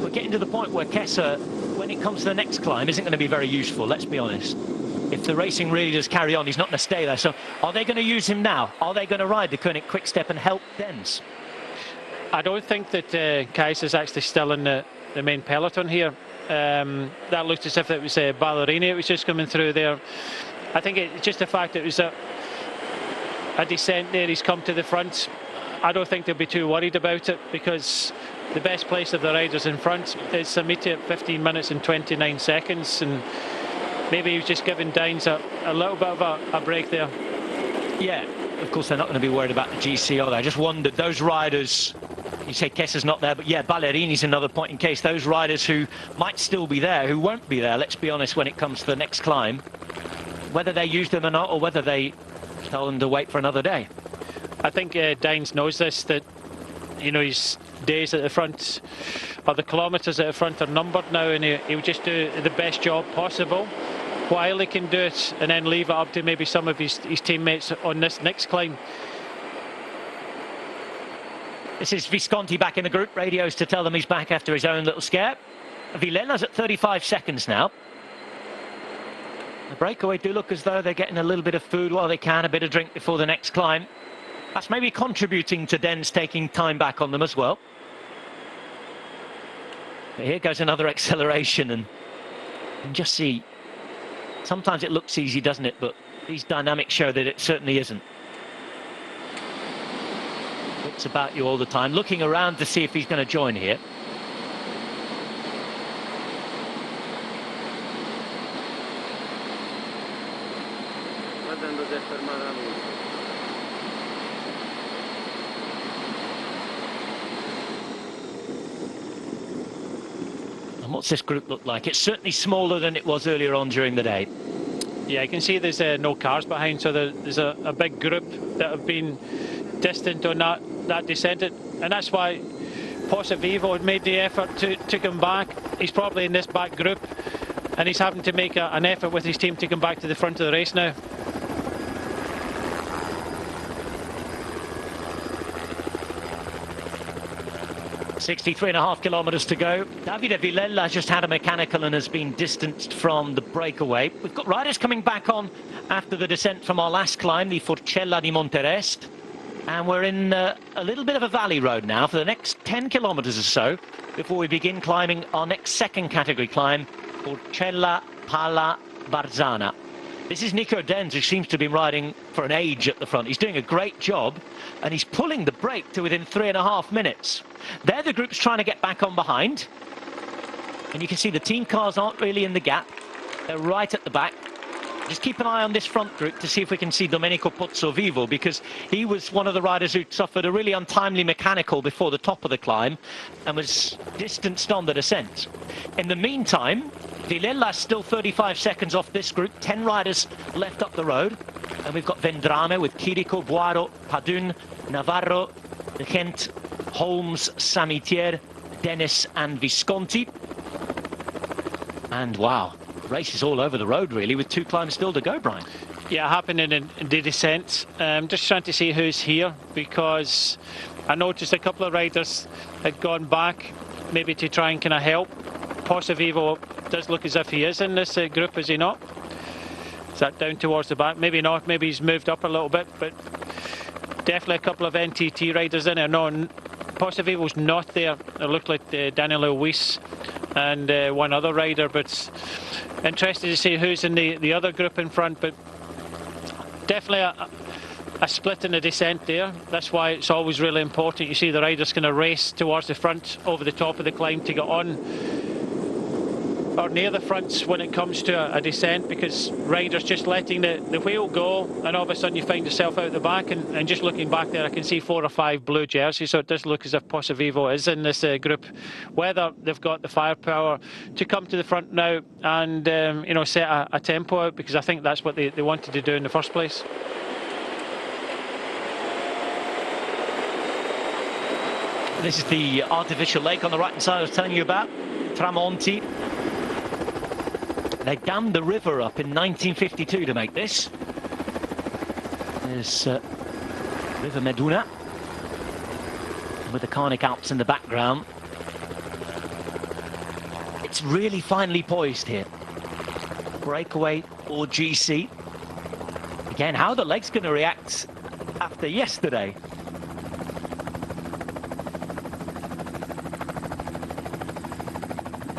we're getting to the point where Kessa, when it comes to the next climb, isn't going to be very useful, let's be honest. If the racing really does carry on, he's not going to stay there. So are they going to use him now? Are they going to ride the Koenig Quick-Step and help Dens? I don't think that Kais is actually still in the main peloton here. That looked as if it was Ballerini. It was just coming through there. I think it's just the fact that it was a descent there. He's come to the front. I don't think they'll be too worried about it, because the best place of the riders in front is Samiti at 15 minutes and 29 seconds, and maybe he was just giving Dines a little bit of a break there. Yeah, of course they're not going to be worried about the GC, are they? I just wondered, those riders, you say Kessa's not there, but yeah, Ballerini's another point in case. Those riders who might still be there, who won't be there, let's be honest, when it comes to the next climb, whether they use them or not, or whether they tell them to wait for another day. I think Dines knows this, that, you know, his days at the front, or the kilometres at the front, are numbered now, and he'll just do the best job possible while he can do it, and then leave it up to maybe some of his teammates on this next climb. This is Visconti back in the group radios to tell them he's back after his own little scare. Villella's at 35 seconds now. The breakaway do look as though they're getting a little bit of food while they can, a bit of drink before the next climb. That's maybe contributing to Dens taking time back on them as well. But here goes another acceleration, and you can just see, sometimes it looks easy, doesn't it? But these dynamics show that it certainly isn't. Looks about you all the time, looking around to see if he's going to join here. And what's this group look like? It's certainly smaller than it was earlier on during the day. Yeah, you can see there's no cars behind, so there's a big group that have been distant on that descent, and that's why Pozzovivo had made the effort to come back. He's probably in this back group, and he's having to make an effort with his team to come back to the front of the race now. 63.5 kilometres to go. Davide Villela just had a mechanical and has been distanced from the breakaway. We've got riders coming back on after the descent from our last climb, the Forcella di Monterest. And we're in a little bit of a valley road now for the next 10 kilometres or so before we begin climbing our next second category climb, Forcella Palla Barzana. This is Nico Dens, who seems to be riding for an age at the front. He's doing a great job, and he's pulling the brake to within 3.5 minutes. They're the groups trying to get back on behind. And you can see the team cars aren't really in the gap. They're right at the back. Just keep an eye on this front group to see if we can see Domenico Pozzovivo, because he was one of the riders who suffered a really untimely mechanical before the top of the climb and was distanced on the descent. In the meantime, Villela is still 35 seconds off this group, 10 riders left up the road. And we've got Vendrame with Chirico, Boiro, Padun, Navarro, De Gent, Holmes, Samitier, Dennis and Visconti. And wow, race is all over the road really, with 2 climbs still to go, Brian. Yeah, happening in the descent. Just trying to see who's here, because I noticed a couple of riders had gone back maybe to try and kind of help. Pozzovivo does look as if he is in this group, is he not? Is that down towards the back? Maybe not, maybe he's moved up a little bit, but definitely a couple of NTT riders in there. No, Pozzovivo's not there. It looked like Danilo Weiss and one other rider, but interested to see who's in the other group in front. But definitely a split in the descent there. That's why it's always really important. You see the riders kind of race towards the front over the top of the climb to get on or near the fronts when it comes to a descent, because riders just letting the wheel go, and all of a sudden you find yourself out the back. And just looking back there, I can see 4 or 5 blue jerseys, so it does look as if Pozzovivo is in this group. Whether they've got the firepower to come to the front now and you know, set a tempo out, because I think that's what they wanted to do in the first place. This is the artificial lake on the right hand side I was telling you about, Tramonti. They dammed the river up in 1952 to make this. There's River Meduna with the Carnic Alps in the background. It's really finely poised here. Breakaway or GC. Again, how are the legs going to react after yesterday?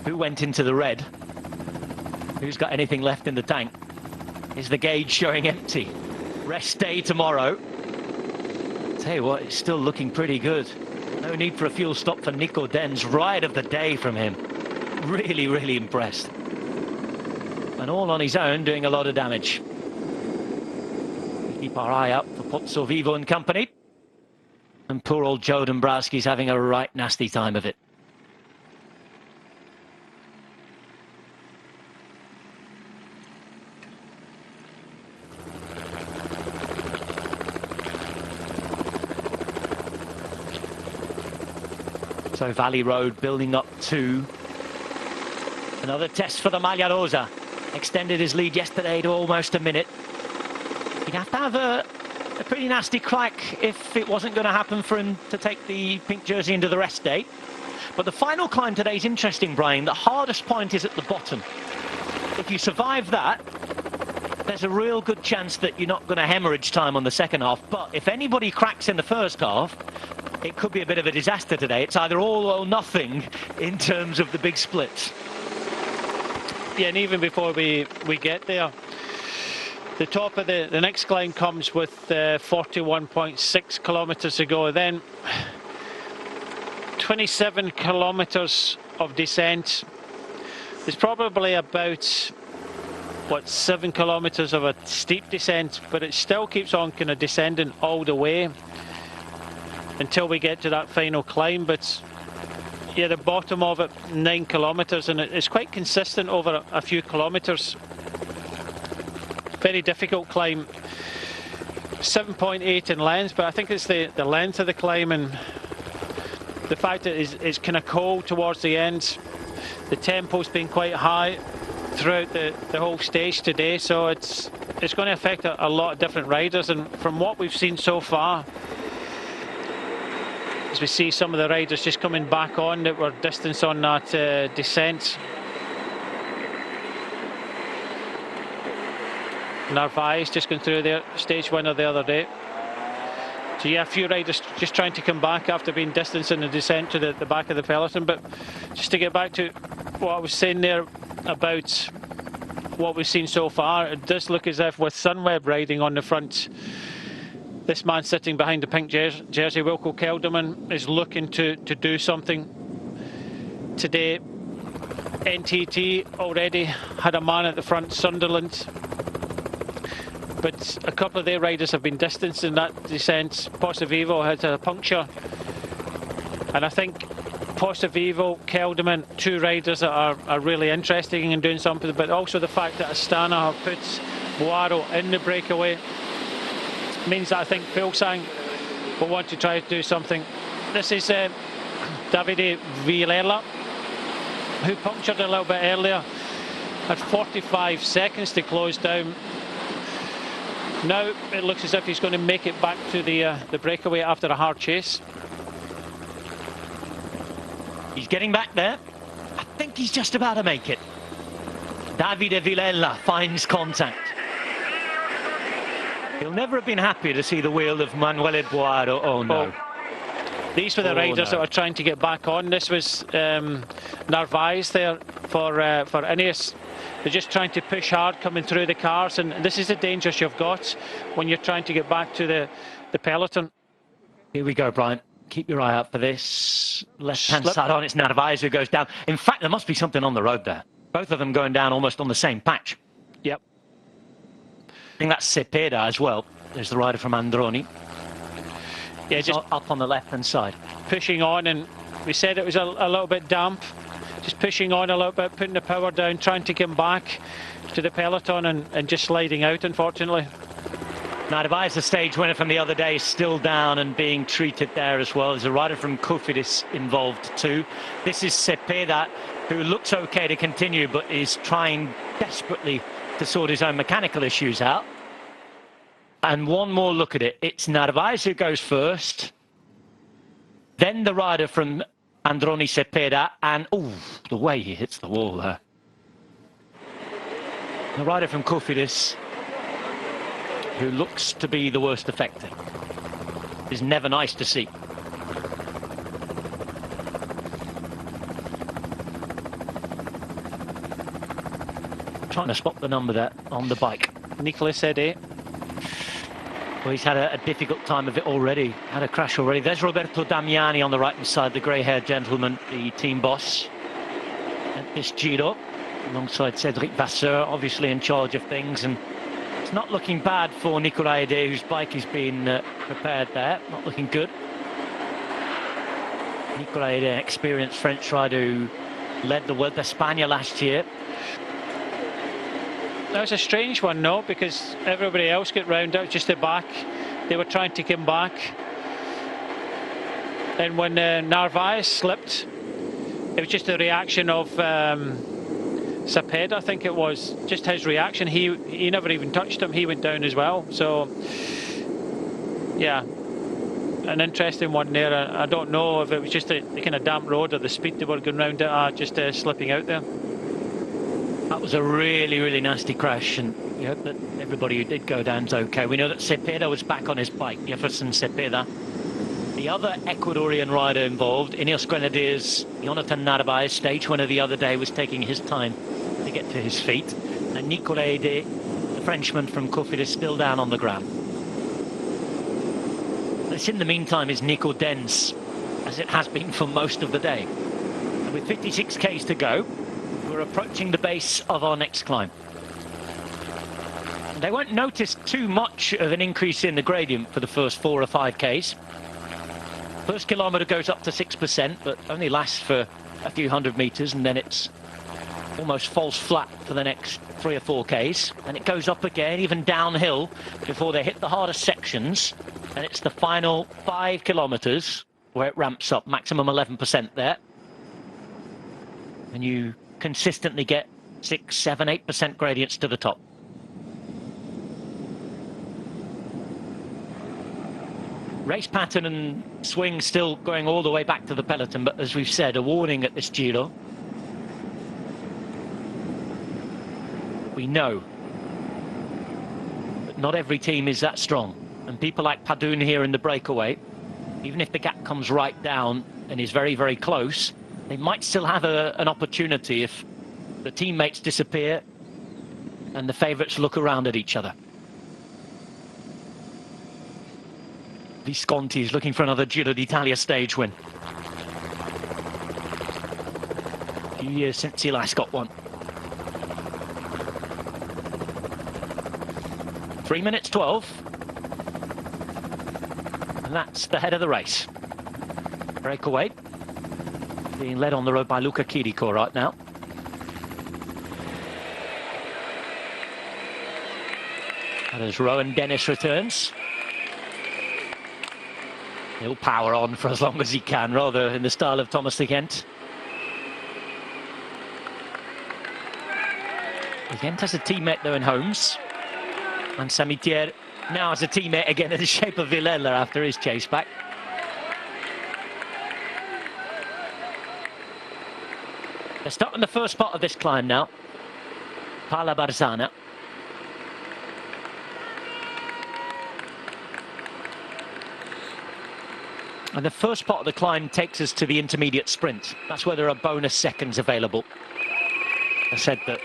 Who went into the red? Who's got anything left in the tank? Is the gauge showing empty? Rest day tomorrow. Tell you what, it's still looking pretty good. No need for a fuel stop for Nico Dens. Ride of the day from him. Really, really impressed. And all on his own, doing a lot of damage. Keep our eye out for Pozzovivo and company. And poor old Joe Dombrowski's having a right nasty time of it. So Valley Road building up to another test for the Maglia Rosa. Extended his lead yesterday to almost a minute. He'd have to have a pretty nasty crack if it wasn't going to happen for him to take the pink jersey into the rest day. But the final climb today is interesting, Brian. The hardest point is at the bottom. If you survive that, there's a real good chance that you're not going to hemorrhage time on the second half. But if anybody cracks in the first half, it could be a bit of a disaster today. It's either all or nothing in terms of the big splits. Yeah, and even before we get there, the top of the next climb comes with 41.6 kilometres to go. Then 27 kilometres of descent. There's probably about, what, 7 kilometres of a steep descent, but it still keeps on kind of descending all the way until we get to that final climb. But yeah, the bottom of it, 9 kilometres, and it's quite consistent over a few kilometres. Very difficult climb. 7.8 in length, but I think it's the length of the climb and the fact that it's kind of cold towards the end. The tempo's been quite high throughout the whole stage today, so it's going to affect a lot of different riders. And from what we've seen so far, as we see some of the riders just coming back on that were distanced on that descent. Narvaez just going through their stage winner the other day. So yeah, a few riders just trying to come back after being distanced in the descent to the back of the peloton. But just to get back to what I was saying there about what we've seen so far, it does look as if with Sunweb riding on the front, this man sitting behind the pink jersey, Wilco Kelderman, is looking to do something today. NTT already had a man at the front, Sunderland, but a couple of their riders have been distanced in that descent. Pozzovivo had a puncture, and I think Pozzovivo, Kelderman, two riders that are really interesting in doing something, but also the fact that Astana have put Boaro in the breakaway means that I think Fuglsang will want to try to do something. This is Davide Villela, who punctured a little bit earlier, had 45 seconds to close down. Now it looks as if he's going to make it back to the breakaway after a hard chase. He's getting back there. I think he's just about to make it. Davide Villela finds contact. He'll never have been happy to see the wheel of Manuele Boaro. Oh no. These were the riders that were trying to get back on. This was Narvaez there for Ineos. They're just trying to push hard coming through the cars, and this is the dangers you've got when you're trying to get back to the peloton. Here we go, Brian. Keep your eye out for this. Left-hand side on, it's Narvaez who goes down. In fact, there must be something on the road there. Both of them going down almost on the same patch. Yep. I think that's Cepeda as well. There's the rider from Androni. Yeah, just up on the left-hand side. Pushing on, and we said it was a little bit damp. Just pushing on a little bit, putting the power down, trying to come back to the peloton and just sliding out, unfortunately. Narvaez, the stage winner from the other day, is still down and being treated there as well. There's a rider from Cofidis involved too. This is Cepeda, who looks okay to continue, but is trying desperately to sort his own mechanical issues out. And one more look at it. It's Narvaez who goes first. Then the rider from Androni Cepeda, and oh, the way he hits the wall there. The rider from Cofidis, who looks to be the worst affected. Is never nice to see. Trying to spot the number there on the bike. Nicolas Ede. Well, he's had a difficult time of it already. Had a crash already. There's Roberto Damiani on the right-hand side, the grey-haired gentleman, the team boss at this Giro, alongside Cedric Vasseur, obviously in charge of things. And it's not looking bad for Nicolas Ede, whose bike has been prepared there. Not looking good. Nicolas Ede, an experienced French rider who led the Vuelta a España last year. That was a strange one, no, because everybody else got round out just the back. They were trying to come back. And when Narvaez slipped, it was just a reaction of Cepeda, I think it was. Just his reaction. He never even touched him. He went down as well. So, yeah, an interesting one there. I don't know if it was just the kind of damp road or the speed they were going round it, just slipping out there. That was a really, really nasty crash, and we hope that everybody who did go down's okay. We know that Cepeda was back on his bike, Jefferson Cepeda. The other Ecuadorian rider involved, Ineos Grenadiers, Jonathan Narvaez, stage winner the other day, was taking his time to get to his feet. And Nicolas Aerea, the Frenchman from Cofidis, still down on the ground. This, in the meantime, is Nico Denz, as it has been for most of the day. And with 56 Ks to go, we're approaching the base of our next climb. They won't notice too much of an increase in the gradient for the first 4 or 5 Ks. First kilometre goes up to 6%, but only lasts for a few hundred metres, and then it's almost falls flat for the next 3 or 4 Ks. And it goes up again, even downhill, before they hit the hardest sections. And it's the final 5 kilometres where it ramps up, maximum 11% there. And you consistently get 6, 7, 8% gradients to the top. Race pattern and swing still going all the way back to the peloton, but as we've said, a warning at this Giro. We know that not every team is that strong, and people like Padun here in the breakaway, even if the gap comes right down and is very, very close, they might still have an opportunity if the teammates disappear and the favourites look around at each other. Visconti is looking for another Giro d'Italia stage win. A few years since he last got one. 3 minutes 12. And that's the head of the race. Breakaway. Being led on the road by Luca Chirico right now. And as Rowan Dennis returns, he'll power on for as long as he can, rather in the style of Thomas de Gent. De Gent has a teammate though in Holmes. And Samitier now has a teammate again in the shape of Villela after his chase back. They're starting the first part of this climb now. Pala Barzana. And the first part of the climb takes us to the intermediate sprint. That's where there are bonus seconds available. I said that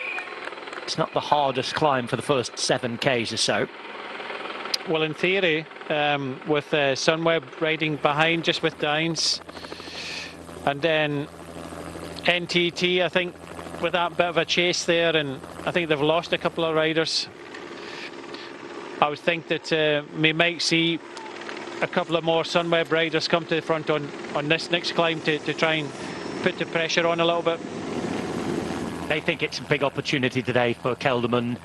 it's not the hardest climb for the first 7 Ks or so. Well, in theory, with Sunweb riding behind just with Dines, and then NTT, I think, with that bit of a chase there, and I think they've lost a couple of riders. I would think that we might see a couple of more Sunweb riders come to the front on this next climb to try and put the pressure on a little bit. They think it's a big opportunity today for Kelderman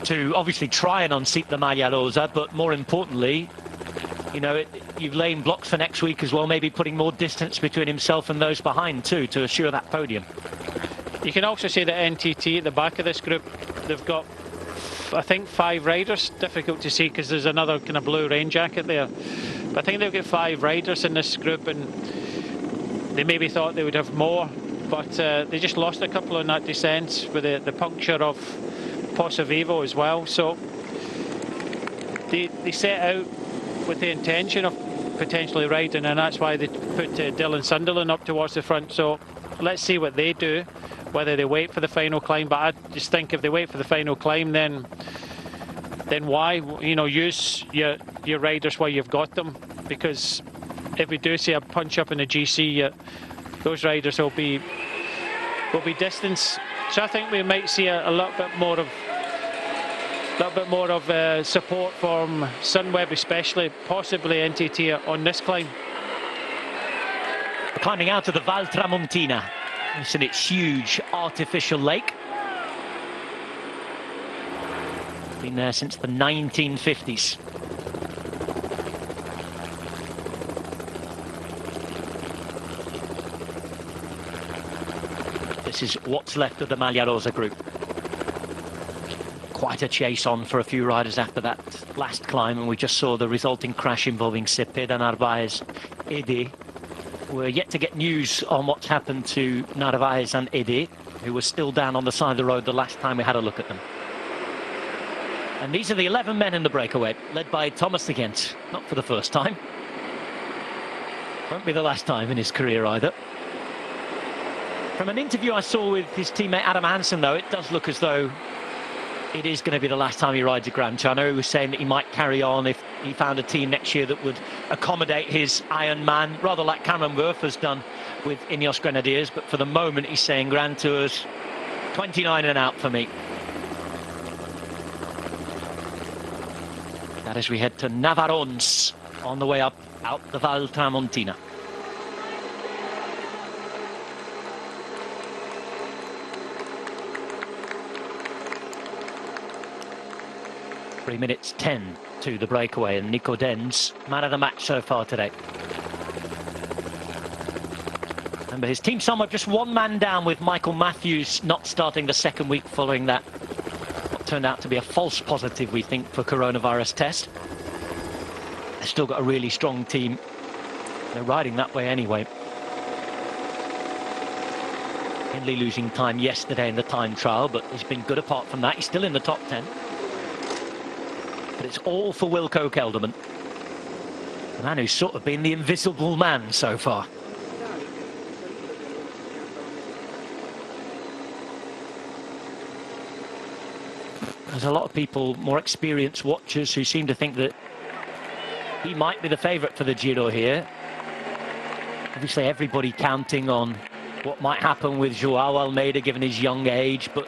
to obviously try and unseat the Maglia Rosa, but more importantly, you know, you've laid blocks for next week as well, maybe putting more distance between himself and those behind too, to assure that podium. You can also see that NTT at the back of this group, they've got, I think, 5 riders. Difficult to see because there's another kind of blue rain jacket there. But I think they've got 5 riders in this group, and they maybe thought they would have more, but they just lost a couple on that descent with the puncture of Posso Vivo as well. So they set out with the intention of potentially riding, and that's why they put Dylan Sunderland up towards the front. So let's see what they do, whether they wait for the final climb. But I just think if they wait for the final climb, then why, you know, use your riders while you've got them, because if we do see a punch up in the GC, those riders will be distance. So I think we might see a little bit more of support from Sunweb, especially, possibly NTT on this climb. Climbing out of the Val Tramontina. Listen, it's huge artificial lake. Been there since the 1950s. This is what's left of the Maglia Rosa group. Quite a chase on for a few riders after that last climb, and we just saw the resulting crash involving Cepeda, Narvaez, Aerea. We're yet to get news on what's happened to Narvaez and Aerea. who was still down on the side of the road the last time we had a look at them. And these are the 11 men in the breakaway, led by Thomas de Gent. Not for the first time. Won't be the last time in his career either. From an interview I saw with his teammate Adam Hansen, though, it does look as though it is going to be the last time he rides a Grand Tour. I know he was saying that he might carry on if he found a team next year that would accommodate his Iron Man, rather like Cameron Wurf has done with Ineos Grenadiers. But for the moment, he's saying Grand Tours, 29 and out for me. That as we head to Navarons on the way up out the Val Tramontina. Three minutes 10 to the breakaway, and Nico Denz, man of the match so far today. Remember, his team Sunweb just one man down, with Michael Matthews not starting the second week following that what turned out to be a false positive, we think, for coronavirus test. They've still got a really strong team. They're riding that way anyway. Hindley losing time yesterday in the time trial, but he's been good apart from that. He's still in the top 10. But it's all for Wilco Kelderman, the man who's sort of been the invisible man so far. There's a lot of people, more experienced watchers, who seem to think that he might be the favourite for the Giro here. Obviously everybody counting on what might happen with Joao Almeida given his young age, but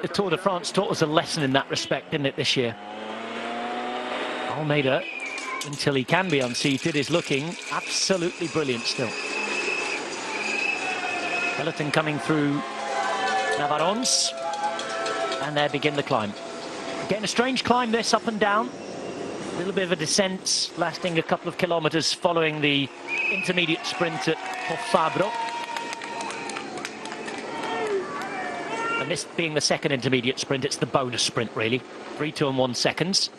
the Tour de France taught us a lesson in that respect, didn't it, this year? Almeida, until he can be unseated, is looking absolutely brilliant still. Peloton coming through Navarons, and there begin the climb. Getting a strange climb this, up and down. A little bit of a descent, lasting a couple of kilometres following the intermediate sprint at Fabro. And this being the second intermediate sprint, it's the bonus sprint really. 3, 2 and 1 seconds.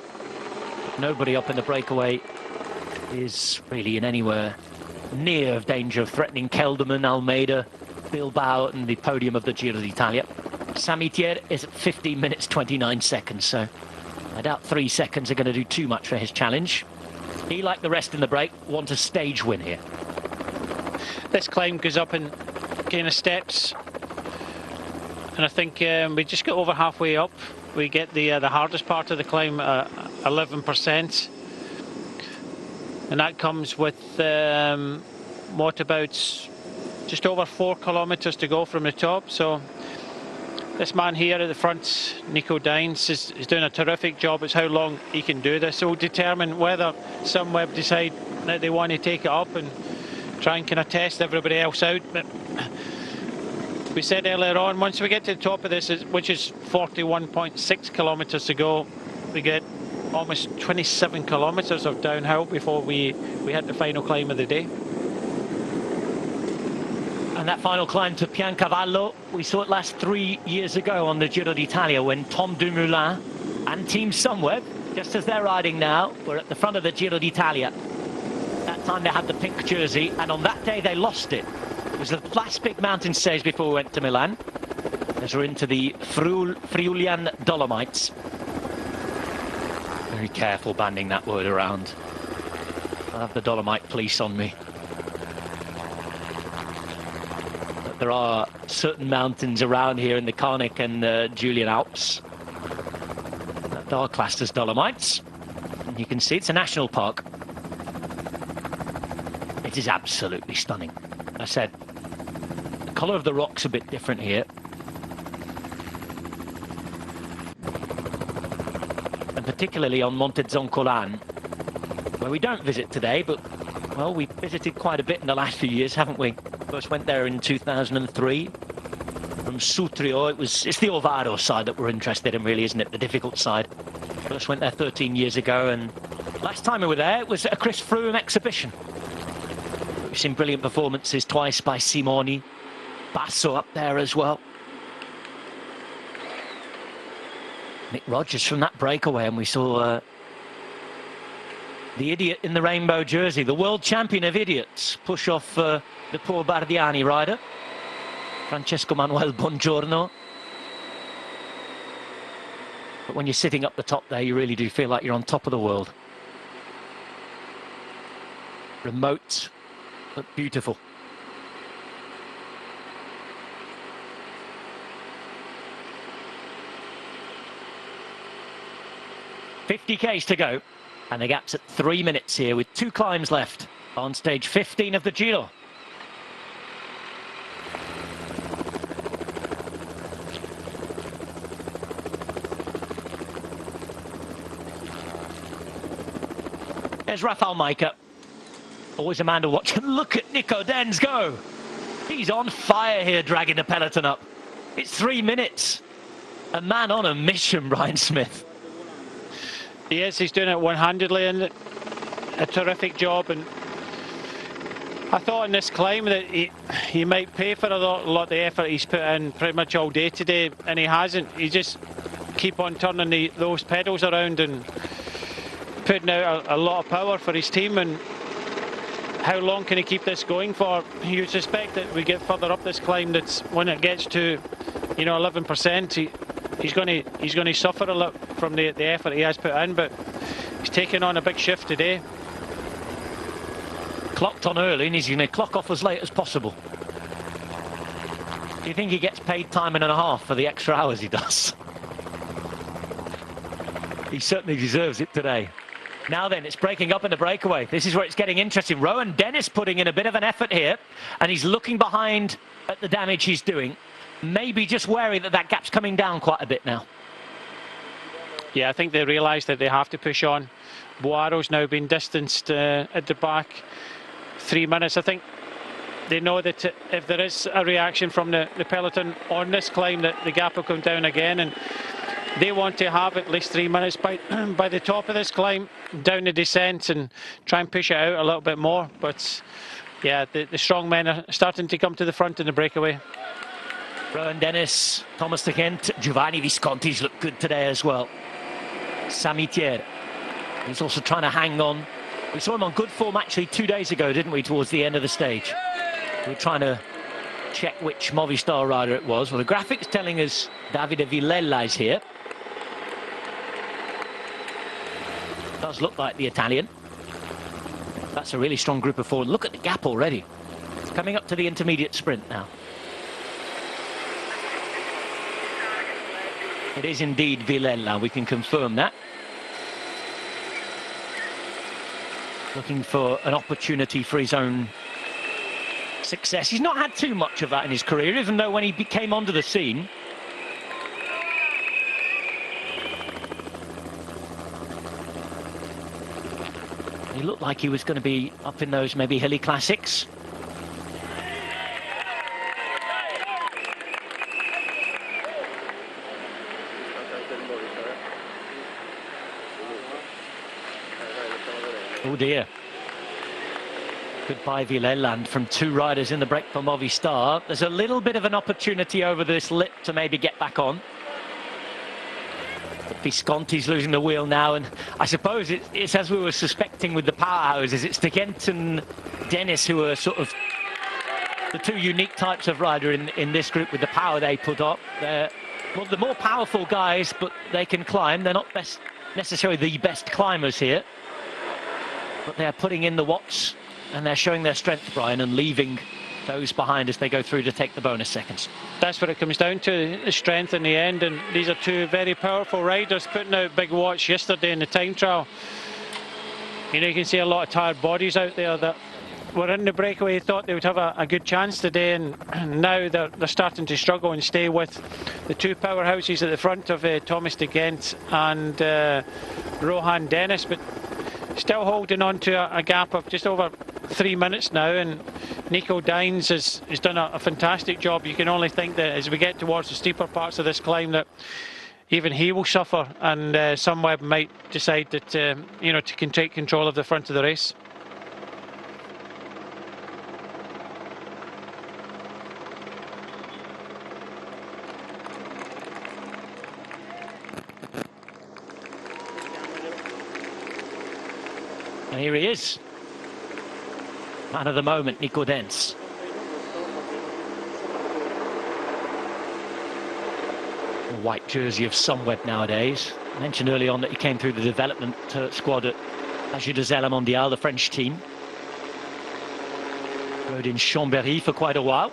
Nobody up in the breakaway is really in anywhere near of danger of threatening Kelderman, Almeida, Bilbao and the podium of the Giro d'Italia. Samitier is at 15 minutes 29 seconds, so I doubt 3 seconds are going to do too much for his challenge. He, like the rest in the break, wants a stage win here. This climb goes up in kind of steps, and I think we just got over halfway up. We get the hardest part of the climb, 11%, and that comes with what, about just over 4 kilometres to go from the top. So this man here at the front, Nico Denz, is doing a terrific job. It's how long he can do this. So we'll determine whether Sunweb decide that they want to take it up and try and kind of test everybody else out. But we said earlier on, once we get to the top of this, which is 41.6 kilometres to go, we get almost 27 kilometres of downhill before we hit the final climb of the day. And that final climb to Piancavallo, we saw it last 3 years ago on the Giro d'Italia, when Tom Dumoulin and Team Sunweb, just as they're riding now, were at the front of the Giro d'Italia. That time they had the pink jersey, and on that day they lost it. It was the last big mountain stage before we went to Milan, as we're into the Friulian Dolomites. Very careful banding that word around. I'll have the Dolomite police on me. But there are certain mountains around here in the Carnic and Julian Alps that are classed as Dolomites. And you can see it's a national park. It is absolutely stunning. I said, the colour of the rock's a bit different here. And particularly on Monte Zoncolan, where we don't visit today, but, well, we visited quite a bit in the last few years, haven't we? First went there in 2003. From Sutrio, it's the Ovaro side that we're interested in, really, isn't it? The difficult side. First went there 13 years ago, and last time we were there, it was a Chris Froome exhibition. We've seen brilliant performances twice by Simoni. Basso up there as well. Nick Rogers from that breakaway, and we saw the idiot in the rainbow jersey, the world champion of idiots, push off the poor Bardiani rider. Francesco Manuel Buongiorno. But when you're sitting up the top there, you really do feel like you're on top of the world. Remote, but beautiful. $50Ks to go, and the gap's at 3 minutes here with 2 climbs left on stage 15 of the Giro. There's Rafael Majka. Always a man to watch. Look at Nico Denz go. He's on fire here, dragging the peloton up. It's 3 minutes. A man on a mission, Brian Smith. Yes, he's doing it one-handedly and a terrific job. And I thought in this climb that he might pay for a lot of the effort he's put in pretty much all day today, and he hasn't. He just keep on turning those pedals around and putting out a lot of power for his team. And how long can he keep this going for? You suspect that we get further up this climb, that's when it gets to 11%, he's going to suffer a lot from the effort he has put in, but he's taken on a big shift today. Clocked on early, and he's going to clock off as late as possible. Do you think he gets paid time and a half for the extra hours he does? He certainly deserves it today. Now then, it's breaking up in the breakaway. This is where it's getting interesting. Rowan Dennis putting in a bit of an effort here, and he's looking behind at the damage he's doing. Maybe just wary that that gap's coming down quite a bit now. Yeah, I think they realise that they have to push on. Boaro's now been distanced at the back 3 minutes. I think they know that if there is a reaction from the peloton on this climb, that the gap will come down again, and they want to have at least 3 minutes by the top of this climb, down the descent, and try and push it out a little bit more. But yeah, the strong men are starting to come to the front in the breakaway. Rowan Dennis, Thomas de Gent, Giovanni Visconti's looked good today as well. Samitier, he's also trying to hang on. We saw him on good form actually 2 days ago, didn't we, towards the end of the stage. We're trying to check which Movistar rider it was. Well, the graphic's telling us Davide Villela is here. Does look like the Italian. That's a really strong group of 4. Look at the gap already. It's coming up to the intermediate sprint now. It is indeed Villela, we can confirm that. Looking for an opportunity for his own success. He's not had too much of that in his career, even though when he came onto the scene, he looked like he was going to be up in those maybe hilly classics. Oh dear. Goodbye Villela, and from 2 riders in the break for Movistar. There's a little bit of an opportunity over this lip to maybe get back on. But Visconti's losing the wheel now, and I suppose it's as we were suspecting with the powerhouses. It's de Gent and Dennis who are sort of the 2 unique types of rider in this group with the power they put up. They're, well, the more powerful guys, but they can climb. They're not necessarily the best climbers here, but they're putting in the watts and they're showing their strength, Brian, and leaving those behind as they go through to take the bonus seconds. That's what it comes down to, the strength in the end, and these are 2 very powerful riders putting out big watts yesterday in the time trial. You can see a lot of tired bodies out there that were in the breakaway, thought they would have a good chance today, and now they're starting to struggle and stay with the 2 powerhouses at the front of Thomas de Gent and Rohan Dennis, but still holding on to a gap of just over 3 minutes now. And Nico Denz has done a fantastic job. You can only think that as we get towards the steeper parts of this climb that even he will suffer, and Sunweb might decide that to take control of the front of the race. And here he is. Man of the moment, Nico Denz. white jersey of Sunweb nowadays. I mentioned early on that he came through the development squad at La Giro Mondiale, the French team. Rode in Chambéry for quite a while.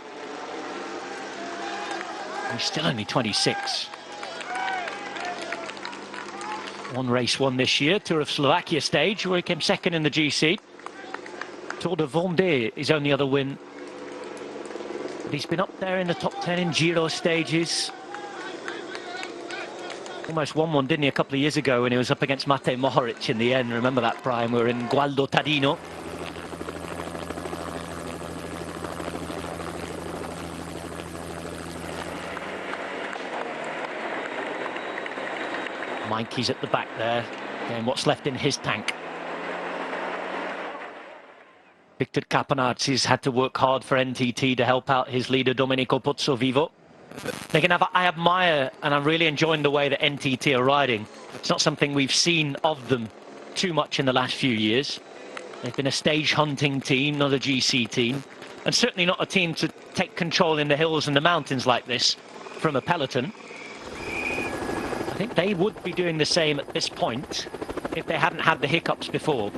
He's still only 26. One race won this year, Tour of Slovakia stage, where he came second in the GC. Tour de Vendée, his only other win. But he's been up there in the top 10 in Giro stages. Almost won one, didn't he, a couple of years ago when he was up against Matej Mohoric in the end. Remember that, Brian? We were in Gualdo Tadino. Mikey's at the back there, and what's left in his tank. Victor Caponazzi's had to work hard for NTT to help out his leader Domenico Pozzovivo. I admire and I'm really enjoying the way that NTT are riding. It's not something we've seen of them too much in the last few years. They've been a stage hunting team, not a GC team, and certainly not a team to take control in the hills and the mountains like this from a peloton. I think they would be doing the same at this point if they hadn't had the hiccups before.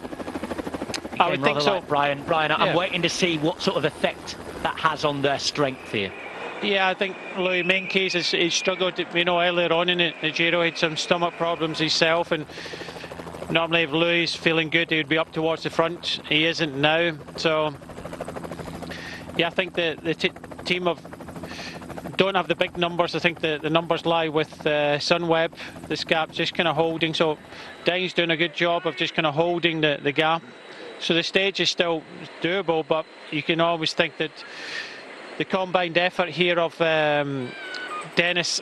I would think so. Like Brian, I'm waiting to see what sort of effect that has on their strength here. Yeah, I think Louis Meintjes has struggled, earlier on in the Giro. He had some stomach problems himself, and normally if Louis is feeling good, he would be up towards the front. He isn't now, so yeah, I think the team don't have the big numbers. I think the numbers lie with Sunweb. This gap just kind of holding, so Dang's doing a good job of just kind of holding the gap. So the stage is still doable, but you can always think that the combined effort here of Dennis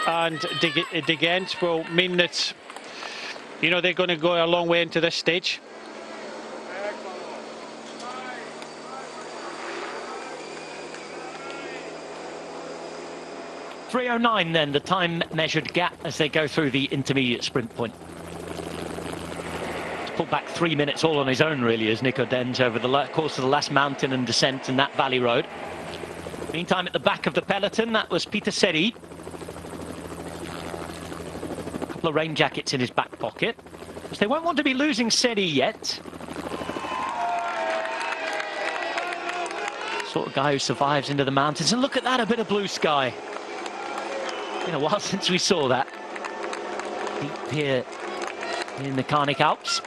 and De Gent will mean that they're going to go a long way into this stage. .309 then, the time measured gap as they go through the intermediate sprint point. He's pulled back 3 minutes all on his own, really, as Nico Denz over the course of the last mountain and descent in that valley road. Meantime, at the back of the peloton, that was Peter Seri. A couple of rain jackets in his back pocket. Because they won't want to be losing Seri yet. Sort of guy who survives into the mountains. And look at that, a bit of blue sky. Been a while since we saw that. Deep here in the Carnic Alps.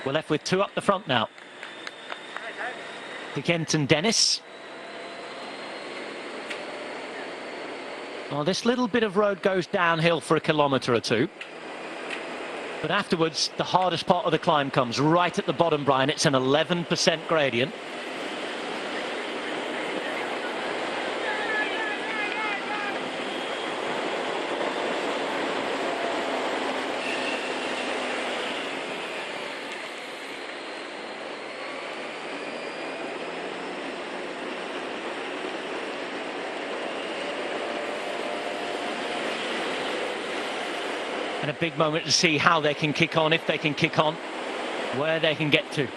We're left with two up the front now. De Gent and Dennis. Well, this little bit of road goes downhill for a kilometre or two. But afterwards, the hardest part of the climb comes right at the bottom, Brian. It's an 11% gradient. And a big moment to see how they can kick on, if they can kick on, where they can get to.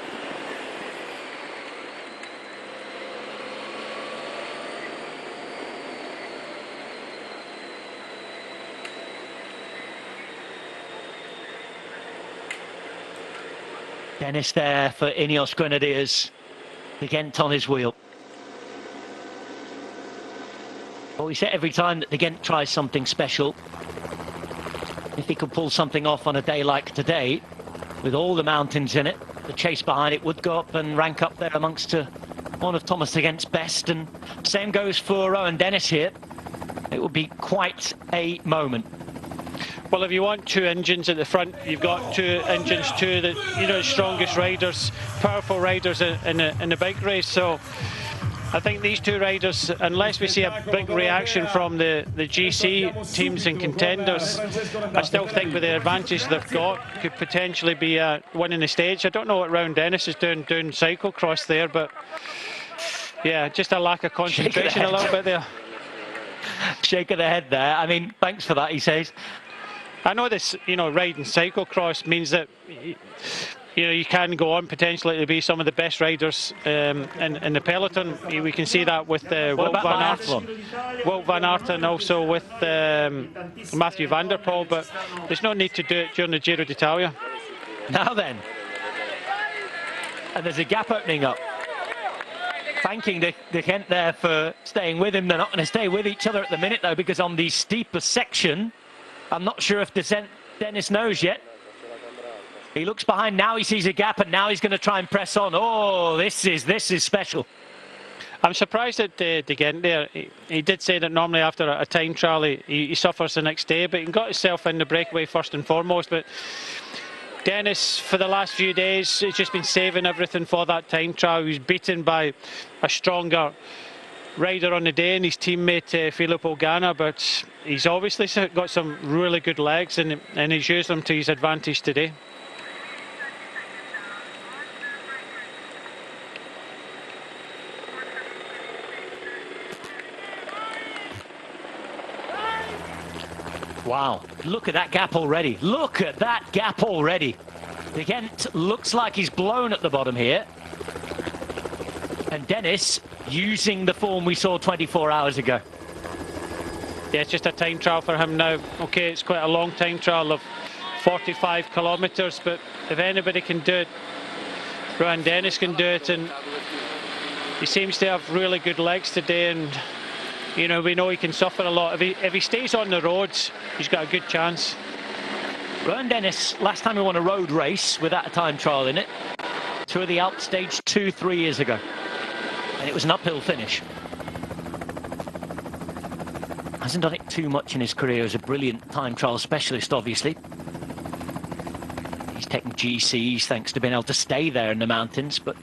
Dennis there for Ineos Grenadiers. De Gent on his wheel. Well, we say every time that De Gent tries something special, if he could pull something off on a day like today, with all the mountains in it, the chase behind it would go up and rank up there amongst one of Thomas De Gent's best. And same goes for Rowan Dennis here. It would be quite a moment. Well, if you want two engines at the front, you've got two engines, two the strongest riders, powerful riders in the bike race. So I think these two riders, unless we see a big reaction from the GC teams and contenders, I still think with the advantage they've got, could potentially be winning the stage. I don't know what Rowan Dennis is doing cyclocross there, but yeah, just a lack of concentration a little bit there. Shake of the head there. I mean, thanks for that, he says. I know this, riding cyclocross means that you know, you can go on potentially to be some of the best riders in the peloton. We can see that with Wout van Aert and also with Mathieu van der Poel, but there's no need to do it during the Giro d'Italia. Now then, and there's a gap opening up. Thanking the Kent there for staying with him. They're not going to stay with each other at the minute though, because on the steeper section, I'm not sure if Dennis knows yet. He looks behind now, he sees a gap, and now he's going to try and press on. Oh, this is special. I'm surprised at De Gent there. He did say that normally after a time trial he suffers the next day, but he got himself in the breakaway first and foremost. But Dennis, for the last few days, has just been saving everything for that time trial. He was beaten by a stronger rider on the day and his teammate Filippo Ganna, but he's obviously got some really good legs and he's used them to his advantage today. Wow, look at that gap already. Look at that gap already. De Gent looks like he's blown at the bottom here. And Dennis using the form we saw 24 hours ago. Yeah, it's just a time trial for him now. Okay, it's quite a long time trial of 45 kilometres, but if anybody can do it, Rohan Dennis can do it, and he seems to have really good legs today, and you know, we know he can suffer a lot. If he stays on the roads, he's got a good chance. Rohan Dennis, last time he won a road race without a time trial in it, Tour of the Alps stage 2 3 years ago. And it was an uphill finish. Hasn't done it too much in his career as a brilliant time trial specialist, obviously. He's taken GCs thanks to being able to stay there in the mountains, but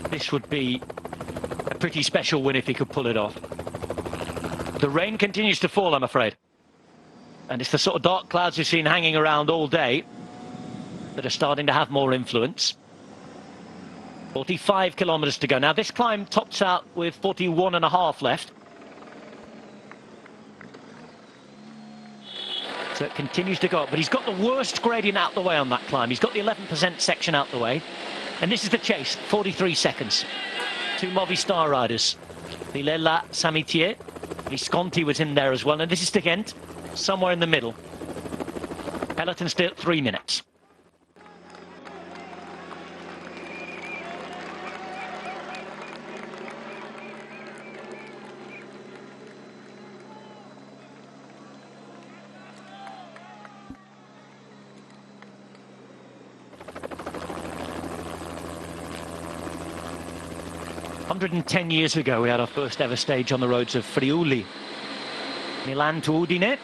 this would be a pretty special win if he could pull it off. The rain continues to fall, I'm afraid. And it's the sort of dark clouds we've seen hanging around all day that are starting to have more influence. 45 kilometres to go. Now this climb tops out with 41.5 left. So it continues to go up, but he's got the worst gradient out the way on that climb. He's got the 11% section out the way. And this is the chase, 43 seconds. Two Movistar riders, Vilela, Samitier, Visconti was in there as well, and this is De Gent, somewhere in the middle. Peloton still at 3 minutes. "110 years ago, we had our first ever stage on the roads of Friuli. Milan to Udine.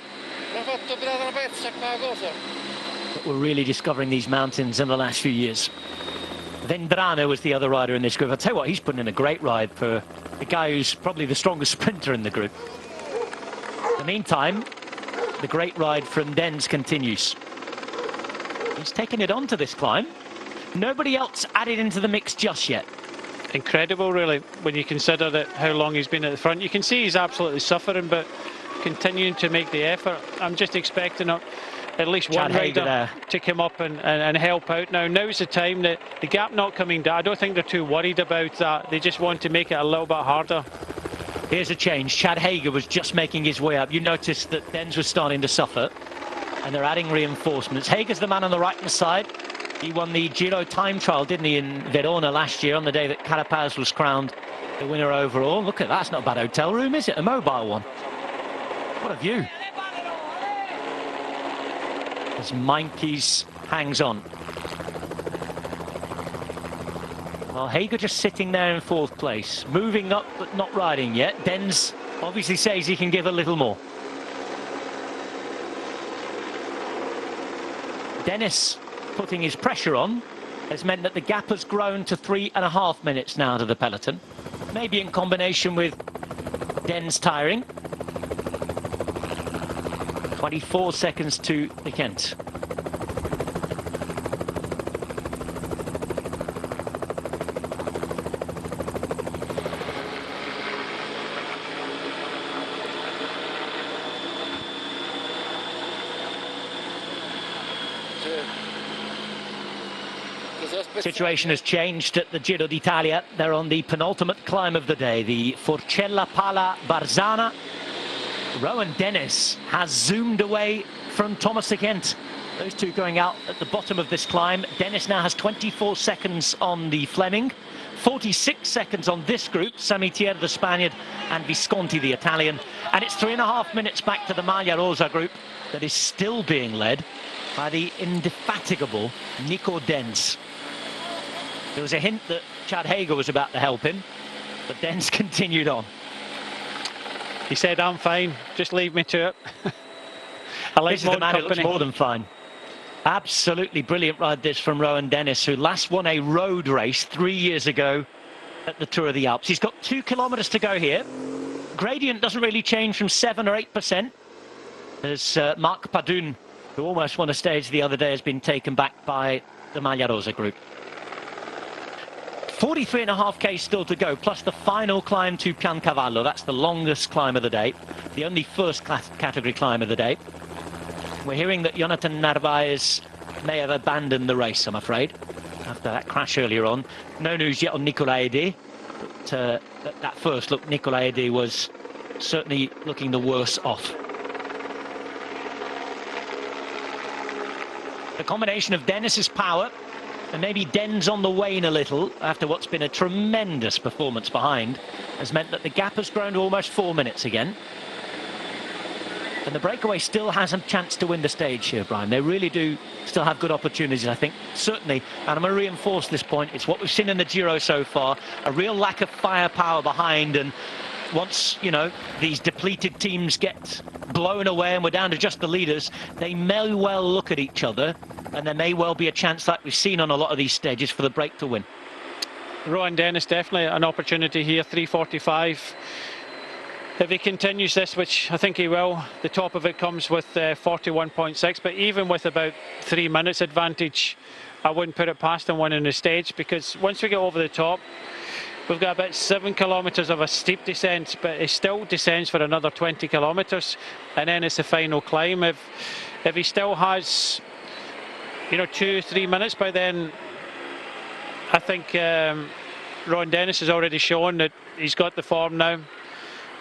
But we're really discovering these mountains in the last few years. Vendrano was the other rider in this group. I'll tell you what, he's putting in a great ride for a guy who's probably the strongest sprinter in the group. In the meantime, the great ride from Dens continues. He's taken it on to this climb. Nobody else added into the mix just yet. Incredible, really, when you consider that how long he's been at the front. You can see he's absolutely suffering, but continuing to make the effort. I'm just expecting at least one rider to come up and help out. Now's the time. That the gap not coming down, I don't think they're too worried about that. They just want to make it a little bit harder. Here's a change. Chad Hager was just making his way up. You noticed that Dens was starting to suffer, and they're adding reinforcements. Hager's the man on the right-hand side. He won the Giro time trial, didn't he, in Verona last year on the day that Carapaz was crowned the winner overall. Look at that, that's not a bad hotel room, is it? A mobile one. What a view. As Meintjes hangs on. Well, Hager just sitting there in 4th place. Moving up, but not riding yet. Dens obviously says he can give a little more. Dennis putting his pressure on has meant that the gap has grown to 3.5 minutes now to the peloton. Maybe in combination with Dens tiring. 24 seconds to De Gent. Situation has changed at the Giro d'Italia. They're on the penultimate climb of the day, the Forcella Pala Barzana. Rowan Dennis has zoomed away from Thomas de Gent. Those two going out at the bottom of this climb. Dennis now has 24 seconds on the Fleming, 46 seconds on this group, Samitier the Spaniard and Visconti the Italian. And it's 3.5 minutes back to the Maglia Rosa group that is still being led by the indefatigable Nico Denz. There was a hint that Chad Hager was about to help him, but Denz continued on. He said, "I'm fine, just leave me to it." I like this is the man who looks more than fine. Absolutely brilliant ride this from Rowan Dennis, who last won a road race 3 years ago at the Tour of the Alps. He's got 2 kilometers to go here. Gradient doesn't really change from 7 or 8%. As Marc Padun, who almost won a stage the other day, has been taken back by the Maglia Rosa group. 43.5k still to go, plus the final climb to Piancavallo. That's the longest climb of the day, the only first category climb of the day. We're hearing that Jonathan Narvaez may have abandoned the race, I'm afraid, after that crash earlier on. No news yet on Nicolas Aerea, but at that first look, Nicolas Aerea was certainly looking the worse off. The combination of Dennis's power and maybe Denz on the wane a little after what's been a tremendous performance behind has meant that the gap has grown to almost 4 minutes again. And the breakaway still has a chance to win the stage here, Brian. They really do still have good opportunities, I think. Certainly, and I'm going to reinforce this point, it's what we've seen in the Giro so far, a real lack of firepower behind, and once, you know, these depleted teams get blown away and we're down to just the leaders, they may well look at each other, and there may well be a chance, like we've seen on a lot of these stages, for the break to win. Rowan Dennis definitely an opportunity here, 3:45. If he continues this, which I think he will, the top of it comes with 41.6, but even with about 3 minutes advantage, I wouldn't put it past him winning the stage, because once we get over the top, we've got about 7 kilometres of a steep descent, but it still descends for another 20 kilometres, and then it's the final climb. If he still has, you know, 2-3 minutes by then, I think Rowan Dennis has already shown that he's got the form now.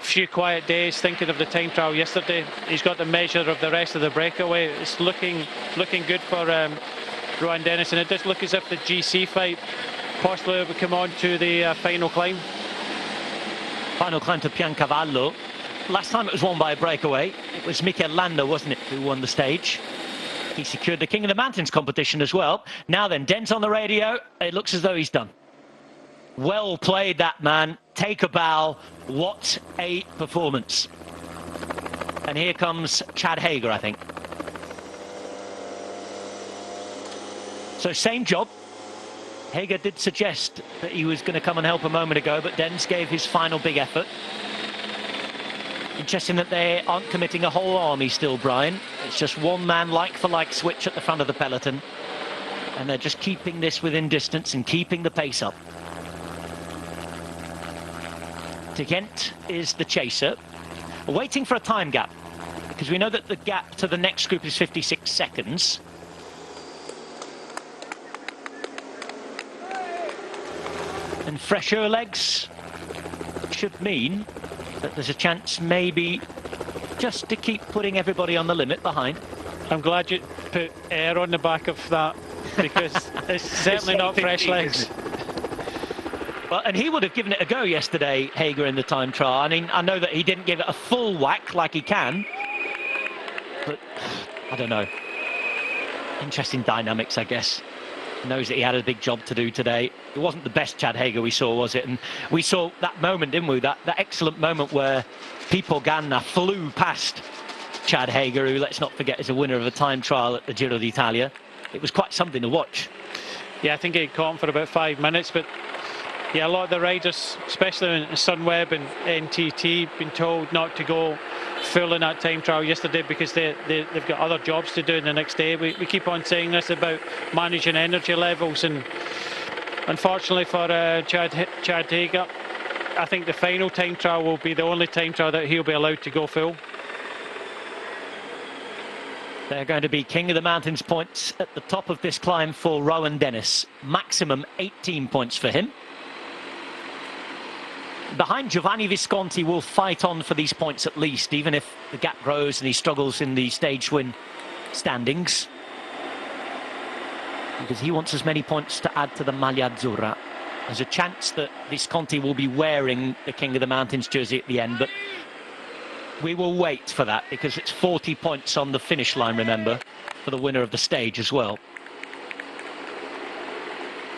Few quiet days, thinking of the time trial yesterday. He's got the measure of the rest of the breakaway. It's looking good for Rowan Dennis, and it does look as if the GC fight possibly will come on to the final climb. Final climb to Piancavallo. Last time it was won by a breakaway. It was Mikel Landa, wasn't it, who won the stage. He secured the King of the Mountains competition as well. Now then, Dent on the radio. It looks as though he's done. Well played, that man. Take a bow. What a performance. And here comes Chad Hager, I think. So same job. Hager did suggest that he was going to come and help a moment ago, but Denz gave his final big effort. Interesting that they aren't committing a whole army still, Brian. It's just one man like-for-like switch at the front of the peloton. And they're just keeping this within distance and keeping the pace up. De Gent is the chaser, waiting for a time gap, because we know that the gap to the next group is 56 seconds. And fresher legs should mean that there's a chance maybe just to keep putting everybody on the limit behind. I'm glad you put air on the back of that, because it's certainly not fresh legs. Well, and he would have given it a go yesterday, Hager, in the time trial. I mean, I know that he didn't give it a full whack like he can, but I don't know. Interesting dynamics, I guess. Knows that he had a big job to do today. It wasn't the best Chad Hager we saw, was it? And we saw that moment, didn't we? That excellent moment where Pipo Ganna flew past Chad Hager, who, let's not forget, is a winner of a time trial at the Giro d'Italia. It was quite something to watch. Yeah, I think he caught him for about 5 minutes, but yeah, a lot of the riders, especially in Sunweb and NTT, been told not to go full in that time trial yesterday because they've got other jobs to do in the next day. We keep on saying this about managing energy levels, and unfortunately for Chad Hager, I think the final time trial will be the only time trial that he'll be allowed to go full. They're going to be King of the Mountains points at the top of this climb for Rowan Dennis. Maximum 18 points for him. Behind, Giovanni Visconti will fight on for these points at least, even if the gap grows and he struggles in the stage win standings. Because he wants as many points to add to the Maglia Azzurra. There's a chance that Visconti will be wearing the King of the Mountains jersey at the end, but we will wait for that because it's 40 points on the finish line, remember, for the winner of the stage as well.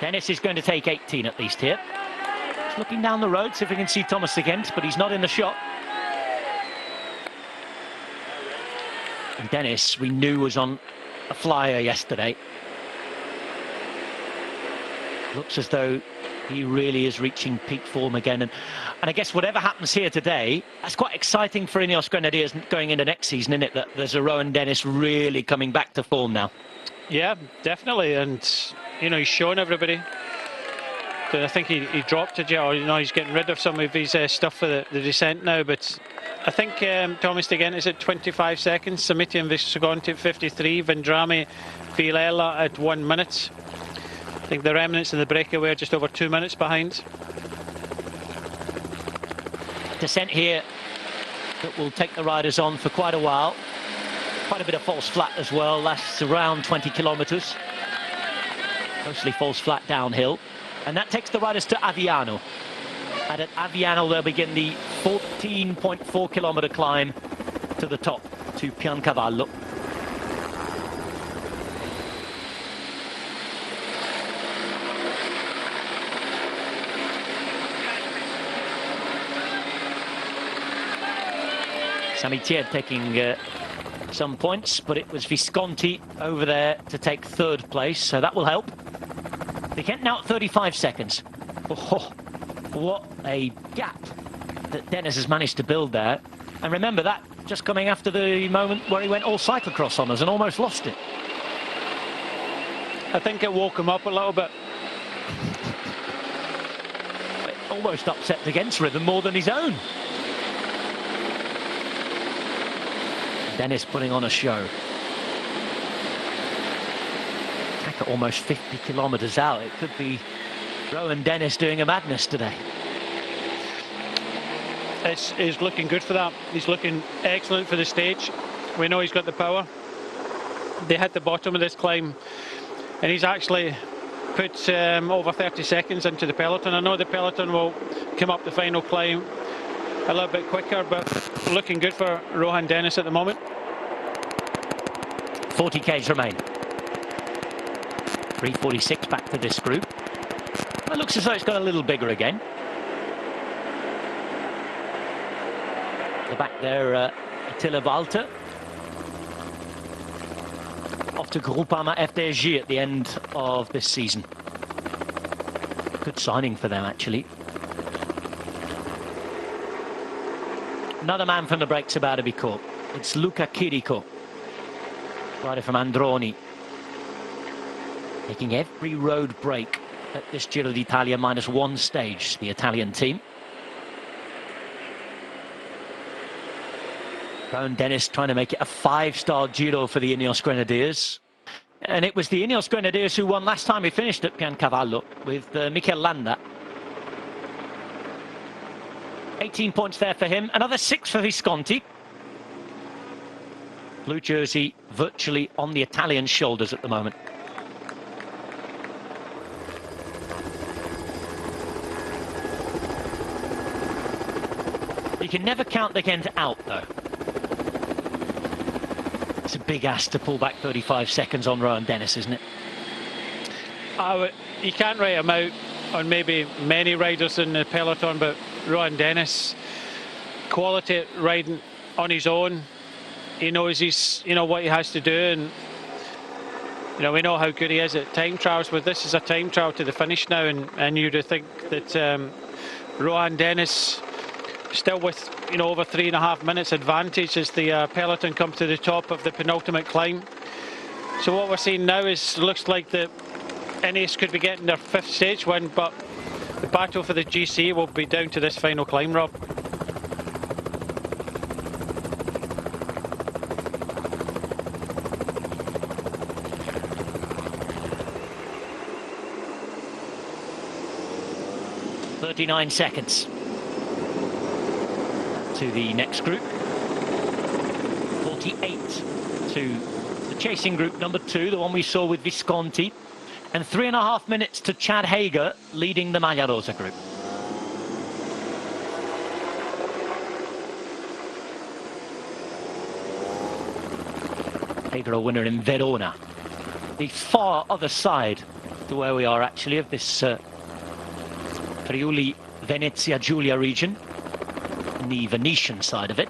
Dennis is going to take 18 at least here. Just looking down the road, see if we can see Thomas again, but he's not in the shot. And Dennis, we knew, was on a flyer yesterday. Looks as though he really is reaching peak form again. And I guess whatever happens here today, that's quite exciting for Ineos Grenadiers going into next season, isn't it? That there's a Rowan Dennis really coming back to form now. Yeah, definitely. And, you know, he's shown everybody. I think he dropped it, or, you know, he's getting rid of some of his stuff for the descent now. But I think Thomas de Gent is at 25 seconds, Samiti and Visconti at 53, Vendrame, Vilela at 1 minute. I think the remnants in the breakaway are just over 2 minutes behind. Descent here that will take the riders on for quite a while. Quite a bit of false flat as well, lasts around 20 kilometres. Mostly false flat downhill. And that takes the riders to Aviano. And at Aviano they'll begin the 14.4 kilometre climb to the top, to Piancavallo. Samitier taking some points, but it was Visconti over there to take third place, so that will help. They get now at 35 seconds. Oh, what a gap that Dennis has managed to build there. And remember that just coming after the moment where he went all cyclocross on us and almost lost it. I think it woke him up a little bit. It almost upset against rhythm more than his own. Dennis putting on a show. At almost 50 kilometres out, it could be Rowan Dennis doing a madness today. It's looking good for that. He's looking excellent for the stage. We know he's got the power. They hit the bottom of this climb, and he's actually put over 30 seconds into the peloton. I know the peloton will come up the final climb a little bit quicker, but looking good for Rowan Dennis at the moment. 40 k's remain. 3:46 back to this group. It looks as though it's got a little bigger again. The back there, Attila Walter. Off to Groupama FDSG at the end of this season. Good signing for them, actually. Another man from the brakes about to be caught. It's Luca Chirico, rider from Androni. Taking every road break at this Giro d'Italia minus one stage, the Italian team. Rowan Dennis trying to make it a 5-star Giro for the Ineos Grenadiers. And it was the Ineos Grenadiers who won last time we finished at Piancavallo with Mikel Landa. 18 points there for him, another 6 for Visconti. Blue jersey virtually on the Italian shoulders at the moment. You can never count the Ghent out, though. It's a big ask to pull back 35 seconds on Rowan Dennis, isn't it? You can't write him out on maybe many riders in the peloton, but Rowan Dennis, quality riding on his own. He knows what he has to do, and we know how good he is at time trials. But this is a time trial to the finish now, and you'd think that Rowan Dennis, still with over 3.5 minutes advantage as the peloton come to the top of the penultimate climb. So what we're seeing now is looks like the Ineos could be getting their 5th stage win, but the battle for the GC will be down to this final climb, Rob. 39 seconds to the next group. 48 to the chasing group number 2, the one we saw with Visconti. And 3.5 minutes to Chad Hager leading the Maglia Rosa group. Hager a winner in Verona. The far other side to where we are actually of this Friuli Venezia Giulia region, the Venetian side of it.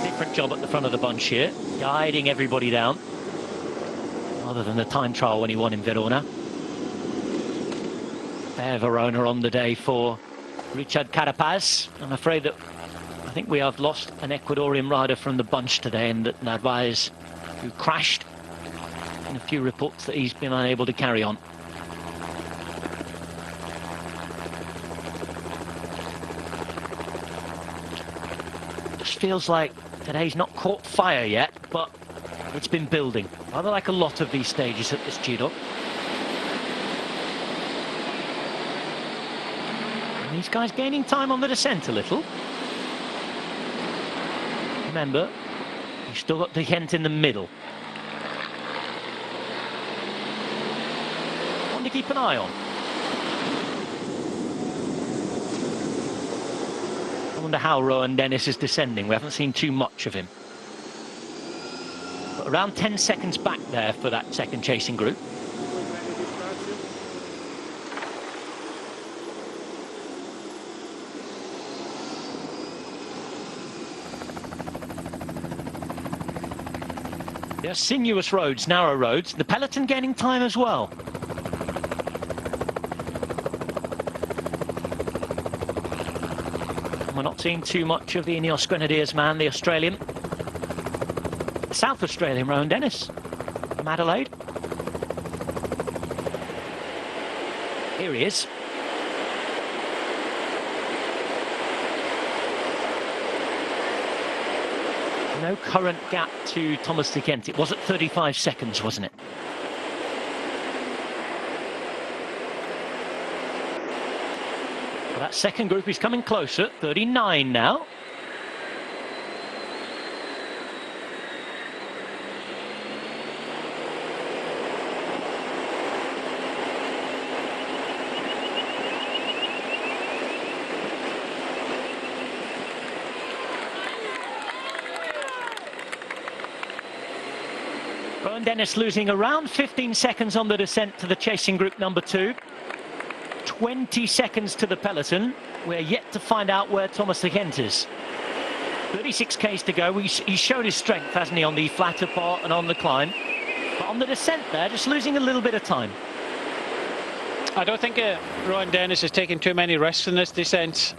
Different job at the front of the bunch here, guiding everybody down, other than the time trial when he won in Verona. Fair Verona on the day for Richard Carapaz. I'm afraid that I think we have lost an Ecuadorian rider from the bunch today, and that Narvaez, who crashed, and a few reports that he's been unable to carry on. Just feels like today's not caught fire yet, but it's been building, rather like a lot of these stages at this Giro. And these guys gaining time on the descent a little. Remember, you've still got De Gent in the middle. One to keep an eye on. I wonder how Rowan Dennis is descending. We haven't seen too much of him. But around 10 seconds back there for that second chasing group. There are sinuous roads, narrow roads. The peloton gaining time as well. We're not seeing too much of the Ineos Grenadiers man, the Australian. South Australian, Rowan Dennis from Adelaide. Here he is. No current gap to Thomas de Gent. It was at 35 seconds, wasn't it? Well, that second group is coming closer. 39 now. Rowan Dennis losing around 15 seconds on the descent to the chasing group number 2. 20 seconds to the peloton. We're yet to find out where Thomas de Gent is. 36 Ks to go. He's shown his strength, hasn't he, on the flatter part and on the climb. But on the descent there, just losing a little bit of time. I don't think Rowan Dennis is taking too many risks in this descent.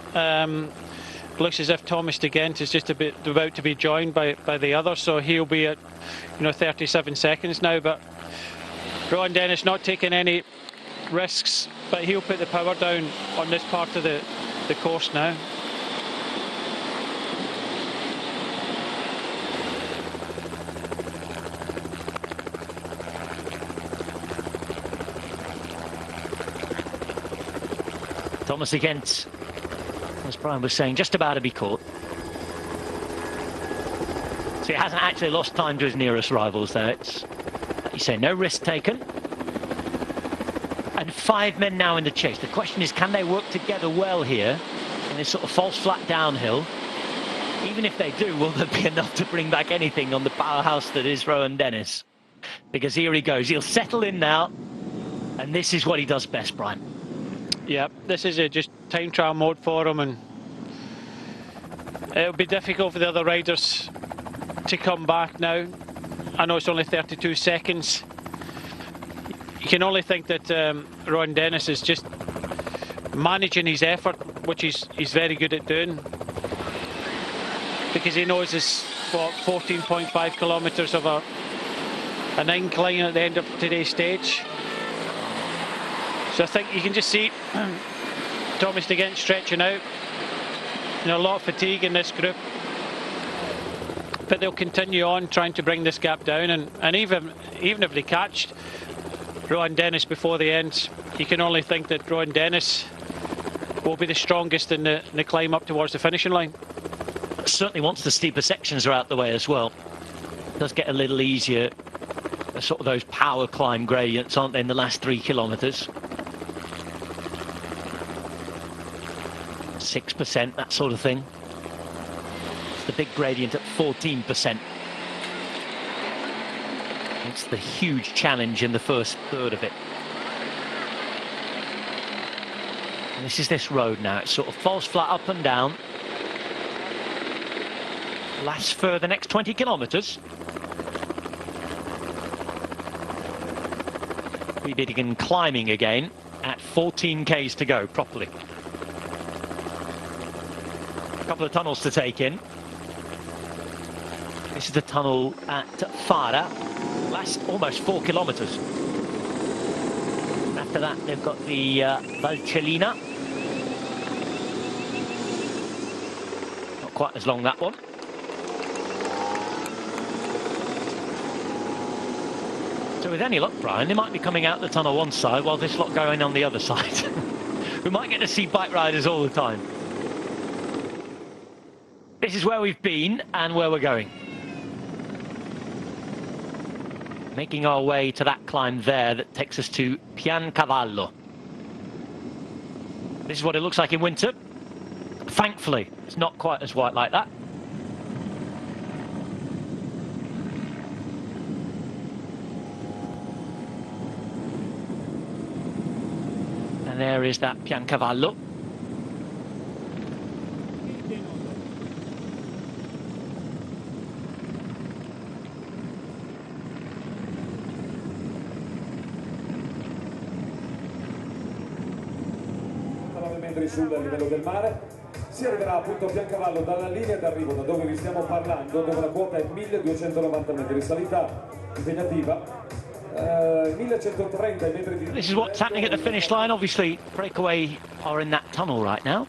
Looks as if Thomas de Gent is just about to be joined by the others, so he'll be at 37 seconds now. But Rowan Dennis not taking any risks, but he'll put the power down on this part of the course now. Thomas de Gent, as Brian was saying, just about to be caught. So he hasn't actually lost time to his nearest rivals there. It's, like you say, no risk taken. And 5 men now in the chase. The question is, can they work together well here in this sort of false flat downhill? Even if they do, will there be enough to bring back anything on the powerhouse that is Rowan Dennis? Because here he goes. He'll settle in now. And this is what he does best, Brian. Yeah, this is just time trial mode for him, and it'll be difficult for the other riders to come back now. I know it's only 32 seconds. You can only think that Rowan Dennis is just managing his effort, which he's very good at doing, because he knows it's 14.5 kilometres of an incline at the end of today's stage. So I think you can just see Thomas de Gent stretching out. You know, a lot of fatigue in this group. But they'll continue on trying to bring this gap down, and even if they catch Rowan Dennis before the end, you can only think that Rowan Dennis will be the strongest in the climb up towards the finishing line. Certainly once the steeper sections are out the way as well. It does get a little easier, sort of those power climb gradients, aren't they, in the last 3 kilometres. 6%, that sort of thing. It's the big gradient at 14%. It's the huge challenge in the first third of it. And this is this road now. It sort of falls flat up and down. Lasts for the next 20 kilometres. We begin climbing again at 14 k's to go properly. A couple of tunnels to take in. This is the tunnel at Fara. Lasts almost 4 kilometres. After that, they've got the Valcellina. Not quite as long, that one. So with any luck, Brian, they might be coming out the tunnel one side while this lot going on the other side. We might get to see bike riders all the time. This is where we've been and where we're going. Making our way to that climb there that takes us to Piancavallo. This is what it looks like in winter. Thankfully, it's not quite as white like that. And there is that Piancavallo. Sul livello del mare si arriverà appunto a Piancavallo dalla linea d'arrivo da dove vi stiamo parlando, dove la quota è 1290 metri di salita impegnativa, 1130 metri di... This is what's happening at the finish line. Obviously breakaway are in that tunnel right now.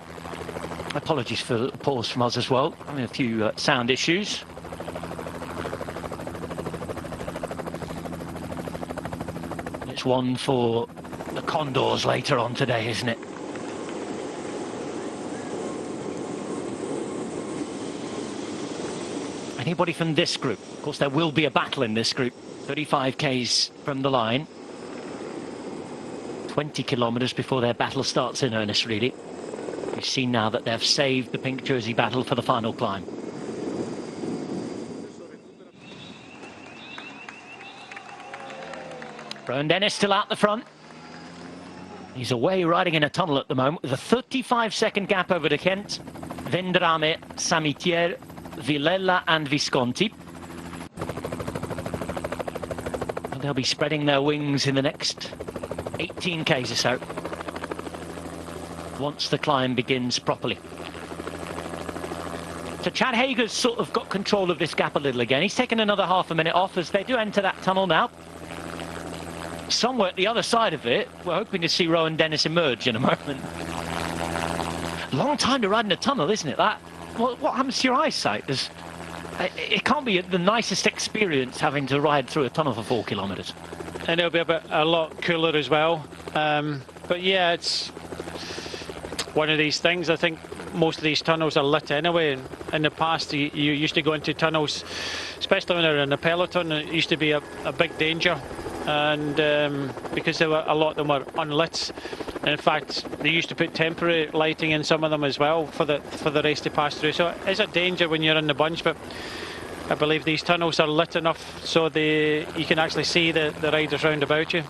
Apologies for the pause from us as well, having a few sound issues. It's one for the Condors later on today, isn't it? Anybody from this group? Of course, there will be a battle in this group. 35 k's from the line. 20 kilometres before their battle starts in earnest, really. We've seen now that they've saved the pink jersey battle for the final climb. Rowan Dennis still out the front. He's away riding in a tunnel at the moment with a 35-second gap over to Kent, Vendrame, Samitier, Villela and Visconti. And they'll be spreading their wings in the next 18 k's or so once the climb begins properly. So Chad Hager's sort of got control of this gap a little again. He's taken another half a minute off as they do enter that tunnel now. Somewhere at the other side of it, we're hoping to see Rowan Dennis emerge in a moment. Long time to ride in a tunnel, isn't it? That. What happens to your eyesight? It can't be the nicest experience having to ride through a tunnel for 4 kilometres. And it'll be a lot cooler as well. But yeah, it's one of these things. I think most of these tunnels are lit anyway. In the past, you used to go into tunnels, especially when you're in a peloton, it used to be a big danger. And because a lot of them were unlit. And in fact, they used to put temporary lighting in some of them as well for the race to pass through. So it's a danger when you're in the bunch, but I believe these tunnels are lit enough so you can actually see the riders round about you.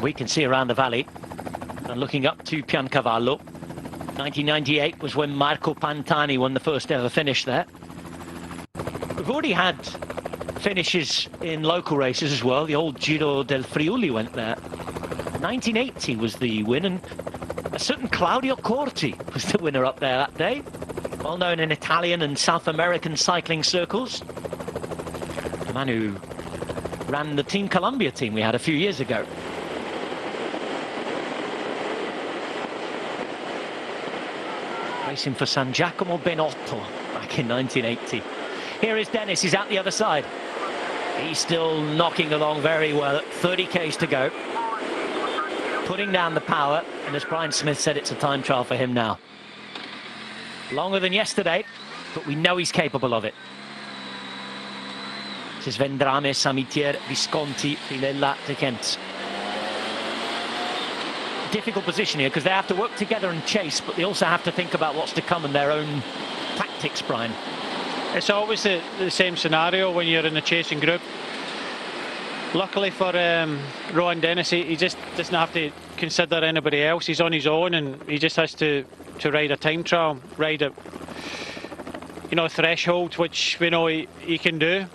We can see around the valley and looking up to Piancavallo. 1998 was when Marco Pantani won the first ever finish there. We've already had finishes in local races as well. The old Giro del Friuli went there. 1980 was the win, and a certain Claudio Corti was the winner up there that day. well known in Italian and South American cycling circles. The man who ran the Team Colombia team we had a few years ago. Racing for San Giacomo Benotto back in 1980. Here is Dennis, he's out the other side. He's still knocking along very well at 30 k's to go. Putting down the power, and as Brian Smith said, it's a time trial for him now. Longer than yesterday, but we know he's capable of it. This is Vendrame, Samitier, Visconti, Filella, Tekent. Difficult position here because they have to work together and chase, but they also have to think about what's to come and their own tactics, Brian. It's always the same scenario when you're in a chasing group. Luckily for Rohan Dennis, he just doesn't have to consider anybody else. He's on his own and he just has to ride a time trial, ride a threshold, which we know he can do.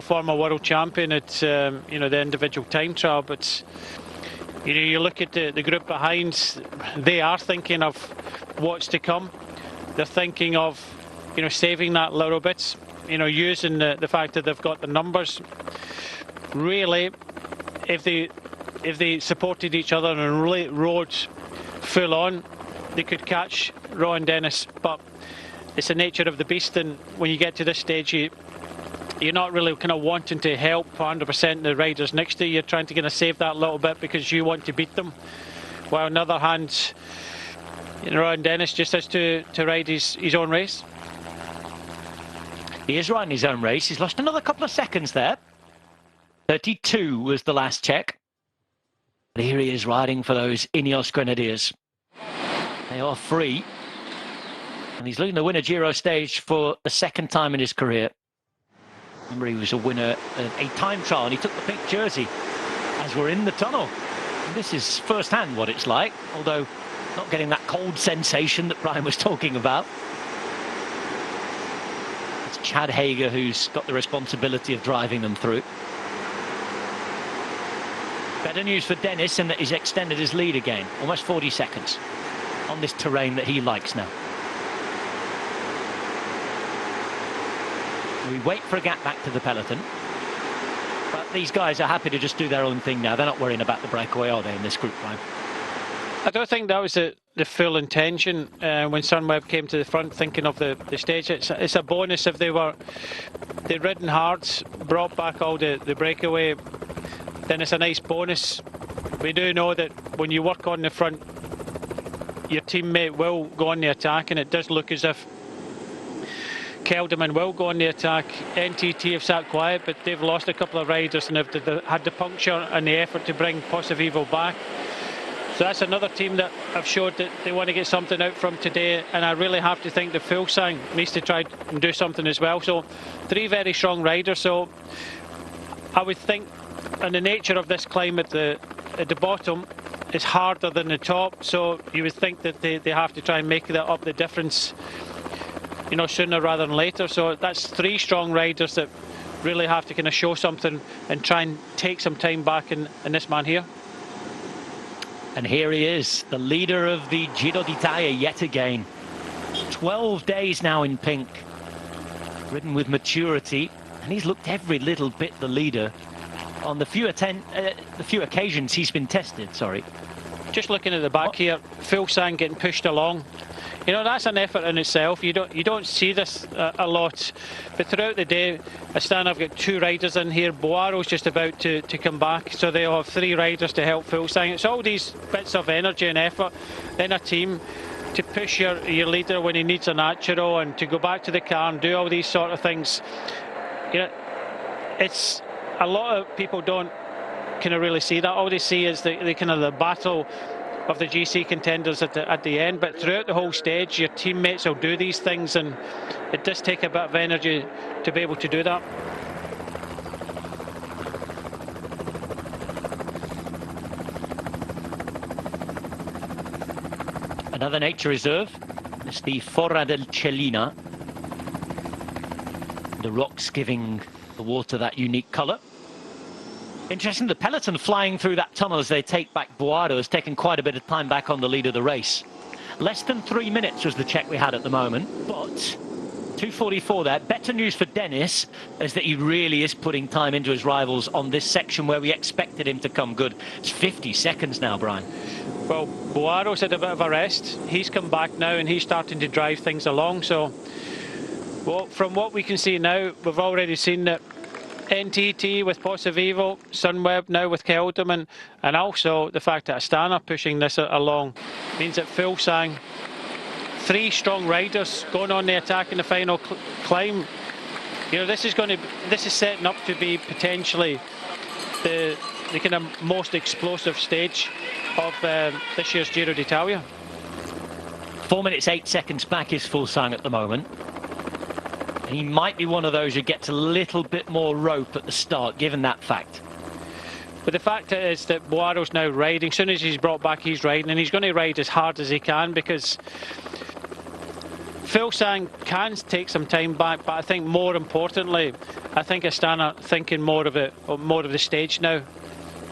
Former world champion at the individual time trial, but you look at the group behind, they are thinking of what's to come. They're thinking of saving that little bit, using the fact that they've got the numbers. Really, if they supported each other and really rode full on, they could catch Rohan Dennis, but it's the nature of the beast, and when you get to this stage, you're not really kind of wanting to help 100% the riders next to you. You're trying to kind of save that little bit because you want to beat them. While on the other hand, Rohan Dennis just has to ride his own race. He is riding his own race. He's lost another couple of seconds there. 32 was the last check. But here he is riding for those Ineos Grenadiers. They are free. And he's looking to win a Giro stage for the second time in his career. Remember, he was a winner of a time trial and he took the pink jersey as we're in the tunnel. And this is first-hand what it's like, although not getting that cold sensation that Brian was talking about. It's Chad Hager who's got the responsibility of driving them through. Better news for Dennis in that he's extended his lead again, almost 40 seconds on this terrain that he likes now. We wait for a gap back to the peloton, but these guys are happy to just do their own thing now. They're not worrying about the breakaway, are they, in this group, Brian? I don't think that was the full intention when Sunweb came to the front, thinking of the stage. It's a bonus if they'd ridden hard, brought back all the breakaway, then it's a nice bonus. We do know that when you work on the front, your teammate will go on the attack, and it does look as if Kelderman will go on the attack. NTT have sat quiet, but they've lost a couple of riders and have had the puncture and the effort to bring Positivo back. So that's another team that have showed that they want to get something out from today, and I really have to think the Fuglsang needs to try and do something as well. So 3 very strong riders. So I would think, and the nature of this climb at the bottom is harder than the top, so you would think that they have to try and make that up the difference, sooner rather than later. So that's 3 strong riders that really have to kind of show something and try and take some time back in this man here. And here he is, the leader of the Giro d'Italia yet again. 12 days now in pink, ridden with maturity, and he's looked every little bit the leader on the few occasions he's been tested. Just looking at the back here, Fuglsang getting pushed along. That's an effort in itself. You don't see this a lot, but throughout the day, Astana have got 2 riders in here. Boaro's just about to come back, so they'll have 3 riders to help Fuglsang. It's all these bits of energy and effort in a team to push your leader when he needs a natural, and to go back to the car and do all these sort of things. It's a lot of people don't kind of really see that. All they see is the kind of the battle of the GC contenders at the end, but throughout the whole stage your teammates will do these things, and it does take a bit of energy to be able to do that. Another nature reserve. It's the Forra del Cellina. The rocks giving the water that unique colour. Interesting, the peloton flying through that tunnel as they take back Boado has taken quite a bit of time back on the lead of the race. Less than 3 minutes was the check we had at the moment, but 2:44 there. Better news for Dennis is that he really is putting time into his rivals on this section where we expected him to come good. It's 50 seconds now, Brian. Well, Boaro's had a bit of a rest. He's come back now and he's starting to drive things along. So, well, from what we can see now, we've already seen that NTT with Pozzovivo, Sunweb now with Kelderman, and also the fact that Astana pushing this along means that Fuglsang, 3 strong riders going on the attack in the final climb. You know, this is setting up to be potentially the kind of most explosive stage of this year's Giro d'Italia. 4 minutes 8 seconds back is Fuglsang at the moment. And he might be one of those who gets a little bit more rope at the start, given that fact. But the fact is that Boaro's now riding. As soon as he's brought back, he's riding, and he's going to ride as hard as he can, because Fuglsang can take some time back. But I think more importantly, I think Astana thinking more of the stage now,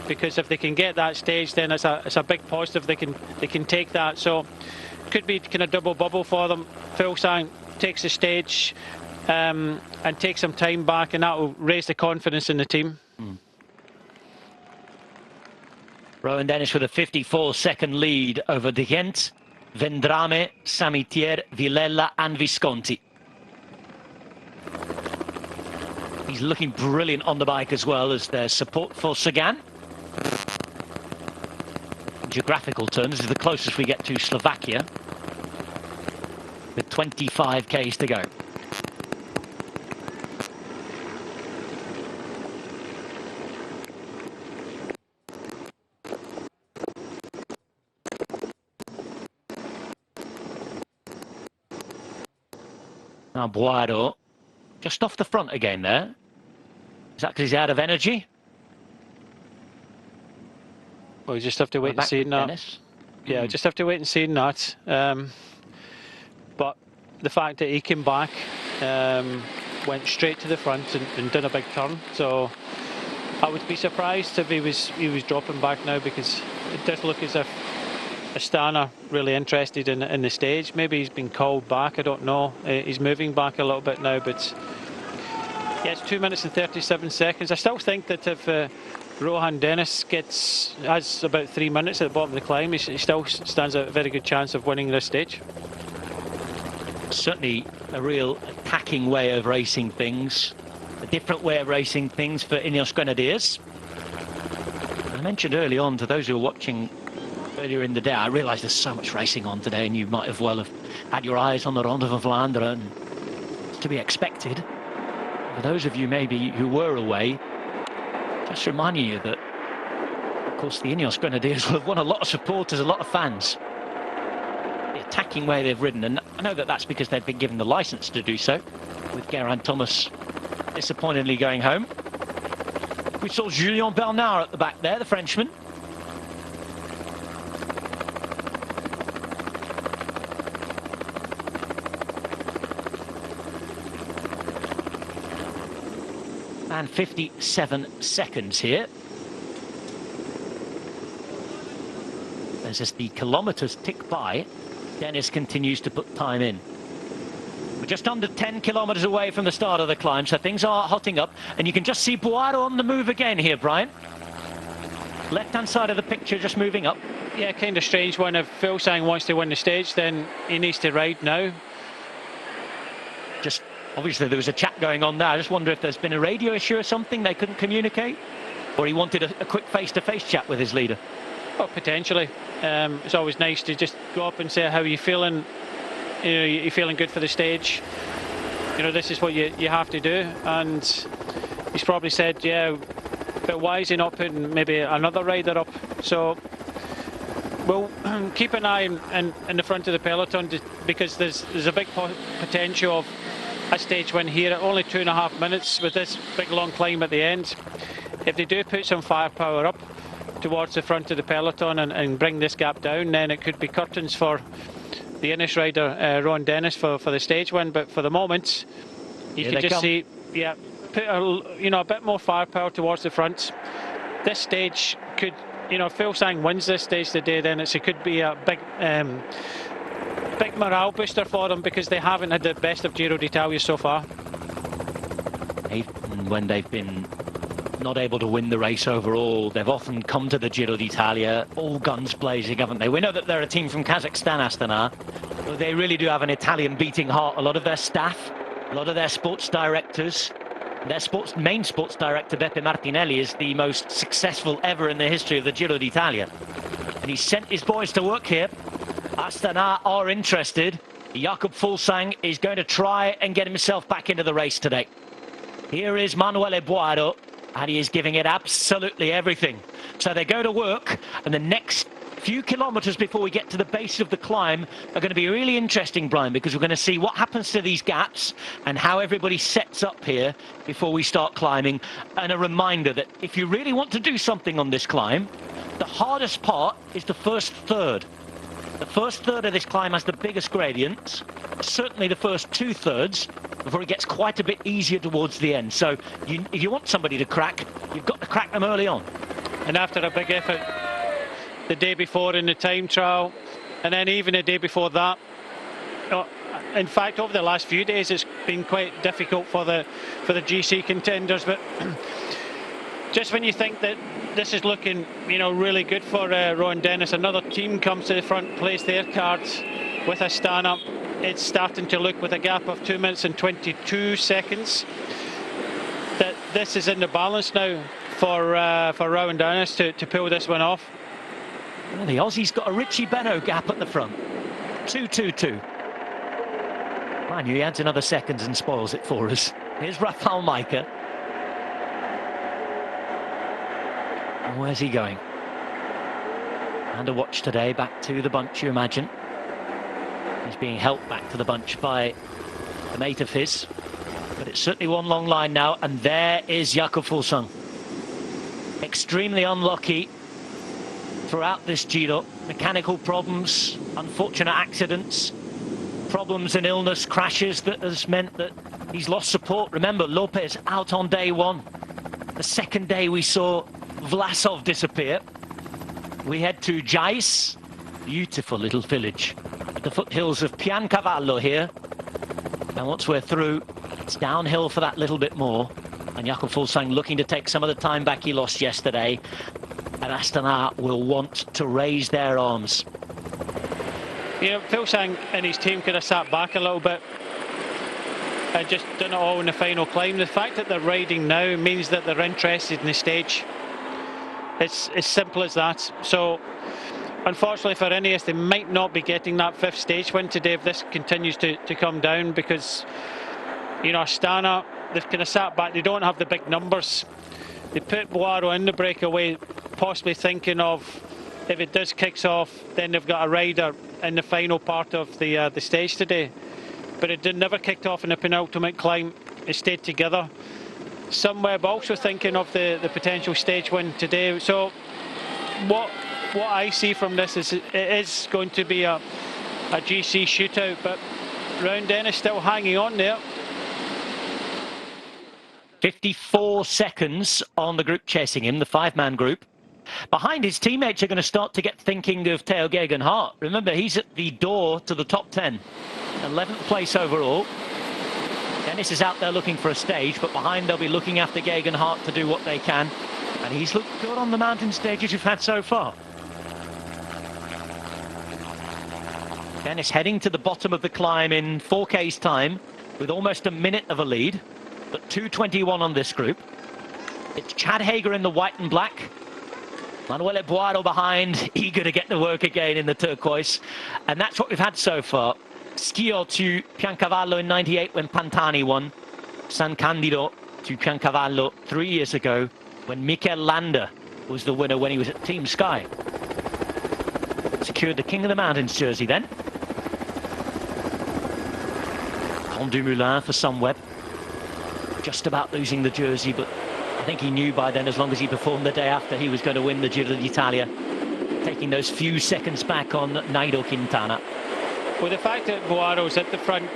because if they can get that stage, then it's a big positive. They can take that. So it could be kind of double bubble for them. Fuglsang takes the stage. And take some time back, and that will raise the confidence in the team. Rowan Dennis with a 54-second lead over De Gent, Vendrame, Samitier, Villela and Visconti. He's looking brilliant on the bike as well as their support for Sagan. In geographical terms, this is the closest we get to Slovakia, with 25 k's to go. Now Boaro, just off the front again there. Is that because he's out of energy? Well, you just have to wait and see that. Yeah, just have to wait and see that. But the fact that he came back, went straight to the front and did a big turn. So I would be surprised if he was dropping back now, because it does look as if Astana really interested in the stage. Maybe he's been called back, I don't know. He's moving back a little bit now, but yeah, it's 2 minutes and 37 seconds. I still think that if Rohan Dennis has about 3 minutes at the bottom of the climb, he still stands a very good chance of winning this stage. Certainly a real attacking way of racing things, a different way of racing things for Ineos Grenadiers. I mentioned early on to those who are watching earlier in the day, I realised there's so much racing on today, and you might have well have had your eyes on the Ronde van Vlaanderen, and it's to be expected. For those of you maybe who were away, just reminding you that, of course, the Ineos Grenadiers will have won a lot of supporters, a lot of fans. The attacking way they've ridden, and I know that that's because they've been given the licence to do so, with Geraint Thomas disappointingly going home. We saw Julien Bernard at the back there, the Frenchman. And 57 seconds here. As the kilometres tick by, Dennis continues to put time in. We're just under 10 kilometres away from the start of the climb, so things are hotting up. And you can just see Boaro on the move again here, Brian. Left-hand side of the picture just moving up. Yeah, kind of strange one. If Fuglsang wants to win the stage, then he needs to ride now. Just obviously there was a chat going on there. I just wonder if there's been a radio issue or something, they couldn't communicate, or he wanted a quick face-to-face chat with his leader. Well, potentially. It's always nice to just go up and say, how are you feeling? You know, you're feeling good for the stage. You know, this is what you have to do. And he's probably said, yeah, but why is he not putting maybe another rider up? So we'll keep an eye in the front of the peloton, because there's a big potential of a stage win here at only 2.5 minutes with this big long climb at the end. If they do put some firepower up towards the front of the peloton and bring this gap down, then it could be curtains for the Ineos rider Rowan Dennis for the stage win. But for the moment, you can just see, yeah, put a bit more firepower towards the front. This stage could, if Fuglsang wins this stage today, then it could be a big big morale booster for them because they haven't had the best of Giro d'Italia so far. When they've been not able to win the race overall, they've often come to the Giro d'Italia all guns blazing, haven't they? We know that they're a team from Kazakhstan, Astana, but they really do have an Italian beating heart. A lot of their staff, a lot of their sports directors, their main sports director, Beppe Martinelli, is the most successful ever in the history of the Giro d'Italia. And he sent his boys to work here. Astana are interested. Jakob Fuglsang is going to try and get himself back into the race today. Here is Manuele Boaro, and he is giving it absolutely everything. So they go to work, and the next few kilometres before we get to the base of the climb are going to be really interesting, Brian, because we're going to see what happens to these gaps and how everybody sets up here before we start climbing. And a reminder that if you really want to do something on this climb, the hardest part is the first third. The first third of this climb has the biggest gradients, certainly the first 2/3, before it gets quite a bit easier towards the end. So if you want somebody to crack, you've got to crack them early on. And after a big effort the day before in the time trial, and then even the day before that, in fact over the last few days it's been quite difficult for the GC contenders, but just when you think that this is looking, you know, really good for Rowan Dennis, another team comes to the front, plays their cards with Astana. It's starting to look, with a gap of 2 minutes and 22 seconds, that this is in the balance now for Rowan Dennis to pull this one off. Well, the Aussie's got a Richie Beno gap at the front. 2:22. I knew he adds another seconds and spoils it for us. Here's Rafał Majka. And where's he going? And a watch today, back to the bunch, you imagine. He's being helped back to the bunch by a mate of his. But it's certainly one long line now, and there is Jakob Fuglsang. Extremely unlucky throughout this Giro. Mechanical problems, unfortunate accidents, problems and illness, crashes that has meant that he's lost support. Remember, Lopez out on day one. The second day we saw Vlasov disappear. We head to Jais, beautiful little village at the foothills of Piancavallo here. And once we're through, it's downhill for that little bit more. And Jakob Fuglsang looking to take some of the time back he lost yesterday. And Astana will want to raise their arms. You know, Fuglsang and his team could have sat back a little bit and just done it all in the final climb. The fact that they're riding now means that they're interested in the stage. It's as simple as that. So, unfortunately for Ineos, they might not be getting that 5th stage win today if this continues to come down, because, you know, Astana, they've kind of sat back. They don't have the big numbers. They put Boaro in the breakaway, possibly thinking of, if it does kicks off, then they've got a rider in the final part of the stage today. But it never kicked off in the penultimate climb. It stayed together. Somewhere, but also thinking of the potential stage win today. So what I see from this is it is going to be a GC shootout, but Rowan Dennis still hanging on there. 54 seconds on the group chasing him, the 5-man group. Behind, his teammates are going to start to get thinking of Theo Geoghegan-Hart. Remember, he's at the door to the top 10. 11th place overall. Dennis is out there looking for a stage, but behind they'll be looking after Geoghegan-Hart to do what they can. And he's looked good on the mountain stages we've had so far. Dennis heading to the bottom of the climb in 4K's time with almost a minute of a lead, but 2:21 on this group. It's Chad Hager in the white and black. Manuele Boaro behind, eager to get to work again in the turquoise. And that's what we've had so far. Schio to Piancavallo in '98 when Pantani won. San Candido to Piancavallo 3 years ago when Mikel Landa was the winner when he was at Team Sky. Secured the King of the Mountains jersey then. Pont du Moulin for Sunweb. Just about losing the jersey, but I think he knew by then, as long as he performed the day after, he was going to win the Giro d'Italia. Taking those few seconds back on Nairo Quintana. Well, the fact that Boaro's at the front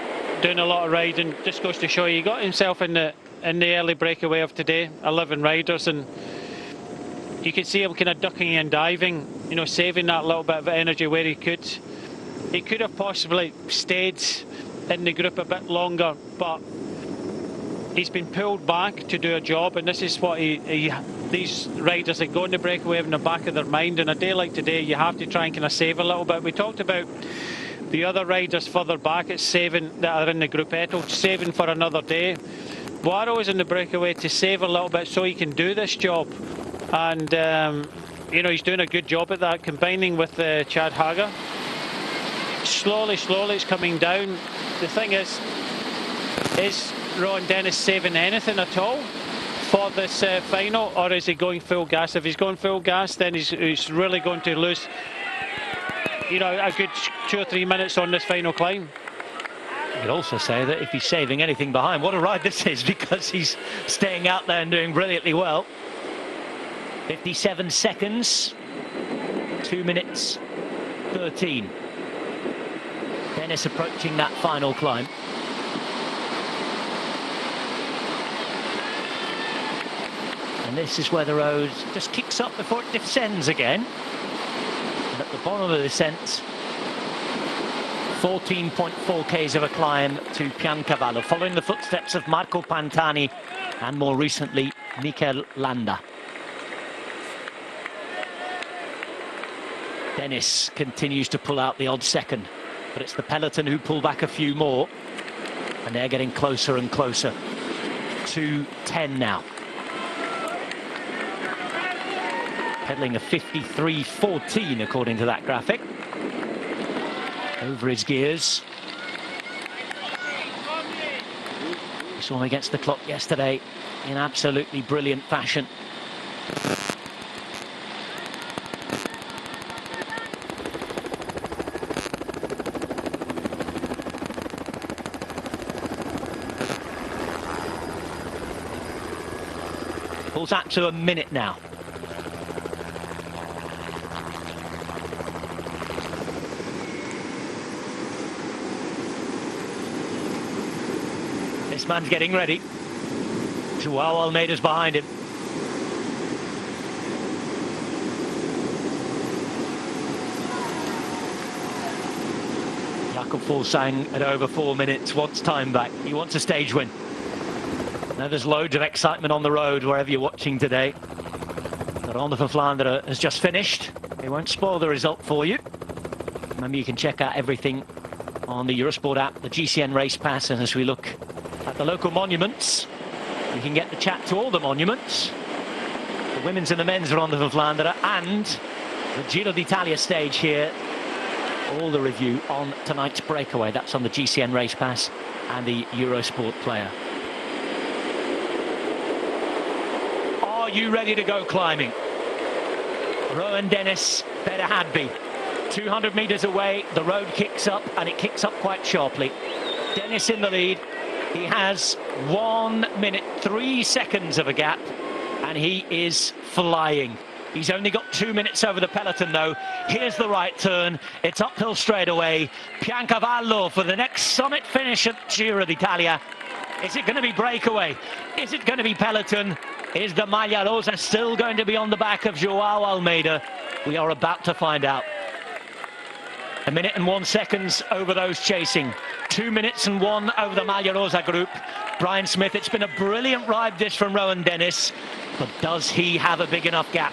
doing a lot of riding just goes to show you he got himself in the early breakaway of today. 11 riders, and you could see him kind of ducking and diving, you know, saving that little bit of energy where he could. he could have possibly stayed in the group a bit longer, but he's been pulled back to do a job, and this is what these riders that go in the breakaway have in the back of their mind. And a day like today, you have to try and kind of save a little bit. We talked about the other riders further back at saving that are in the gruppetto, saving for another day. Boiro is in the breakaway to save a little bit so he can do this job, and you know, he's doing a good job at that, combining with Chad Hager. Slowly it's coming down. The thing is Rowan Dennis saving anything at all for this final, or is he going full gas? If he's going full gas, then he's really going to lose, you know, a good 2 or 3 minutes on this final climb. You could also say that if he's saving anything behind, what a ride this is, because he's staying out there and doing brilliantly well. 57 seconds, 2 minutes 13. Dennis approaching that final climb. And this is where the road just kicks up before it descends again. And at the bottom of the descent, 14.4 k's of a climb to Piancavallo, following the footsteps of Marco Pantani and more recently Mikel Landa. Dennis continues to pull out the odd second, but it's the peloton who pull back a few more, and they're getting closer and closer to 10 now. Pedaling a 53.14 according to that graphic. Over his gears. We saw him against the clock yesterday in absolutely brilliant fashion. Pulls up to a minute now. This man's getting ready. Joao Almeida's behind him. Jakob Fuglsang at over 4 minutes wants time back. He wants a stage win. Now there's loads of excitement on the road wherever you're watching today. The Ronde van Vlaanderen has just finished. They won't spoil the result for you. Remember, you can check out everything on the Eurosport app, the GCN Race Pass, and as we look at the local monuments, you can get the chat to all the monuments, the women's and the men's Ronde van Vlaanderen, and the Giro d'Italia stage here. All the review on tonight's breakaway. That's on the GCN Race Pass and the Eurosport player. Are you ready to go climbing? Rowan Dennis better had be. 200 meters away, the road kicks up, and it kicks up quite sharply. Dennis in the lead. He has 1 minute 3 seconds of a gap, and he is flying. He's only got 2 minutes over the peloton though. Here's the right turn. It's uphill straight away. Piancavallo for the next summit finish at Giro d'Italia. Is it going to be breakaway? Is it going to be peloton? Is the Maglia Rosa still going to be on the back of Joao Almeida? We are about to find out. 1 minute and 1 second over those chasing. 2 minutes and 1 over the Maglia Rosa group. Brian Smith, it's been a brilliant ride this from Rowan Dennis, but does he have a big enough gap?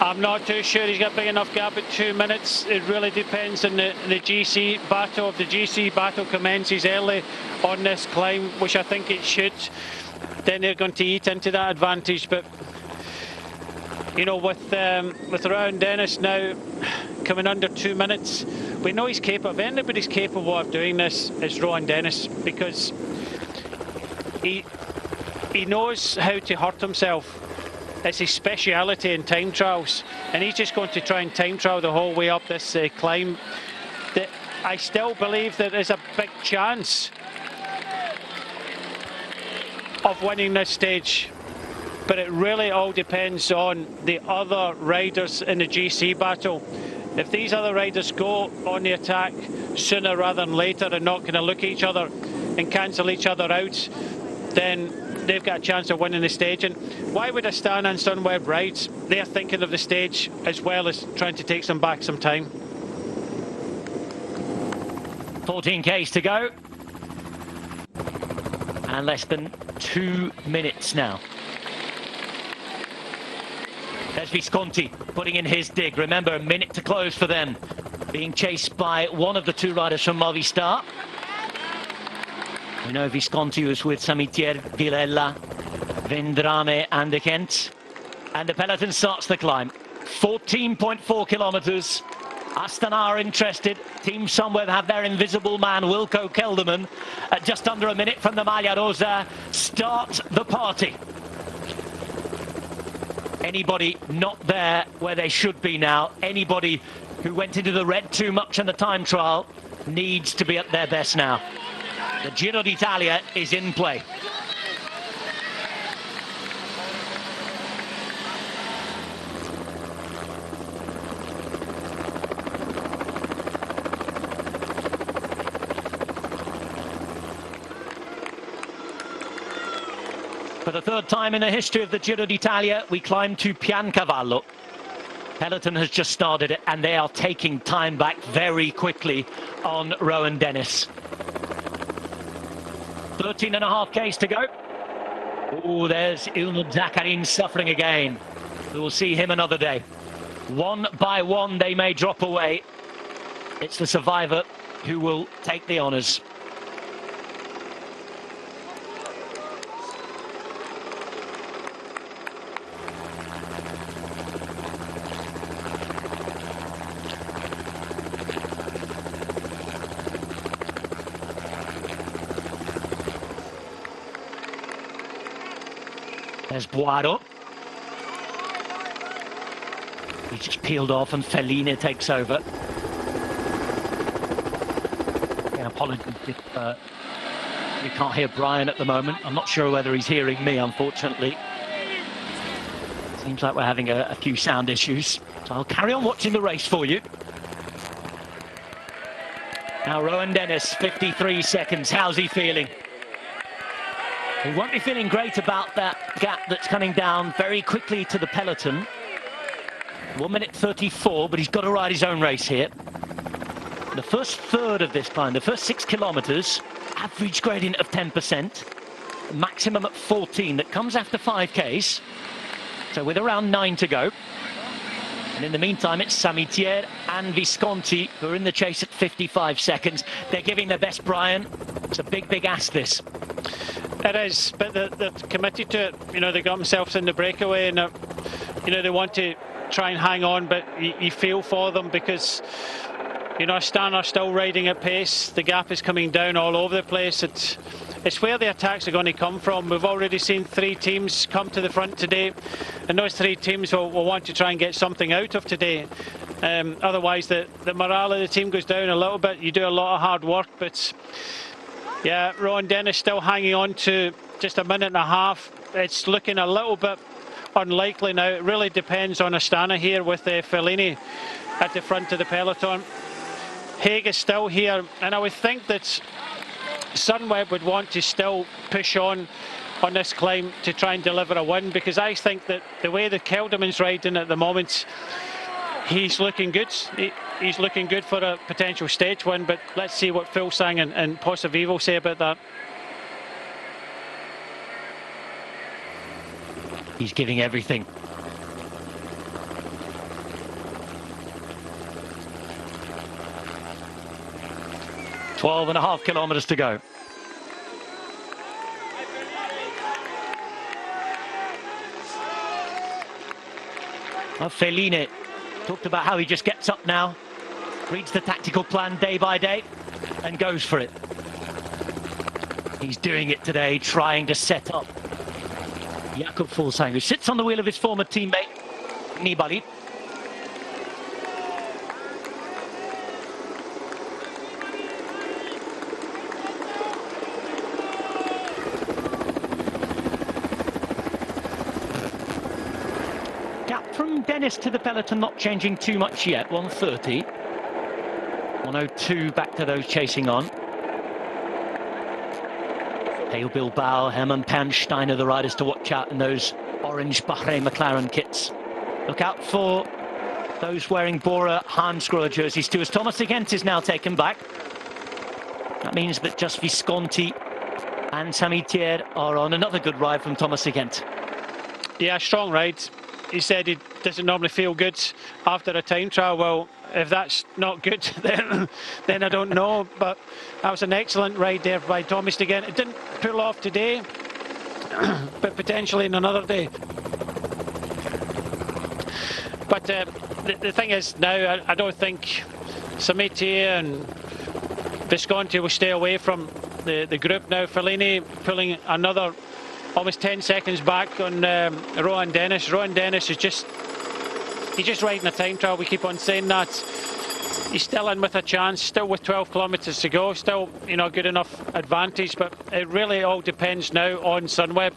I'm not too sure he's got a big enough gap at 2 minutes. It really depends on the GC battle. If the GC battle commences early on this climb, which I think it should, then they're going to eat into that advantage. But you know, with Rowan Dennis now coming under 2 minutes, we know he's capable. If anybody's capable of doing this, it's Rowan Dennis, because he knows how to hurt himself. It's his speciality in time trials, and he's just going to try and time trial the whole way up this climb. I still believe that there's a big chance of winning this stage, but it really all depends on the other riders in the GC battle. If these other riders go on the attack sooner rather than later and not going to look at each other and cancel each other out, then they've got a chance of winning the stage. And why would Astana and Sunweb ride? They're thinking of the stage as well as trying to take some back some time. 14Ks to go. And less than 2 minutes now. There's Visconti putting in his dig. Remember, a minute to close for them. Being chased by one of the two riders from Movistar. We know Visconti was with Samitier, Villela, Vendrame and de Kent. And the peloton starts the climb. 14.4 kilometers. Astana are interested. Team Sunweb have their invisible man, Wilco Kelderman, at just under a minute from the Maglia Rosa. Start the party. Anybody not there where they should be now, anybody who went into the red too much in the time trial, needs to be at their best now. The Giro d'Italia is in play. For the third time in the history of the Giro d'Italia, we climb to Piancavallo. Peloton has just started it, and they are taking time back very quickly on Rowan Dennis. 13.5 Ks to go. Oh, there's Ilnur Zakarin suffering again. We will see him another day. One by one, they may drop away. It's the survivor who will take the honours. There's Boado. He just peeled off and Fellini takes over. Again, apologies if you can't hear Brian at the moment. I'm not sure whether he's hearing me, unfortunately. Seems like we're having a few sound issues. So I'll carry on watching the race for you. Now Rowan Dennis, 53 seconds. How's he feeling? He won't be feeling great about that gap that's coming down very quickly to the peloton. 1 minute 34, but he's got to ride his own race here. The first third of this climb, the first 6 kilometers, average gradient of 10%, maximum at 14. That comes after 5Ks, so with around 9 to go. And in the meantime, it's Samitier and Visconti who are in the chase at 55 seconds. They're giving their best, Brian. It's a big, big ask, this. It is, but they're committed to it. You know, they got themselves in the breakaway, and you know, they want to try and hang on, but you feel for them because, you know, Astana are still riding at pace. The gap is coming down all over the place. It's where the attacks are going to come from. We've already seen 3 teams come to the front today, and those 3 teams will want to try and get something out of today. Otherwise, the morale of the team goes down a little bit. You do a lot of hard work, but yeah, Rowan Dennis still hanging on to just a minute and a half. It's looking a little bit unlikely now. It really depends on Astana here with Fellini at the front of the peloton. Haig is still here, and I would think that Sunweb would want to still push on this climb to try and deliver a win, because I think that the way that Kelderman's riding at the moment, he's looking good. He's looking good for a potential stage win, but let's see what Fuglsang and Pozzovivo say about that. He's giving everything. Twelve and a half kilometers to go. Fellini talked about how he just gets up now, reads the tactical plan day by day, and goes for it. He's doing it today, trying to set up Jakob Fuglsang, who sits on the wheel of his former teammate, Nibali. Gap from Dennis to the peloton not changing too much yet, 130. 102 back to those chasing on. Hail Bilbao, Hermann Pernstein are the riders to watch out in those orange Bahrain McLaren kits. Look out for those wearing Bora Hansgrohe jerseys too, as Thomas de Gent is now taken back. That means that just Visconti and Samitier are on another good ride from Thomas Sigent. Yeah, strong ride. He said he doesn't normally feel good after a time trial. Well, if that's not good, then I don't know. But that was an excellent ride there by Thomas Sigent. It didn't pull off today, but potentially in another day. But the thing is now, I don't think Samitier and Visconti will stay away from the group now. Fellini pulling another almost 10 seconds back on Rohan Dennis. Rohan Dennis is just riding a time trial. We keep on saying that. He's still in with a chance, still with 12 kilometres to go, still, you know, good enough advantage, but it really all depends now on Sunweb.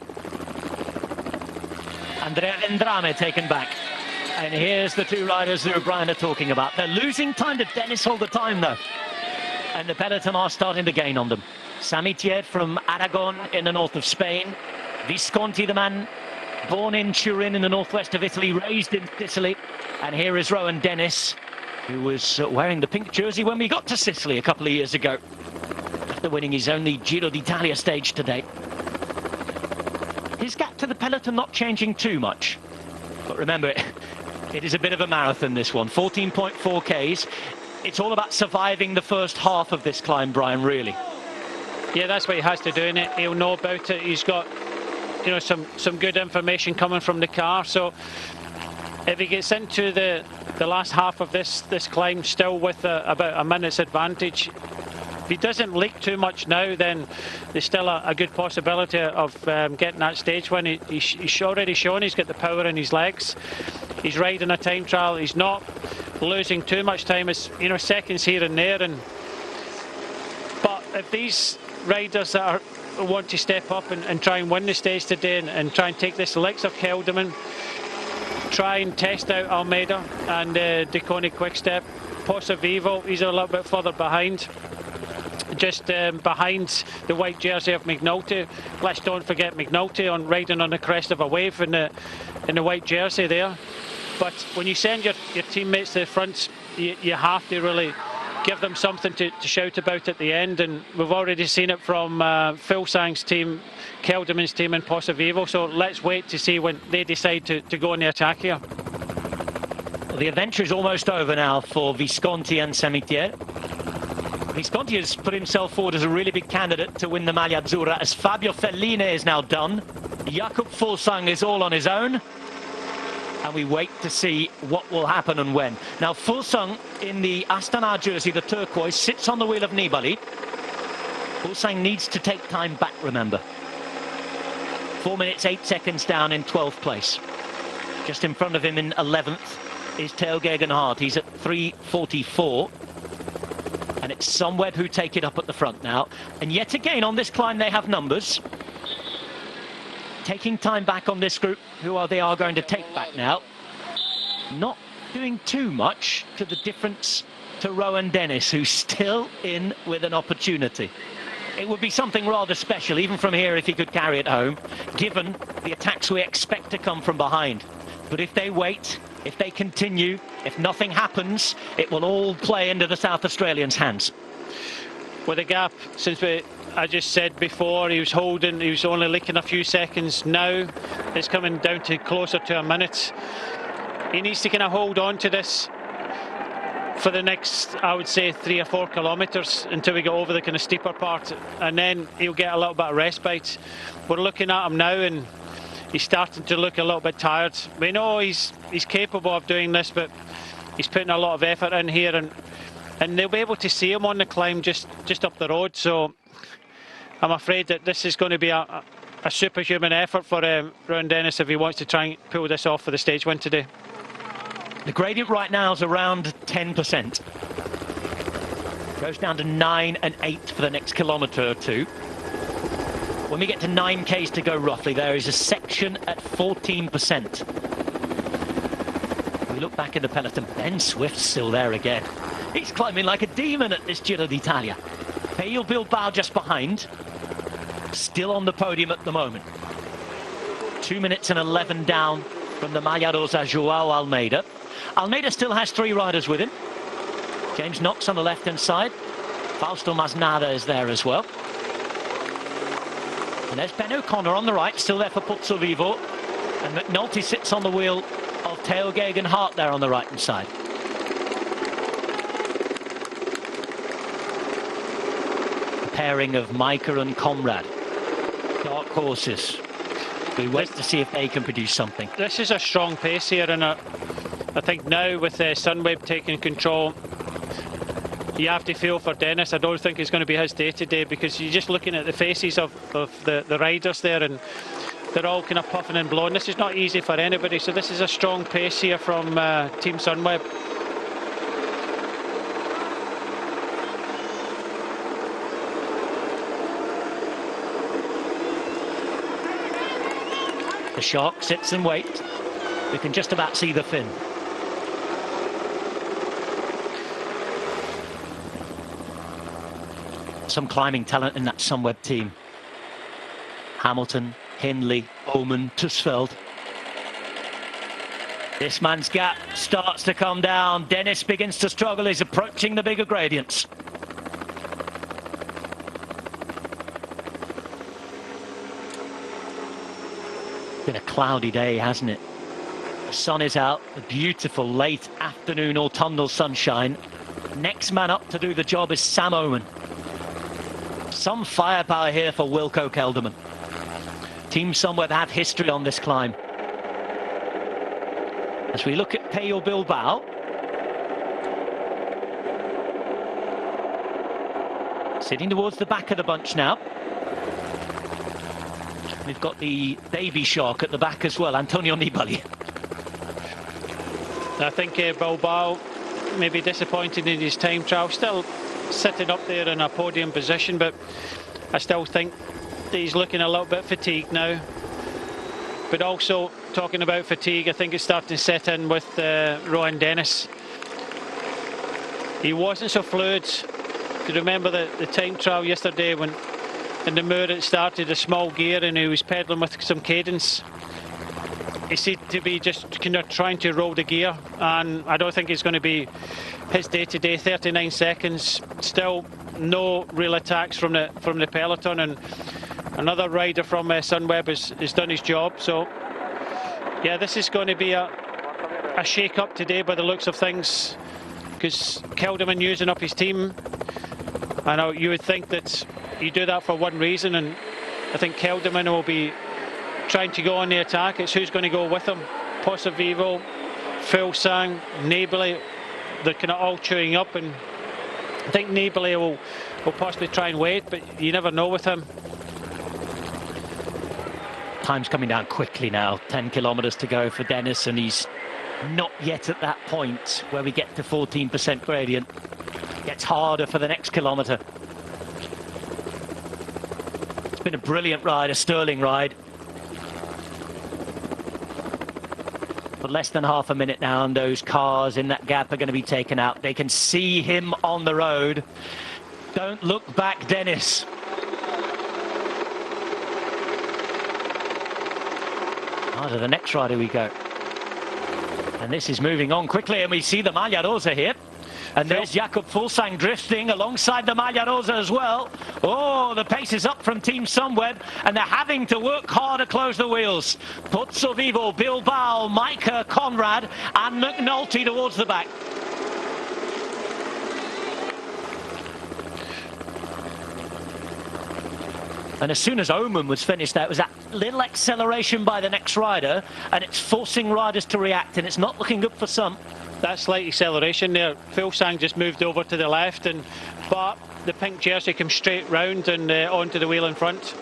Andrea Vendrame taken back. And here's the two riders who Brian are talking about. They're losing time to Dennis all the time, though. And the peloton are starting to gain on them. Samitier from Aragon in the north of Spain. Visconti, the man born in Turin in the northwest of Italy, raised in Sicily. And here is Rohan Dennis, who was wearing the pink jersey when we got to Sicily a couple of years ago, after winning his only Giro d'Italia stage today. His gap to the peloton not changing too much. But remember, it is a bit of a marathon, this one. 14.4 Ks. It's all about surviving the first half of this climb, Brian, really. Yeah, that's what he has to do in it. He'll know about it. He's got, you know, some good information coming from the car. So if he gets into the last half of this climb still with about a minute's advantage, if he doesn't leak too much now, then there's still a good possibility of getting that stage when he's already shown he's got the power in his legs. He's riding a time trial. He's not losing too much time. It's, you know, seconds here and there. But if these riders that want to step up and try and win the stage today and try and take this likes of Kelderman, try and test out Almeida and Deconi Quickstep, Posa Vivo, he's a little bit further behind, just behind the white jersey of McNulty. Let's don't forget McNulty riding on the crest of a wave in the white jersey there. But when you send your teammates to the front, you have to really give them something to shout about at the end, and we've already seen it from Fuglsang's team, Kelderman's team and Posa Vivo, so let's wait to see when they decide to go on the attack here. Well, the adventure is almost over now for Visconti and Samitier. Visconti has put himself forward as a really big candidate to win the Maglia Azzurra, as Fabio Fellini is now done. Jakob Fuglsang is all on his own. And we wait to see what will happen and when. Now, Fuglsang in the Astana jersey, the turquoise, sits on the wheel of Nibali. Fuglsang needs to take time back, remember. 4 minutes, 8 seconds down in 12th place. Just in front of him in 11th is Theo Gegenhardt. He's at 3:44. And it's Sunweb who take it up at the front now. And yet again, on this climb, they have numbers. Taking time back on this group, they are going to take back now. Not doing too much to the difference to Rohan Dennis, who's still in with an opportunity. It would be something rather special, even from here, if he could carry it home, given the attacks we expect to come from behind. But if they wait, if they continue, if nothing happens, it will all play into the South Australians' hands. With a gap, I just said before, he was only leaking a few seconds. Now it's coming down to closer to a minute. He needs to kind of hold on to this for the next, I would say, 3 or 4 kilometres until we get over the kind of steeper part, and then he'll get a little bit of respite. We're looking at him now and he's starting to look a little bit tired. We know he's capable of doing this, but he's putting a lot of effort in here, and they'll be able to see him on the climb just up the road. So I'm afraid that this is going to be a superhuman effort for Rohan Dennis if he wants to try and pull this off for the stage win today. The gradient right now is around 10%. Goes down to 9 and 8 for the next kilometre or two. When we get to 9 Ks to go roughly, there is a section at 14%. We look back in the peloton, Ben Swift's still there again. He's climbing like a demon at this Giro d'Italia. Pello Bilbao just behind. Still on the podium at the moment. 2 minutes and 11 down from the Maglia Rosa, Joao Almeida. Almeida still has 3 riders with him. James Knox on the left-hand side. Fausto Masnada is there as well. And there's Ben O'Connor on the right, still there for Pozzo Vivo. And McNulty sits on the wheel of Theo Geoghegan Hart there on the right-hand side. A pairing of Micah and Conrad. Dark horses. We wait to see if they can produce something. This is a strong pace here, and I think now with Sunweb taking control, you have to feel for Dennis. I don't think it's going to be his day today, because you're just looking at the faces of the riders there, and they're all kind of puffing and blowing. This is not easy for anybody, so this is a strong pace here from Team Sunweb. The Shark sits and waits. We can just about see the fin. Some climbing talent in that Sunweb team. Hamilton, Hindley, Oman, Tusveld. This man's gap starts to come down. Dennis begins to struggle. He's approaching the bigger gradients. Been a cloudy day, hasn't it? The sun is out, the beautiful late afternoon autumnal sunshine. Next man up to do the job is Sam Oman. Some firepower here for Wilco Kelderman. Team Sunweb have history on this climb. As we look at Pello Bilbao, sitting towards the back of the bunch now. We've got the baby shark at the back as well, Antonio Nibali. I think Bilbao may be disappointed in his time trial, still sitting up there in a podium position, but I still think that he's looking a little bit fatigued now. But also, talking about fatigue, I think it's starting to set in with Rohan Dennis. He wasn't so fluid. If you remember the time trial yesterday, when in the Moor it started a small gear and he was pedalling with some cadence. He seemed to be just kind of trying to roll the gear, and I don't think it's going to be his day today. 39 seconds, still no real attacks from the peloton, and another rider from Sunweb has done his job. So yeah, this is going to be a shake-up today by the looks of things, because Kelderman using up his team. I know you would think that you do that for one reason, and I think Kelderman will be trying to go on the attack. It's who's going to go with him. Pozzo Vivo, Fuglsang, Nibali, they're kind of all chewing up, and I think Nibali will possibly try and wait, but you never know with him. Time's coming down quickly now. 10 kilometers to go for Dennis, and he's not yet at that point where we get to 14% gradient. Gets harder for the next kilometer. It's been a brilliant ride, a sterling ride. For less than half a minute now, and those cars in that gap are going to be taken out. They can see him on the road. Don't look back, Dennis. To the next rider we go. And this is moving on quickly, and we see the Maglia Rosa here. And there's Jakob Fuglsang drifting alongside the Maglia Rosa as well. Oh, the pace is up from Team Sunweb, and they're having to work hard to close the wheels. Pozzo Vivo, Bilbao, Micah, Conrad, and McNulty towards the back. And as soon as Oman was finished, there was that little acceleration by the next rider, and it's forcing riders to react, and it's not looking good for some. That slight acceleration there, Fuglsang just moved over to the left, but the pink jersey came straight round and onto the wheel in front.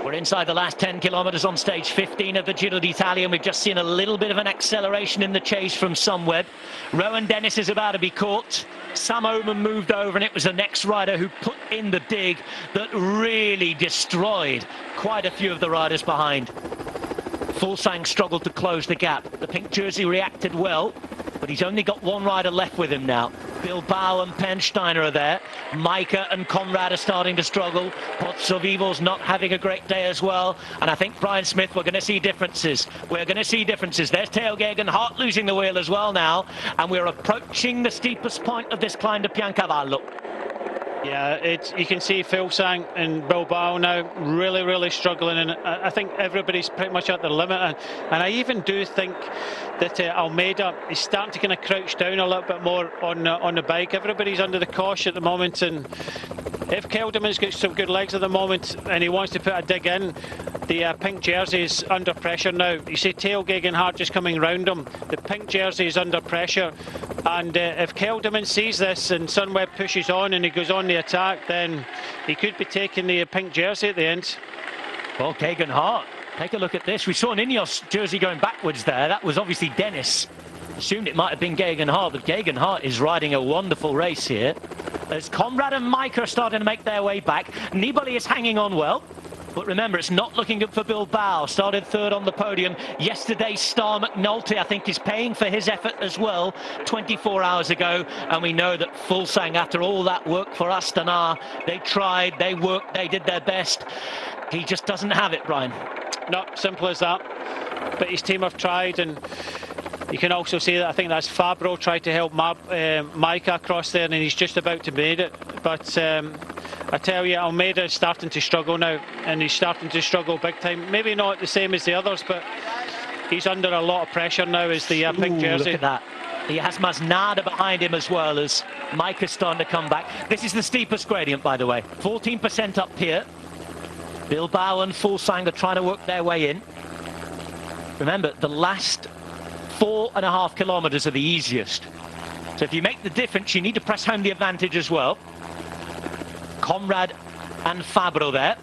We're inside the last 10 kilometers on stage 15 of the Giro d'Italia, and we've just seen a little bit of an acceleration in the chase from Sunweb. Rohan Dennis is about to be caught. Sam Oman moved over, and it was the next rider who put in the dig that really destroyed quite a few of the riders behind. Fuglsang struggled to close the gap. The pink jersey reacted well, but he's only got one rider left with him now. Bilbao and Pensteiner are there. Micah and Conrad are starting to struggle. Pozzovivo's not having a great day as well. And I think Brian Smith, we're going to see differences. We're going to see differences. There's Theo Gegenhardt losing the wheel as well now. And we're approaching the steepest point of this climb to Piancavallo. Yeah, you can see Fuglsang and Bilbao now really struggling, and I think everybody's pretty much at their limit, and I even do think that Almeida is starting to kind of crouch down a little bit more on the bike. Everybody's under the cosh at the moment, and if Kelderman's got some good legs at the moment and he wants to put a dig in, the pink jersey is under pressure now. You see Theo Gegenhardt just coming round him. The pink jersey is under pressure, and if Kelderman sees this and Sunweb pushes on and he goes on the attack, then he could be taking the pink jersey at the end. Well, Gegenhardt, take a look at this. We saw an Ineos jersey going backwards there. That was obviously Dennis. Assumed it might have been Gegenhardt, but Gegenhardt is riding a wonderful race here. As Conrad and Micah are starting to make their way back. Nibali is hanging on well. But remember, it's not looking good for Bilbao. Started third on the podium. Yesterday's star McNulty, I think, is paying for his effort as well 24 hours ago. And we know that Fuglsang, after all that work for Astana, they tried, they worked, they did their best. He just doesn't have it, Brian. Not simple as that. But his team have tried, and you can also see that I think that's Fabro tried to help Micah across there, and he's just about to made it. But I tell you, Almeida is starting to struggle now, and he's starting to struggle big time. Maybe not the same as the others, but he's under a lot of pressure now as the pink jersey. Look at that. He has Masnada behind him as well, as Micah's starting to come back. This is the steepest gradient, by the way. 14% up here. Bilbao and Fuglsang are trying to work their way in. Remember, the last 4.5 kilometers are the easiest. So if you make the difference, you need to press home the advantage as well. Conrad and Fabro there.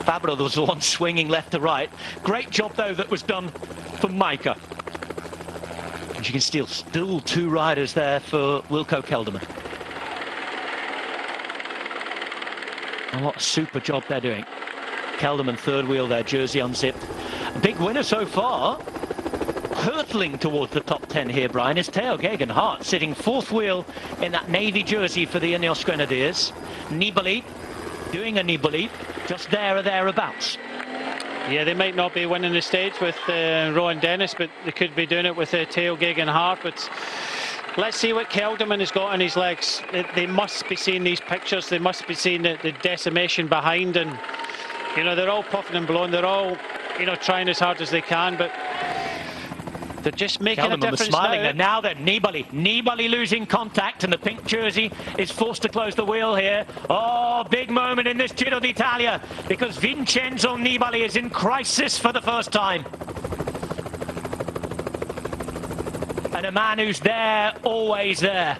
Fabro was the one swinging left to right. Great job, though, that was done for Micah. And you can still two riders there for Wilco Kelderman. And what a super job they're doing. Kelderman third wheel there, jersey unzipped. A big winner so far. Hurtling towards the top 10 here, Brian, is Theo Gegenhardt, sitting fourth wheel in that navy jersey for the Ineos Grenadiers. Nibali, doing a Nibali, just there or thereabouts. Yeah, they might not be winning the stage with Rowan Dennis, but they could be doing it with Theo Gegenhardt. But let's see what Kelderman has got on his legs. They must be seeing these pictures. They must be seeing the decimation behind, and you know, they're all puffing and blowing. They're all, you know, trying as hard as they can, but they're just making a difference. Smiling there. Now then, Nibali losing contact, and the pink jersey is forced to close the wheel here. Oh, big moment in this Giro d'Italia, because Vincenzo Nibali is in crisis for the first time. And a man who's there, always there.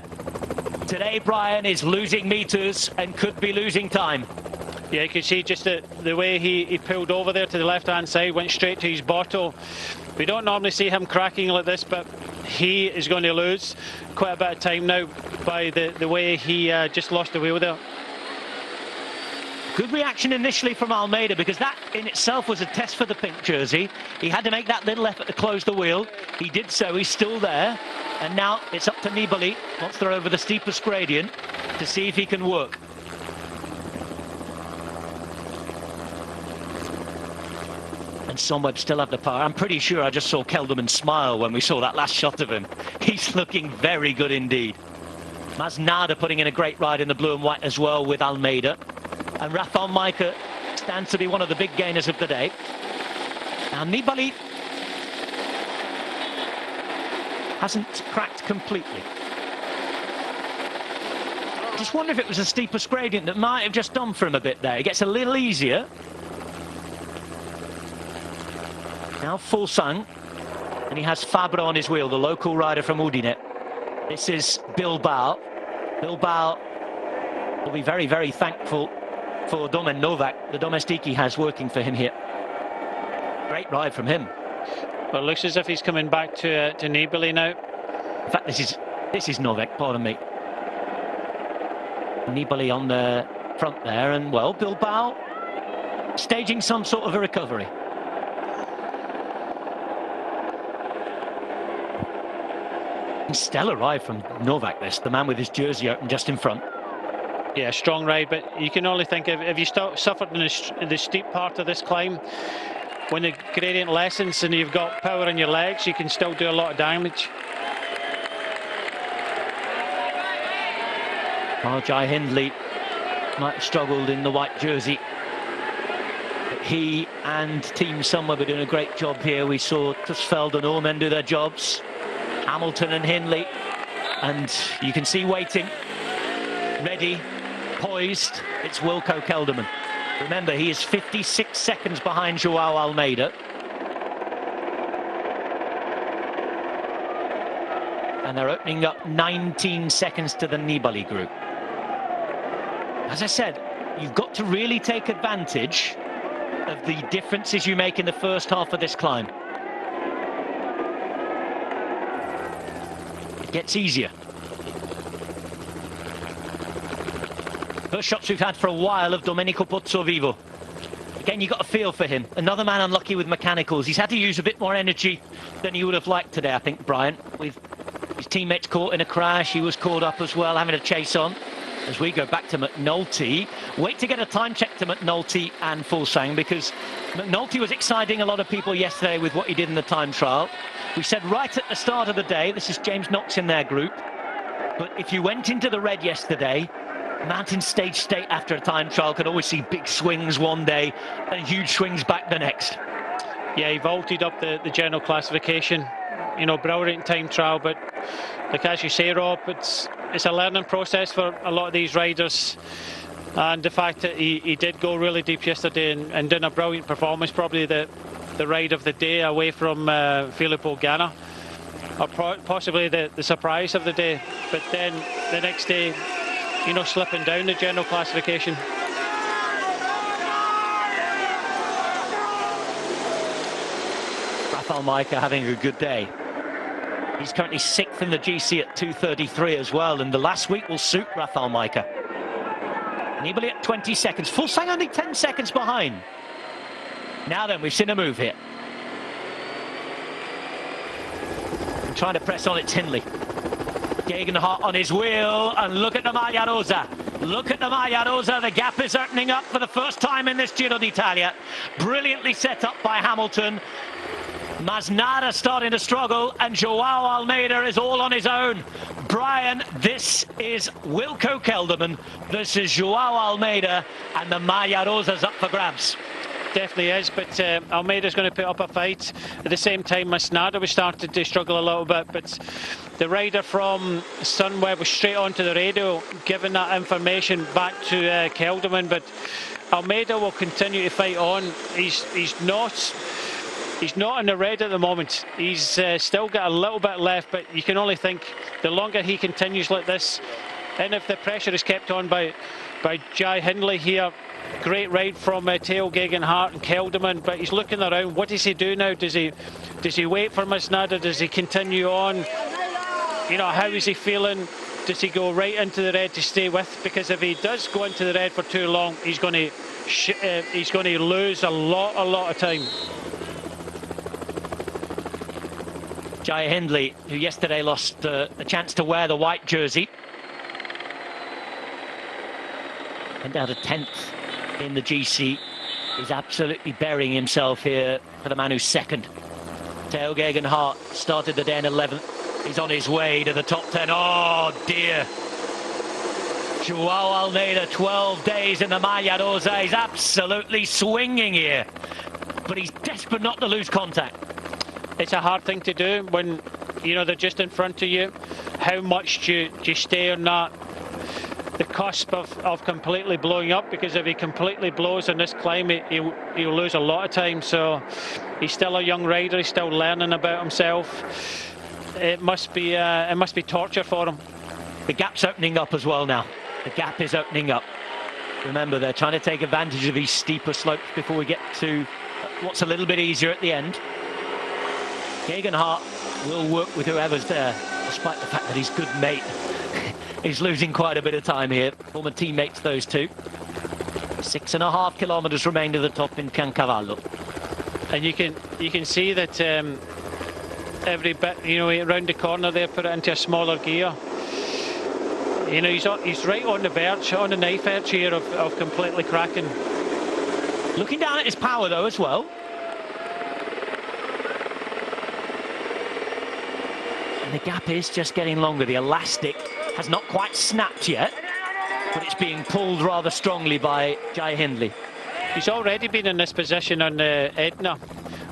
Today, Brian is losing meters and could be losing time. Yeah, you can see just the way he pulled over there to the left-hand side, went straight to his bottle. We don't normally see him cracking like this, but he is going to lose quite a bit of time now by the way he just lost the wheel there. Good reaction initially from Almeida, because that in itself was a test for the pink jersey. He had to make that little effort to close the wheel. He did so, he's still there. And now it's up to Nibali, once they're over the steepest gradient, to see if he can work. And Sunweb still have the power. I'm pretty sure I just saw Kelderman smile when we saw that last shot of him. He's looking very good indeed. Masnada putting in a great ride in the blue and white as well with Almeida. And Rafał Majka stands to be one of the big gainers of the day. Now Nibali hasn't cracked completely. Just wonder if it was a steepest gradient that might have just done for him a bit there. It gets a little easier. Now Fuglsang, and he has Fabro on his wheel, the local rider from Udine. This is Bilbao. Bilbao will be very, very thankful for Domen Novak, the domestique he has working for him here. Great ride from him. Well, it looks as if he's coming back to Nibali now. In fact, this is Novak, pardon me. Nibali on the front there, and well, Bilbao staging some sort of a recovery. Stellar ride from Novak, this, the man with his jersey open just in front. Yeah, strong ride, but you can only think if you suffered in the steep part of this climb, when the gradient lessens and you've got power in your legs, you can still do a lot of damage. Jai Hindley might have struggled in the white jersey, but he and Team Sunweb were doing a great job here. We saw Tusveld and Ormen do their jobs, Hamilton and Hindley, and you can see waiting, ready, poised, it's Wilco Kelderman. Remember, he is 56 seconds behind Joao Almeida. And they're opening up 19 seconds to the Nibali group. As I said, you've got to really take advantage of the differences you make in the first half of this climb. It gets easier. First shots we've had for a while of Domenico Pozzovivo. Again, you got a feel for him. Another man unlucky with mechanicals. He's had to use a bit more energy than he would have liked today, I think, Brian. With his teammates caught in a crash, he was caught up as well, having to chase on. As we go back to McNulty, wait to get a time check to McNulty and Fulsang, because McNulty was exciting a lot of people yesterday with what he did in the time trial. We said right at the start of the day, this is James Knox in their group, but if you went into the red yesterday, Mountain Stage State after a time trial could always see big swings one day and huge swings back the next. Yeah, he vaulted up the general classification. You know, brilliant time trial, but like as you say, Rob, it's a learning process for a lot of these riders. And the fact that he did go really deep yesterday and did a brilliant performance, probably the ride of the day away from Filippo Ganna, or possibly the surprise of the day. But then the next day, you know, slipping down the general classification. Rafael Majka having a good day. He's currently 6th in the GC at 2:33 as well, and the last week will suit Rafael Majka. Nibali at 20 seconds. Fulsang only 10 seconds behind. Now then, we've seen a move here. And trying to press on, it's Hindley. Gegenhardt on his wheel, and look at the Maglia Rosa. Look at the Maglia Rosa. The gap is opening up for the first time in this Giro d'Italia. Brilliantly set up by Hamilton. Masnada starting to struggle, and Joao Almeida is all on his own. Brian, this is Wilco Kelderman. This is Joao Almeida, and the Maglia Rosa's up for grabs. Definitely is, but Almeida's going to put up a fight. At the same time, Masnada was starting to struggle a little bit, but the rider from Sunweb was straight onto the radio, giving that information back to Kelderman. But Almeida will continue to fight on. He's not in the red at the moment. He's still got a little bit left, but you can only think the longer he continues like this, and if the pressure is kept on by Jai Hindley here. Great ride from Theo Gegenhardt and Kelderman, but he's looking around. What does he do now? Does he wait for Masnada? Does he continue on? You know, how is he feeling? Does he go right into the red to stay with? Because if he does go into the red for too long, he's going to lose a lot of time. Jai Hindley, who yesterday lost a chance to wear the white jersey, went down to 10th in the GC, is absolutely burying himself here for the man who's second. Theo Gegenhardt started the day in 11th. He's on his way to the top 10. Oh dear. Joao Almeida, 12 days in the Maglia Rosa. He's absolutely swinging here, but he's desperate not to lose contact. It's a hard thing to do when, you know, they're just in front of you. How much do you stay on that, the cusp of completely blowing up? Because if he completely blows on this climb, he'll lose a lot of time. So he's still a young rider. He's still learning about himself. It must be torture for him. The gap's opening up as well now. The gap is opening up. Remember, they're trying to take advantage of these steeper slopes before we get to what's a little bit easier at the end. Gegenhardt will work with whoever's there, despite the fact that his good mate is losing quite a bit of time here. Former teammates, those two. 6.5 kilometers remain to the top in Piancavallo. And you can see that every bit, you know, around the corner there, put it into a smaller gear. You know, he's right on the verge, on the knife edge here of completely cracking. Looking down at his power though as well. And the gap is just getting longer. The elastic has not quite snapped yet, but it's being pulled rather strongly by Jai Hindley. He's already been in this position on Etna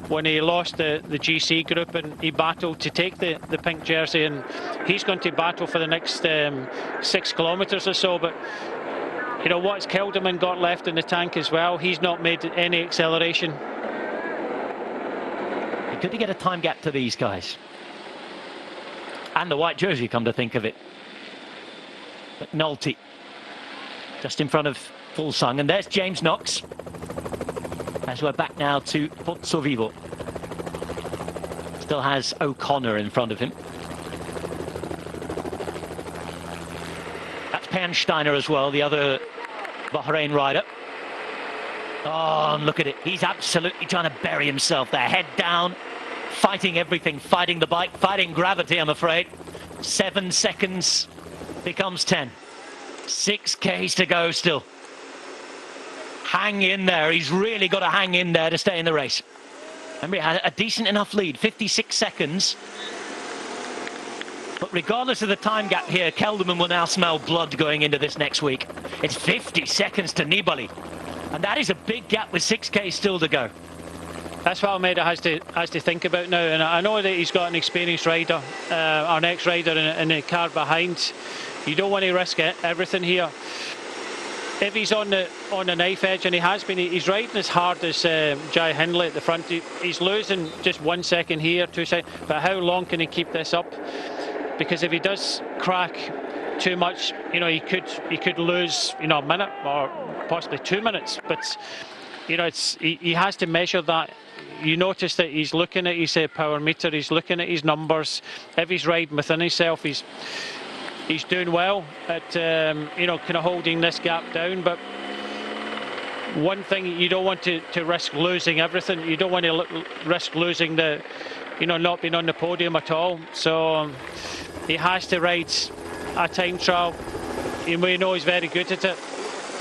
when he lost the GC group, and he battled to take the pink jersey, and he's going to battle for the next 6 kilometres or so. But you know what's Kelderman got left in the tank as well? He's not made any acceleration. Good to get a time gap to these guys. And the white jersey, come to think of it. McNulty just in front of Fulsang, and there's James Knox as we're back now to Pozzo Vivo. Still has O'Connor in front of him. That's Pansteiner as well, the other Bahrain rider. Oh, and look at it, he's absolutely trying to bury himself there, head down, fighting everything, fighting the bike, fighting gravity, I'm afraid. 7 seconds becomes 10. 6 Ks to go still. Hang in there. He's really got to hang in there to stay in the race. Remember, he had a decent enough lead, 56 seconds. But regardless of the time gap here, Kelderman will now smell blood going into this next week. It's 50 seconds to Nibali. And that is a big gap with 6K still to go. That's what Almeida has to think about now. And I know that he's got an experienced rider, our next rider in the car behind. You don't want to risk everything here. If he's on the knife edge, and he has been, he's riding as hard as Jai Hindley at the front. He's losing just 1 second here, 2 seconds. But how long can he keep this up? Because if he does crack too much, you know, he could lose, you know, a minute or possibly 2 minutes. But you know, he has to measure that. You notice that he's looking at his power meter. He's looking at his numbers. If he's riding within himself, he's doing well at you know, kind of holding this gap down. But one thing, you don't want to risk losing everything. You don't want to risk losing the, you know, not being on the podium at all. So he has to ride a time trial. And we know he's very good at it,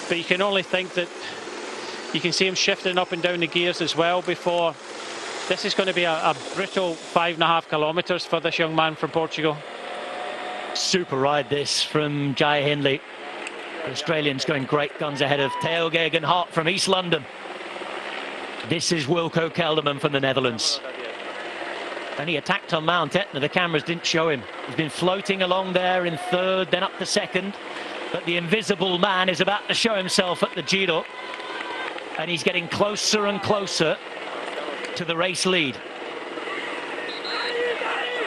but you can only think that you can see him shifting up and down the gears as well before. This is going to be a brutal 5.5 kilometres for this young man from Portugal. Super ride this from Jai Hindley. The Australian's going great guns ahead of Theo Gegenhardt from East London. This is Wilco Kelderman from the Netherlands. And he attacked on Mount Etna, the cameras didn't show him. He's been floating along there in third, then up to second. But the invisible man is about to show himself at the Giro. And he's getting closer and closer to the race lead.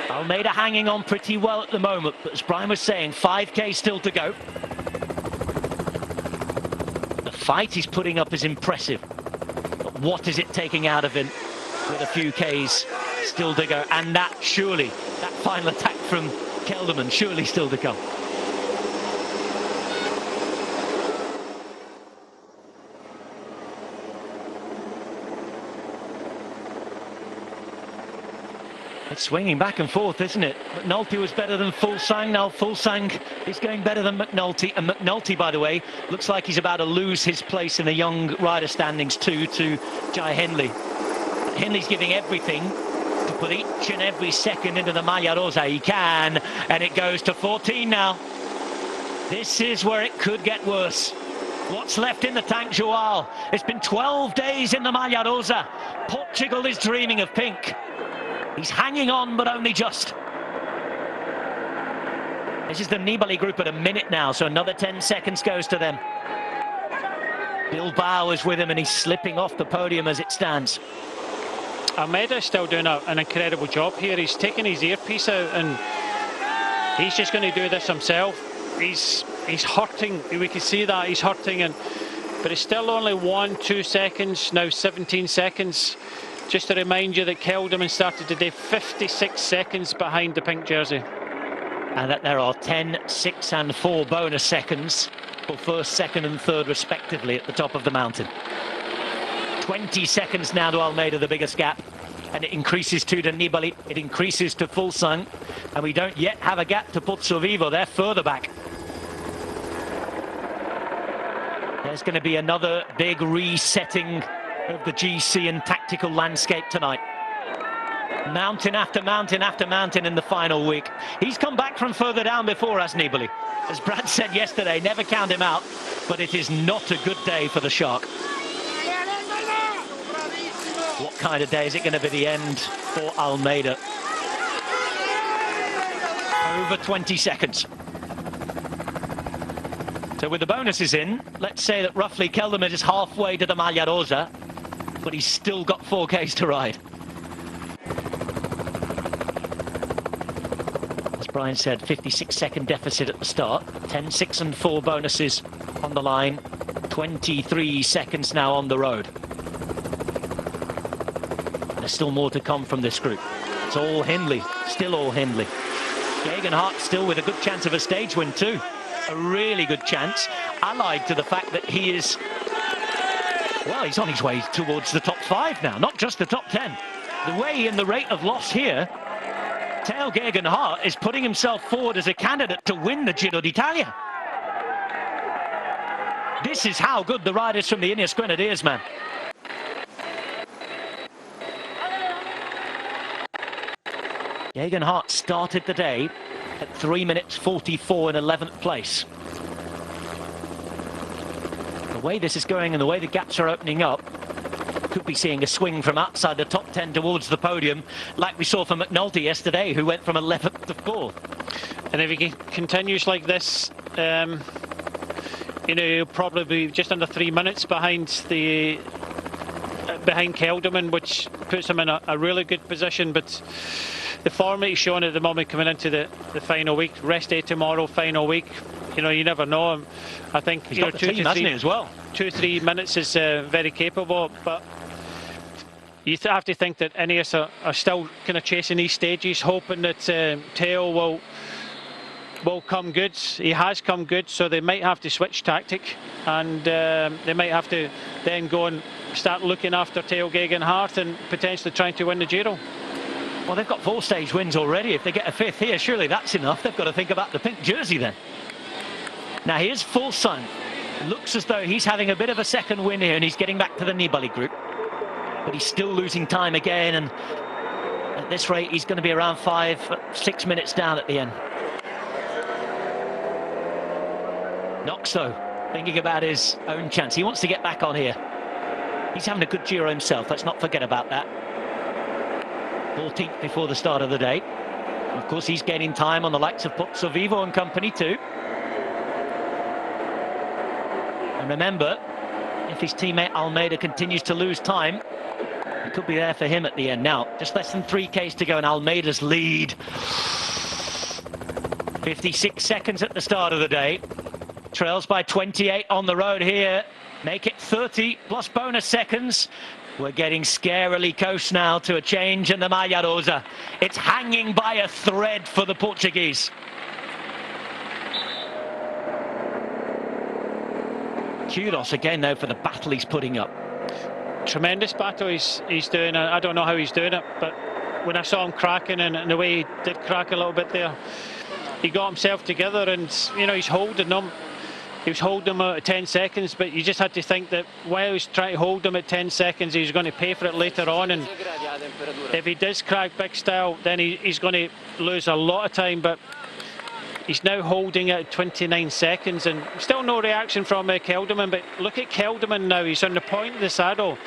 Almeida hanging on pretty well at the moment, but as Brian was saying, 5K still to go. The fight he's putting up is impressive. But what is it taking out of him with a few Ks still to go? And that surely, that final attack from Kelderman, surely still to come. It's swinging back and forth, isn't it? McNulty was better than Fulsang. Now Fulsang is going better than McNulty. And McNulty, by the way, looks like he's about to lose his place in the young rider standings too to Jai Hindley. Hindley's giving everything to put each and every second into the Maglia Rosa. He can, and it goes to 14 now. This is where it could get worse. What's left in the tank, Joao? It's been 12 days in the Maglia Rosa. Portugal is dreaming of pink. He's hanging on, but only just. This is the Nibali group at a minute now, so another 10 seconds goes to them. Bilbao is with him, and he's slipping off the podium as it stands. Almeida is still doing an incredible job here. He's taking his earpiece out, and he's just going to do this himself. He's hurting. We can see that he's hurting, but it's still only 1-2 seconds now. 17 seconds. Just to remind you that Kelderman started today 56 seconds behind the pink jersey. And that there are 10, 6 and 4 bonus seconds for first, second and third respectively at the top of the mountain. 20 seconds now to Almeida, the biggest gap. and it increases to Nibali, it increases to Fulsang, and we don't yet have a gap to Pozzovivo. They're further back. There's going to be another big resetting of the GC and tactical landscape tonight. Mountain after mountain after mountain in the final week. He's come back from further down before, has Nibali. As Brad said yesterday, never count him out, but it is not a good day for the Shark. What kind of day is it going to be the end for Almeida? Over 20 seconds. So with the bonuses in, let's say that roughly Kelderman is halfway to the Maglia Rosa, but he's still got 4Ks to ride. As Brian said, 56-second deficit at the start, 10, 6 and 4 bonuses on the line, 23 seconds now on the road. There's still more to come from this group. It's all Hindley, still all Hindley. Gegenhardt still with a good chance of a stage win too. A really good chance, allied to the fact that he is, well, he's on his way towards the top 5 now, not just the top 10. The way and the rate of loss here, Teo Gegenhardt is putting himself forward as a candidate to win the Giro d'Italia. This is how good the riders from the Ineos Grenadiers, man. Gegenhardt started the day at 3 minutes 44 in 11th place. The way this is going and the way the gaps are opening up, could be seeing a swing from outside the top 10 towards the podium, like we saw from McNulty yesterday, who went from 11th to 4th. And if he continues like this, you know, he'll probably be just under 3 minutes behind Kelderman, which puts him in a really good position. But the form that he's showing at the moment coming into the final week, rest day tomorrow, final week, you know, you never know. I think he's got the team, hasn't he, as well? 2-3 minutes is very capable, but you have to think that Ineos are still kind of chasing these stages, hoping that Teo will come good. He has come good, so they might have to switch tactic, and they might have to then go and start looking after Teo Gegenhardt and potentially trying to win the Giro. Well, they've got 4 stage wins already. If they get a 5th here, surely that's enough. They've got to think about the pink jersey then. Now here's Fulsang. Looks as though he's having a bit of a second win here, and he's getting back to the Nibali group. But he's still losing time again, and at this rate he's going to be around 5-6 minutes down at the end. Knox, though, thinking about his own chance. He wants to get back on here. He's having a good Giro himself, let's not forget about that. 14th before the start of the day. Of course, he's gaining time on the likes of Pozzovivo and company too. And remember, if his teammate Almeida continues to lose time, it could be there for him at the end. Now, just less than 3Ks to go in Almeida's lead. 56 seconds at the start of the day. Trails by 28 on the road here. Make it 30 plus bonus seconds. We're getting scarily close now to a change in the Maglia Rosa. It's hanging by a thread for the Portuguese. Kudos again, though, for the battle he's putting up. Tremendous battle he's doing. I don't know how he's doing it, but when I saw him cracking, and the way he did crack a little bit there, he got himself together, and you know, he's holding them. He was holding them at 10 seconds, but you just had to think that while he was trying to hold them at 10 seconds, he's going to pay for it later on. And if he does crack big style, then he's going to lose a lot of time. But he's now holding it at 29 seconds, and still no reaction from Kelderman. But look at Kelderman now, he's on the point of the saddle.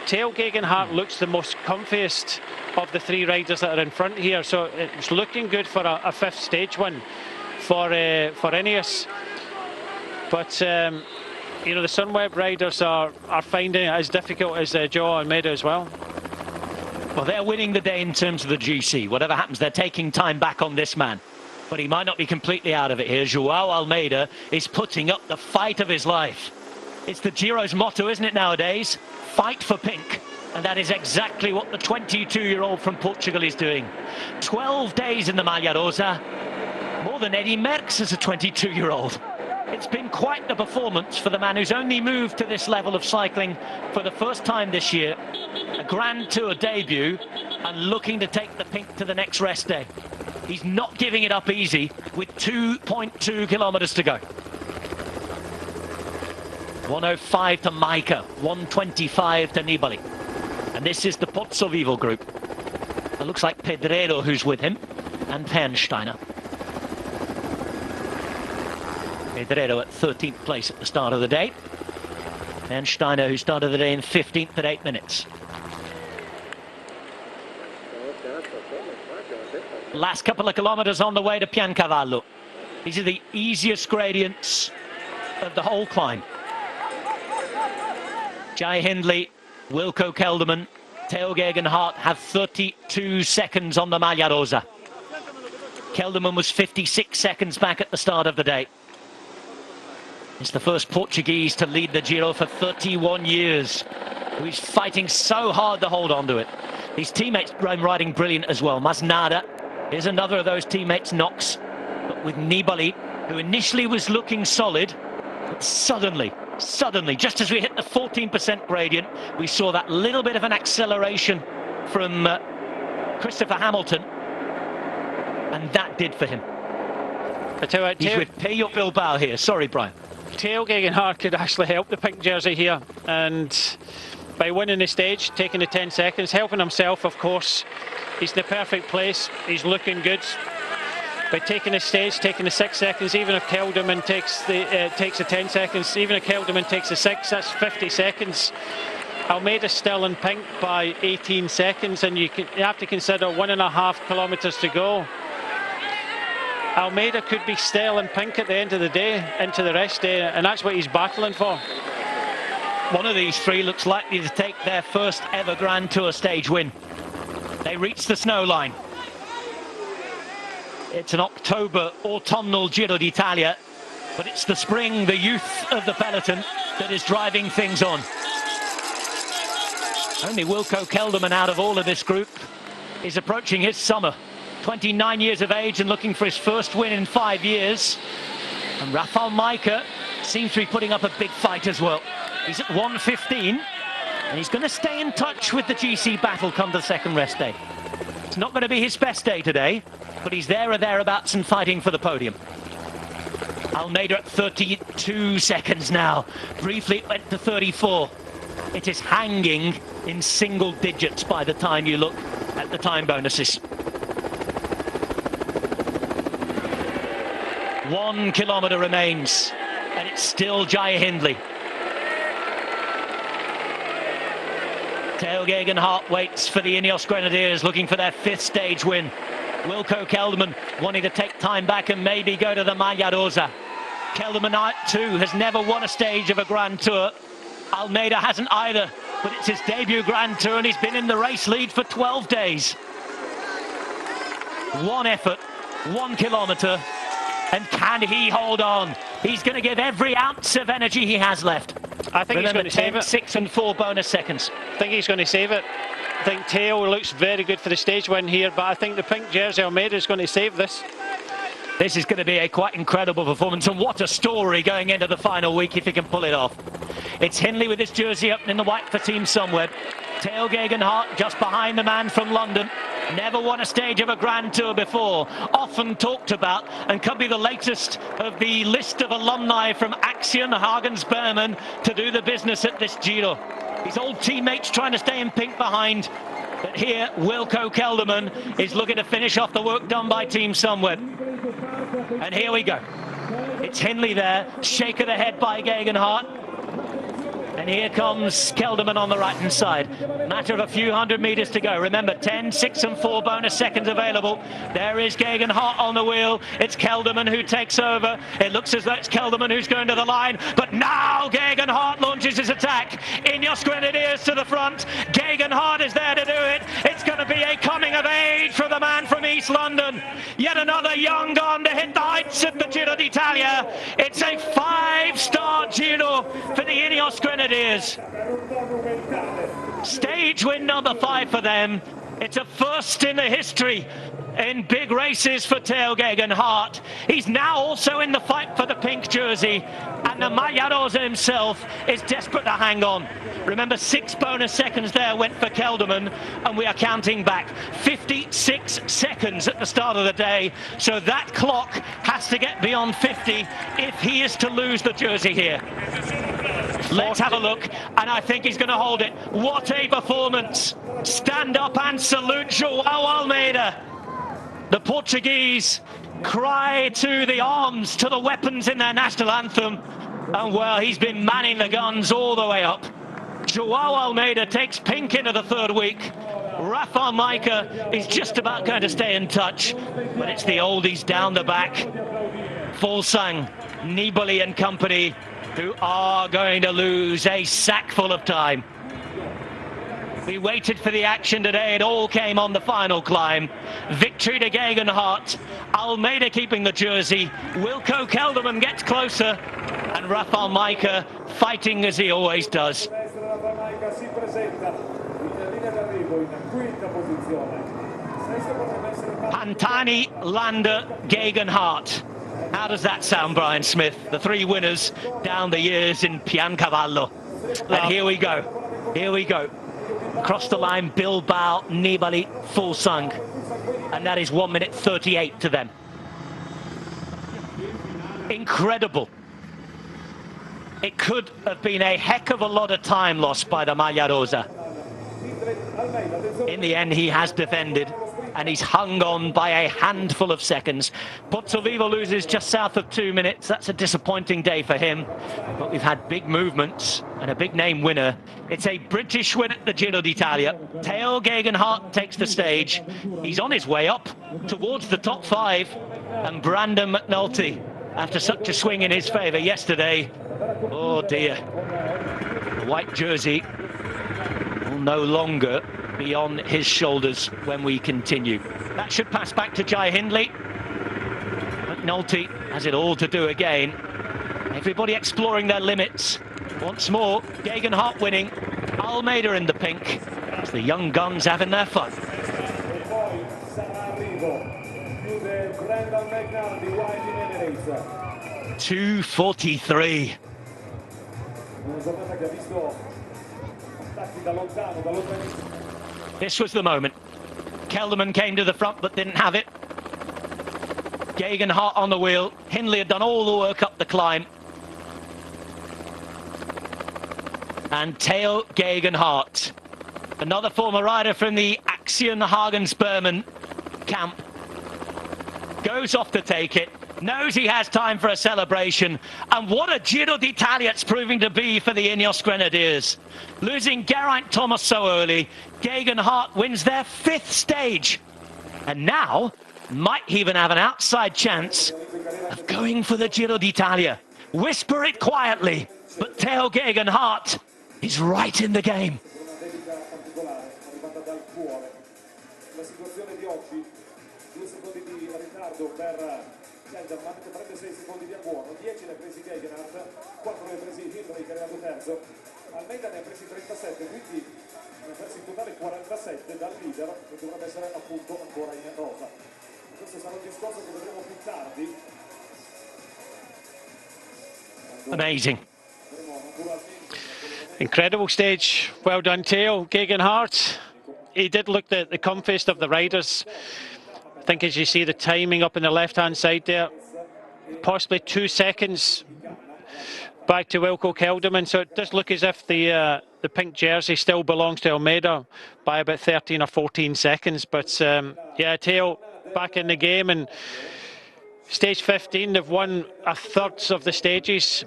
Teo Gegenhardt looks the most comfiest of the 3 riders that are in front here, so it's looking good for a 5th stage win for Ineos. But you know, the Sunweb riders are finding it as difficult as Joao Almeida as well. Well, they're winning the day in terms of the GC. Whatever happens, they're taking time back on this man. But he might not be completely out of it here. Joao Almeida is putting up the fight of his life. It's the Giro's motto, isn't it, nowadays? Fight for pink. And that is exactly what the 22-year-old from Portugal is doing. 12 days in the Maglia Rosa. More than Eddy Merckx as a 22-year-old. It's been quite the performance for the man who's only moved to this level of cycling for the first time this year. A Grand Tour debut and looking to take the pink to the next rest day. He's not giving it up easy with 2.2 kilometers to go. 105 to Maika, 125 to Nibali. And this is the Pozzo Vivo group. It looks like Pedrero who's with him, and Pernsteiner. Pedrero at 13th place at the start of the day. Pernsteiner, who started the day in 15th at 8 minutes. Last couple of kilometers on the way to Piancavallo. These are the easiest gradients of the whole climb. Jai Hindley, Wilco Kelderman, Theo Gegenhardt have 32 seconds on the Maglia Rosa. Kelderman was 56 seconds back at the start of the day. He's the first Portuguese to lead the Giro for 31 years, who's fighting so hard to hold on to it. His teammates riding brilliant as well. Masnada is another of those teammates, Knox, but with Nibali, who initially was looking solid, but suddenly, just as we hit the 14% gradient, we saw that little bit of an acceleration from Christopher Hamilton, and that did for him. He's with Pello Bilbao here. Sorry, Brian. Theo Gegenhardt could actually help the pink jersey here, and by winning the stage, taking the 10 seconds, helping himself, of course. He's in the perfect place, he's looking good. By taking the stage, taking the 6 seconds, even if Kelderman takes the 10 seconds, even if Kelderman takes the 6, that's 50 seconds. Almeida's still in pink by 18 seconds, and you have to consider 1.5 kilometers to go. Almeida could be still in pink at the end of the day, into the rest day, and that's what he's battling for. One of these three looks likely to take their first ever Grand Tour stage win. They reach the snow line. It's an October autumnal Giro d'Italia, but it's the spring, the youth of the peloton that is driving things on. Only Wilco Kelderman out of all of this group is approaching his summer. 29 years of age and looking for his first win in 5 years. And Rafał Majka seems to be putting up a big fight as well. He's at 1:15, and he's going to stay in touch with the GC battle come the second rest day. It's not going to be his best day today, but he's there or thereabouts and fighting for the podium. Almeida at 32 seconds now. Briefly it went to 34. It is hanging in single digits by the time you look at the time bonuses. 1 kilometer remains, and it's still Jai Hindley. Theo Gegenhardt waits for the Ineos Grenadiers, looking for their 5th stage win. Wilco Kelderman wanting to take time back and maybe go to the Maglia Rosa. Kelderman too has never won a stage of a Grand Tour. Almeida hasn't either, but it's his debut Grand Tour and he's been in the race lead for 12 days. One effort, 1 kilometer, and can he hold on? He's going to give every ounce of energy he has left. I think he's going to save it. 6 and 4 bonus seconds. I think he's going to save it. I think Theo looks very good for the stage win here, but I think the pink jersey Almeida is going to save this. This is going to be a quite incredible performance, and what a story going into the final week if he can pull it off. It's Hindley with his jersey up in the white for Team Sunweb. Theo Gegenhardt just behind the man from London. Never won a stage of a Grand Tour before. Often talked about, and could be the latest of the list of alumni from Axion, Hagens, Berman to do the business at this Giro. His old teammates trying to stay in pink behind. But here, Wilco Kelderman is looking to finish off the work done by Team Sunweb. And here we go. It's Hindley there, shake of the head by Gegenhardt. And here comes Kelderman on the right-hand side. Matter of a few hundred meters to go. Remember, 10, 6 and 4 bonus seconds available. There is Gegenhardt on the wheel. It's Kelderman who takes over. It looks as though it's Kelderman who's going to the line. But now Gegenhardt launches his attack. Ineos Grenadiers to the front. Gegenhardt is there to do it. It's going to be a coming of age for the man from East London. Yet another young gun to hit the heights of the Giro d'Italia. It's a 5-star Giro for the Ineos Grenadiers. Stage win number 5 for them. It's a first in the history in big races for Theo Gegenhardt. He's now also in the fight for the pink jersey, and the Maglia Rosa himself is desperate to hang on. Remember, 6 bonus seconds there went for Kelderman, and we are counting back 56 seconds at the start of the day, so that clock has to get beyond 50 if he is to lose the jersey here. Let's have a look, and I think he's going to hold it. What a performance! Stand up and salute João Almeida. The Portuguese cry to the arms, to the weapons in their national anthem, and well, he's been manning the guns all the way up. João Almeida takes pink into the 3rd week. Rafael Majka is just about going to stay in touch, but it's the oldies down the back. Fuglsang, Nibali and company, who are going to lose a sackful of time. We waited for the action today. It all came on the final climb. Victory to Gegenhardt. Almeida keeping the jersey. Wilco Kelderman gets closer. And Rafael Majka fighting as he always does. Pantani, Landa, Gegenhardt. How does that sound, Brian Smith? The 3 winners down the years in Piancavallo. And here we go. Here we go. Across the line, Bilbao, Nibali, Fuglsang. And that is 1 minute 38 to them. Incredible. It could have been a heck of a lot of time lost by the Maglia Rosa. In the end, he has defended, and he's hung on by a handful of seconds. Pozzovivo loses just south of 2 minutes. That's a disappointing day for him. But we've had big movements and a big name winner. It's a British win at the Giro d'Italia. Theo Gegenhardt takes the stage. He's on his way up towards the top 5. And Brandon McNulty, after such a swing in his favour yesterday, oh dear. The white jersey will no longer be on his shoulders when we continue. That should pass back to Jai Hindley. McNulty has it all to do again. Everybody exploring their limits. Once more, Gegenhardt winning. Almeida in the pink. It's the young guns having their fun. 2:43. This was the moment. Kelderman came to the front but didn't have it. Gegenhardt on the wheel. Hindley had done all the work up the climb. And Theo Gegenhardt, another former rider from the Axion Hagen-Sperman camp, goes off to take it. Knows he has time for a celebration. And what a Giro d'Italia it's proving to be for the Ineos Grenadiers. Losing Geraint Thomas so early, Gegenhardt wins their 5th stage. And now might even have an outside chance of going for the Giro d'Italia. Whisper it quietly, but Theo Gegenhardt is right in the game. Prende 6 secondi di buono, 10 ne ha presi Gegenhardt, 4 ne ha presi Hindley che è arrivato terzo, Almeida ne ha presi 37, quindi ne ha persi in totale 47 dal leader, che dovrebbe essere appunto ancora in rosa. Questo sarà un discorso che vedremo più tardi. Amazing. Incredible stage. Well done, Theo Gegenhardt. He did look the comfiest of the riders. I think as you see the timing up in the left-hand side there, possibly 2 seconds back to Wilco Kelderman. So it does look as if the pink jersey still belongs to Almeida by about 13 or 14 seconds. But yeah, Theo back in the game, and stage 15, they've won 1/3 of the stages.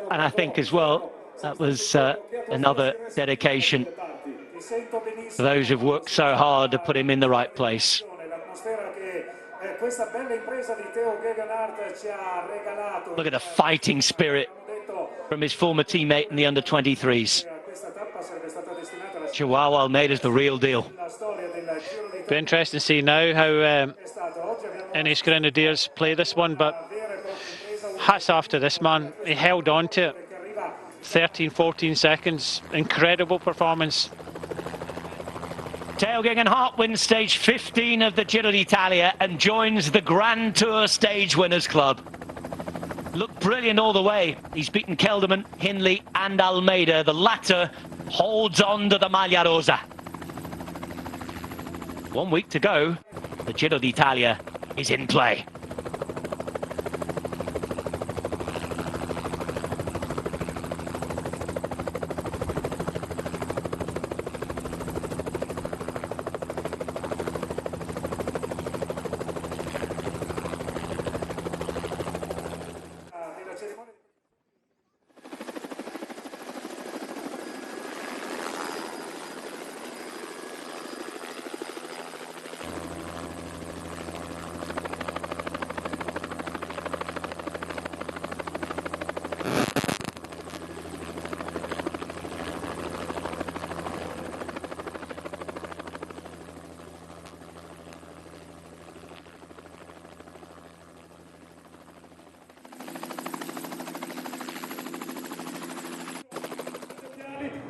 And I think as well, that was another dedication for those who've worked so hard to put him in the right place. Look at the fighting spirit from his former teammate in the under-23s. João Almeida's the real deal. Be interesting to see now how Ineos Grenadiers play this one, but hats off to this man. He held on to it. 13, 14 seconds. Incredible performance. Teo Gegenhardt wins stage 15 of the Giro d'Italia and joins the Grand Tour stage winners club. Looked brilliant all the way. He's beaten Kelderman, Hindley and Almeida. The latter holds on to the Maglia Rosa. 1 week to go. The Giro d'Italia is in play.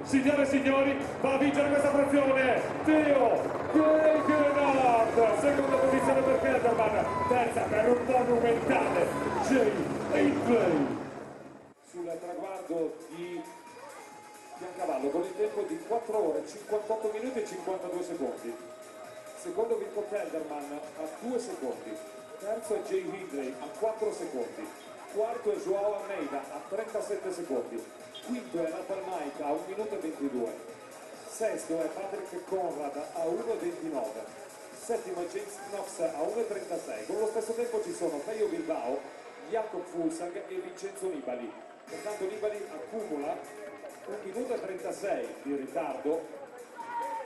Signore e signori, va a vincere questa frazione Teo Gegenhardt, seconda posizione per Kelderman, terza per un monumentale Jay Hindley. Sul traguardo di Piancavallo con il tempo di 4 ore, 58 minuti e 52 secondi. Secondo vinco Kelderman a 2 secondi, terzo è Jay Hindley a 4 secondi, quarto è Joao Almeida a 37 secondi. Quinto è Rafael Mike a 1 minuto e 22, sesto è Patrick Conrad a 1,29, settimo è James Knox a 1,36. Con lo stesso tempo ci sono Peio Bilbao, Jakob Fuglsang e Vincenzo Nibali. Pertanto Nibali accumula 1 minuto e 36 di ritardo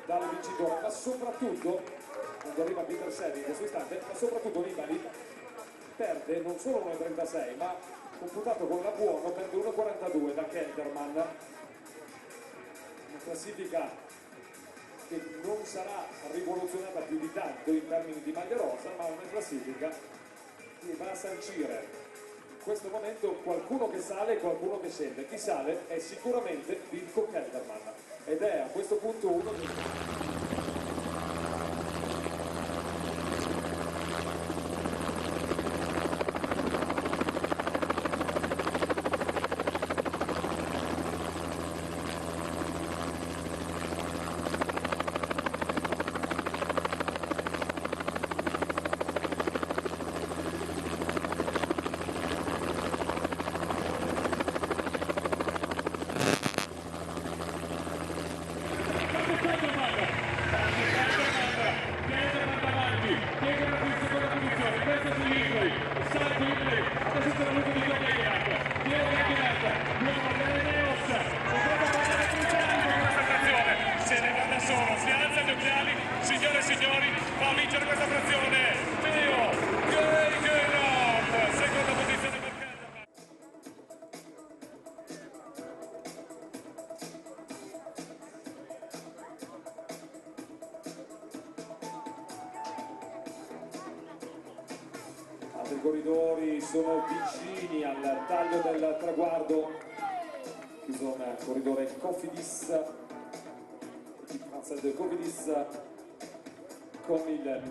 dal vincitore, ma soprattutto, quando arriva Peter Sell in questo istante, ma soprattutto Nibali perde non solo 1,36 ma computato con la buono perde 1,42 da Kelderman, una classifica che non sarà rivoluzionata più di tanto in termini di maglia rosa, ma una classifica che va a sancire in questo momento qualcuno che sale e qualcuno che scende. Chi sale è sicuramente Wilco Kelderman ed è a questo punto uno dei... Signore e signori, va a vincere questa frazione Teo Gegenhardt, seconda posizione per Kelderman. Altri corridori sono vicini al taglio del traguardo. Qui sono il corridore Cofidis, del Cofidis con il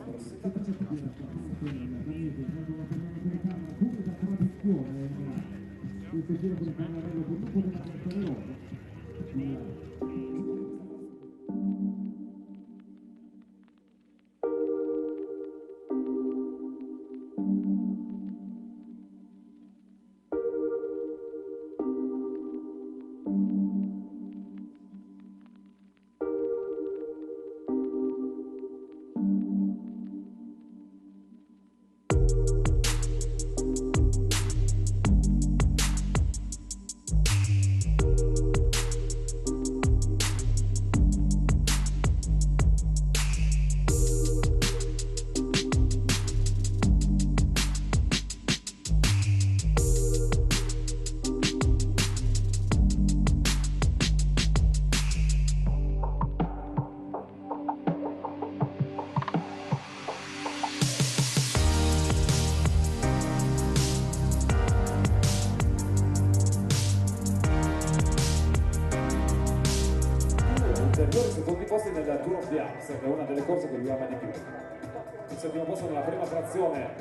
Tour of the Alps, che è una delle corse che lui ama di più. Il settimo posto nella prima frazione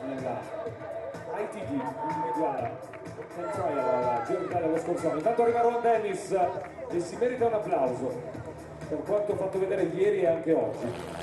nella ITD individuale nel trial al Giro d'Italia lo scorso anno. Intanto arriva Ron Dennis e si merita un applauso per quanto ha fatto vedere ieri e anche oggi.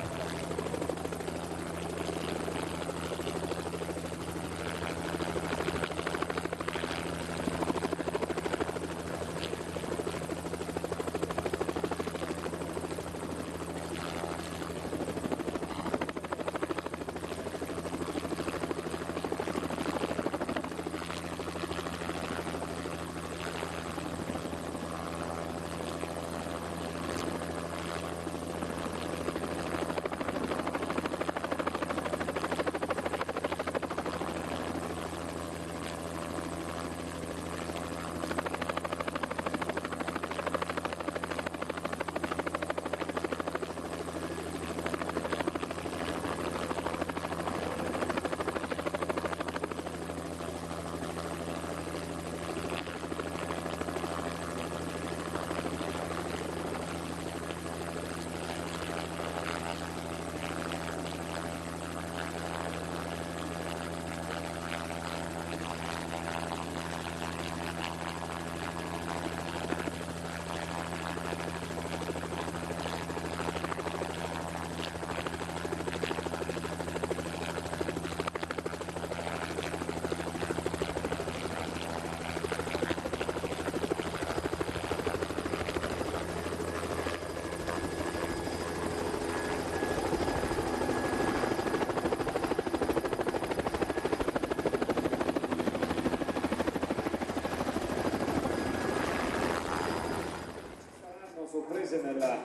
Sorprese nella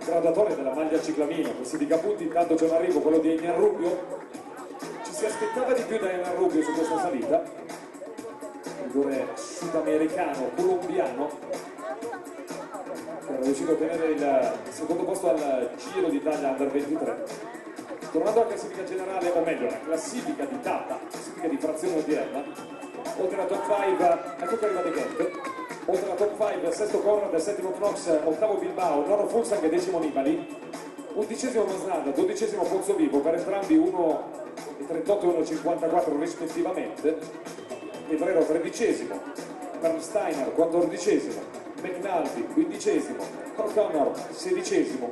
graduatoria della maglia ciclamino, classifica punti. Intanto c'è un arrivo, quello di Enan Rubio. Ci si aspettava di più da Enan Rubio su questa salita, rigore sudamericano, colombiano, che era riuscito a ottenere il secondo posto al Giro d'Italia Under 23. Tornando alla classifica generale, o meglio, la classifica di tappa, classifica di frazione odierna, oltre alla top 5, ecco che arriva De Ghent. Oltre alla top 5, sesto Conrad, settimo Knox, ottavo Bilbao, nono Fulsang e decimo Nibali, undicesimo Masnada, dodicesimo Pozzovivo, per entrambi 1,38 e 1,54 rispettivamente, Evrero tredicesimo, Bernsteiner quattordicesimo, McNulty quindicesimo, O'Connor sedicesimo,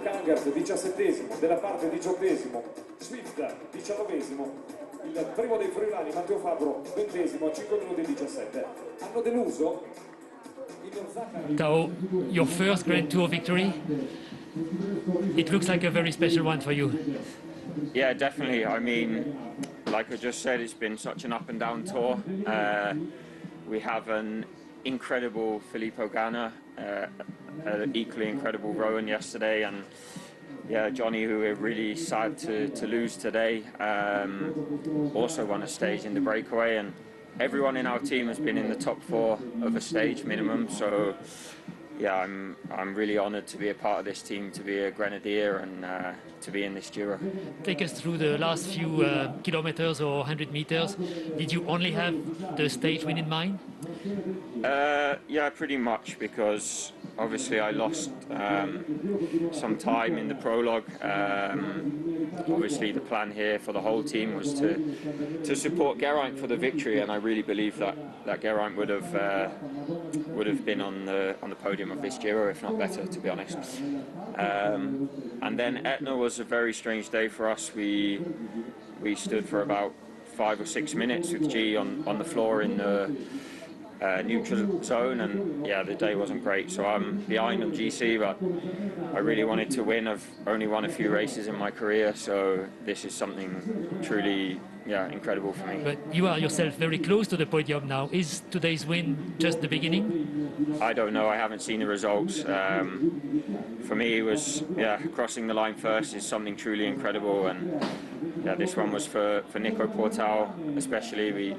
Kangert diciassettesimo, Della Parte diciottesimo, Swift diciannovesimo, il primo dei friulani Matteo Fabro ventesimo a 5 minuti e 17. Hanno deluso Tao, your first Grand Tour victory, it looks like a very special one for you. Yeah, definitely. I mean, like I just said, it's been such an up and down tour. We have an incredible Filippo Ganna, an equally incredible Rowan yesterday, and yeah, Johnny, who we're really sad to lose today, also won a stage in the breakaway, and everyone in our team has been in the top 4 of a stage minimum. So yeah, I'm really honoured to be a part of this team, to be a Grenadier, and to be in this Giro. Take us through the last few kilometers or 100 meters. Did you only have the stage win in mind? Yeah, pretty much, because obviously I lost some time in the prologue. Obviously the plan here for the whole team was to support Geraint for the victory, and I really believe that Geraint would have been on the podium of this Giro, if not better, to be honest. And then Etna was a very strange day for us. We stood for about 5 or 6 minutes with G on the floor in the neutral zone, and yeah, the day wasn't great. So I'm behind on GC, but I really wanted to win. I've only won a few races in my career, so this is something truly, yeah, incredible for me. But you are yourself very close to the podium now. Is today's win just the beginning? I don't know. I haven't seen the results. For me, it was, yeah, crossing the line first is something truly incredible, and yeah, this one was for Nico Portal especially.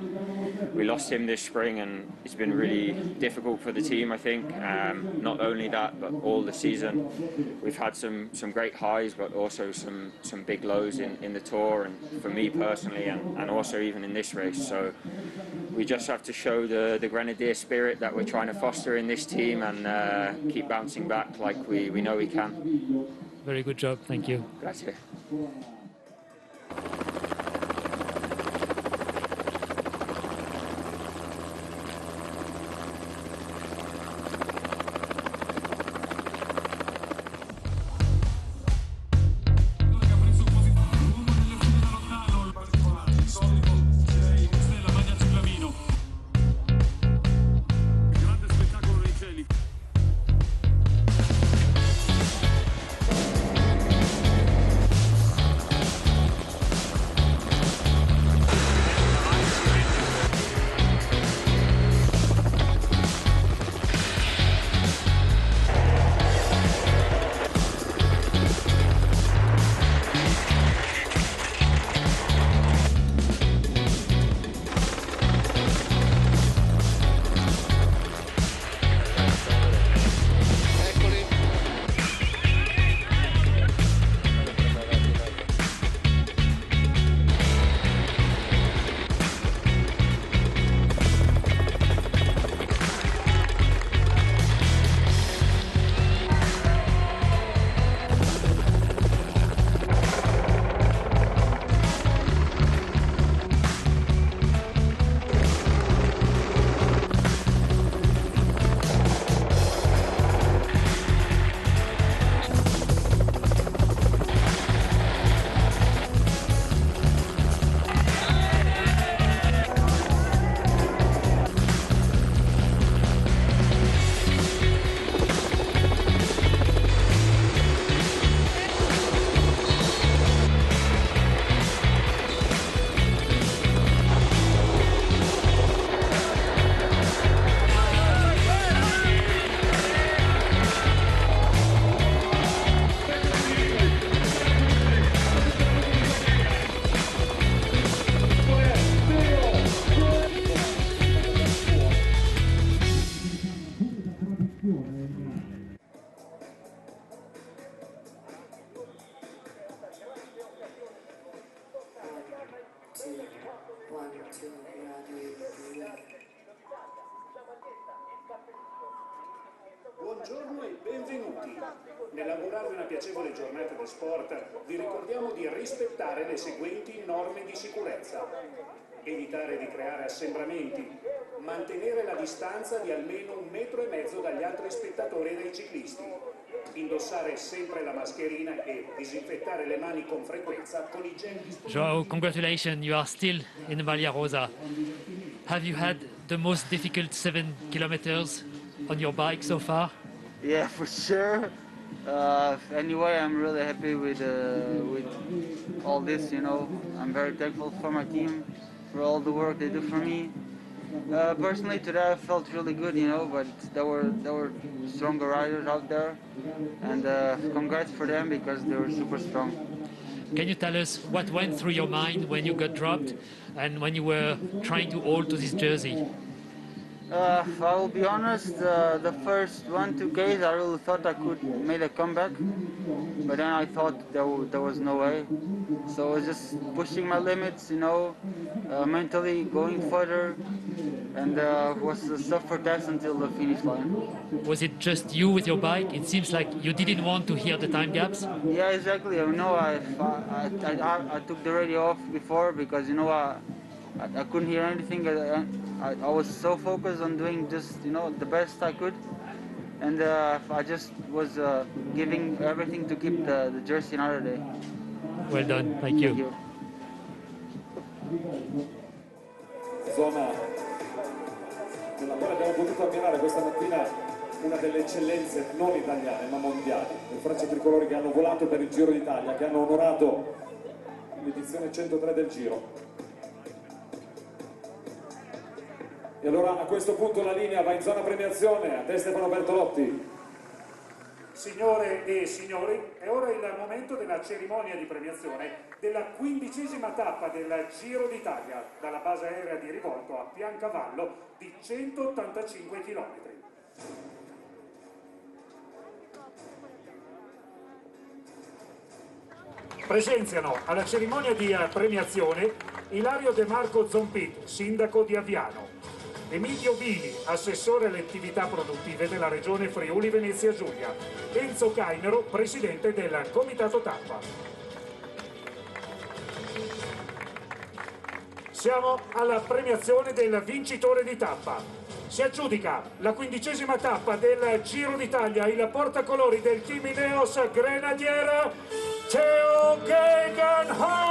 we lost him this spring, and it's been really difficult for the team, I think. Not only that, but all the season we've had some great highs, but also some big lows in the Tour, and for me personally, and also even in this race. So we just have to show the Grenadier spirit that we're trying to foster in this team, and keep bouncing back like we know we can. Very good job, thank you. Grazie. Buongiorno e benvenuti. Nell'augurarvi una piacevole giornata di sport, vi ricordiamo di rispettare le seguenti norme di sicurezza. Evitare di creare assembramenti, mantenere la distanza di almeno 1,5 metri dagli altri spettatori e dai ciclisti, indossare sempre la mascherina e disinfettare le mani con frequenza con i gel disponibili. Joao, congratulations, you are still in Maglia Rosa. Have you had the most difficult 7 kilometers on your bike so far? Yeah, for sure. Anyway, I'm really happy with all this. You know, I'm very thankful for my team, for all the work they do for me. Personally, today I felt really good. You know, but there were stronger riders out there, and congrats for them because they were super strong. Can you tell us what went through your mind when you got dropped and when you were trying to hold to this jersey? I will be honest, the first 1-2 Ks I really thought I could make a comeback, but then I thought there was no way. So I was just pushing my limits, you know, mentally going further, and was a suffer test until the finish line. Was it just you with your bike? It seems like you didn't want to hear the time gaps. Yeah, exactly. You know, I took the radio off before because, you know, I couldn't hear anything. I was so focused on doing just, you know, the best I could, and I just was giving everything to keep the jersey another day. Well done, thank you. Thank you. Zona nella quale abbiamo potuto ammirare questa mattina una delle eccellenze non italiane ma mondiali, le Frecce tricolori che hanno volato per il Giro d'Italia, che hanno onorato l'edizione 103 del Giro. E allora a questo punto la linea va in zona premiazione a te Stefano Bertolotti. Signore e signori, è ora il momento della cerimonia di premiazione della 15ª tappa del Giro d'Italia, dalla base aerea di Rivolto a Piancavallo di 185 km. Presenziano alla cerimonia di premiazione Ilario De Marco Zompit, sindaco di Aviano, Emilio Vini, assessore alle attività produttive della regione Friuli Venezia Giulia, Enzo Cainero, presidente del comitato tappa. Siamo alla premiazione del vincitore di tappa. Si aggiudica la 15ª tappa del Giro d'Italia, il portacolori del team Ineos Grenadier, Theo Gegenhardt.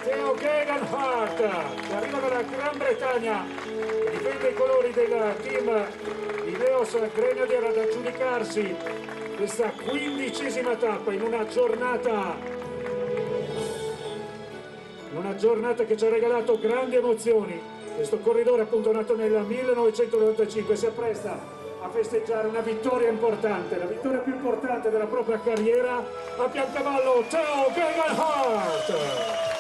Theo Gegenhardt, che arriva dalla Gran Bretagna e difende i colori del team Ineos Grenadier ad aggiudicarsi questa 15ª tappa in una giornata che ci ha regalato grandi emozioni. Questo corridore, appunto nato nel 1995, si appresta a festeggiare una vittoria importante, la vittoria più importante della propria carriera. A Piancavallo, Theo Gegenhardt!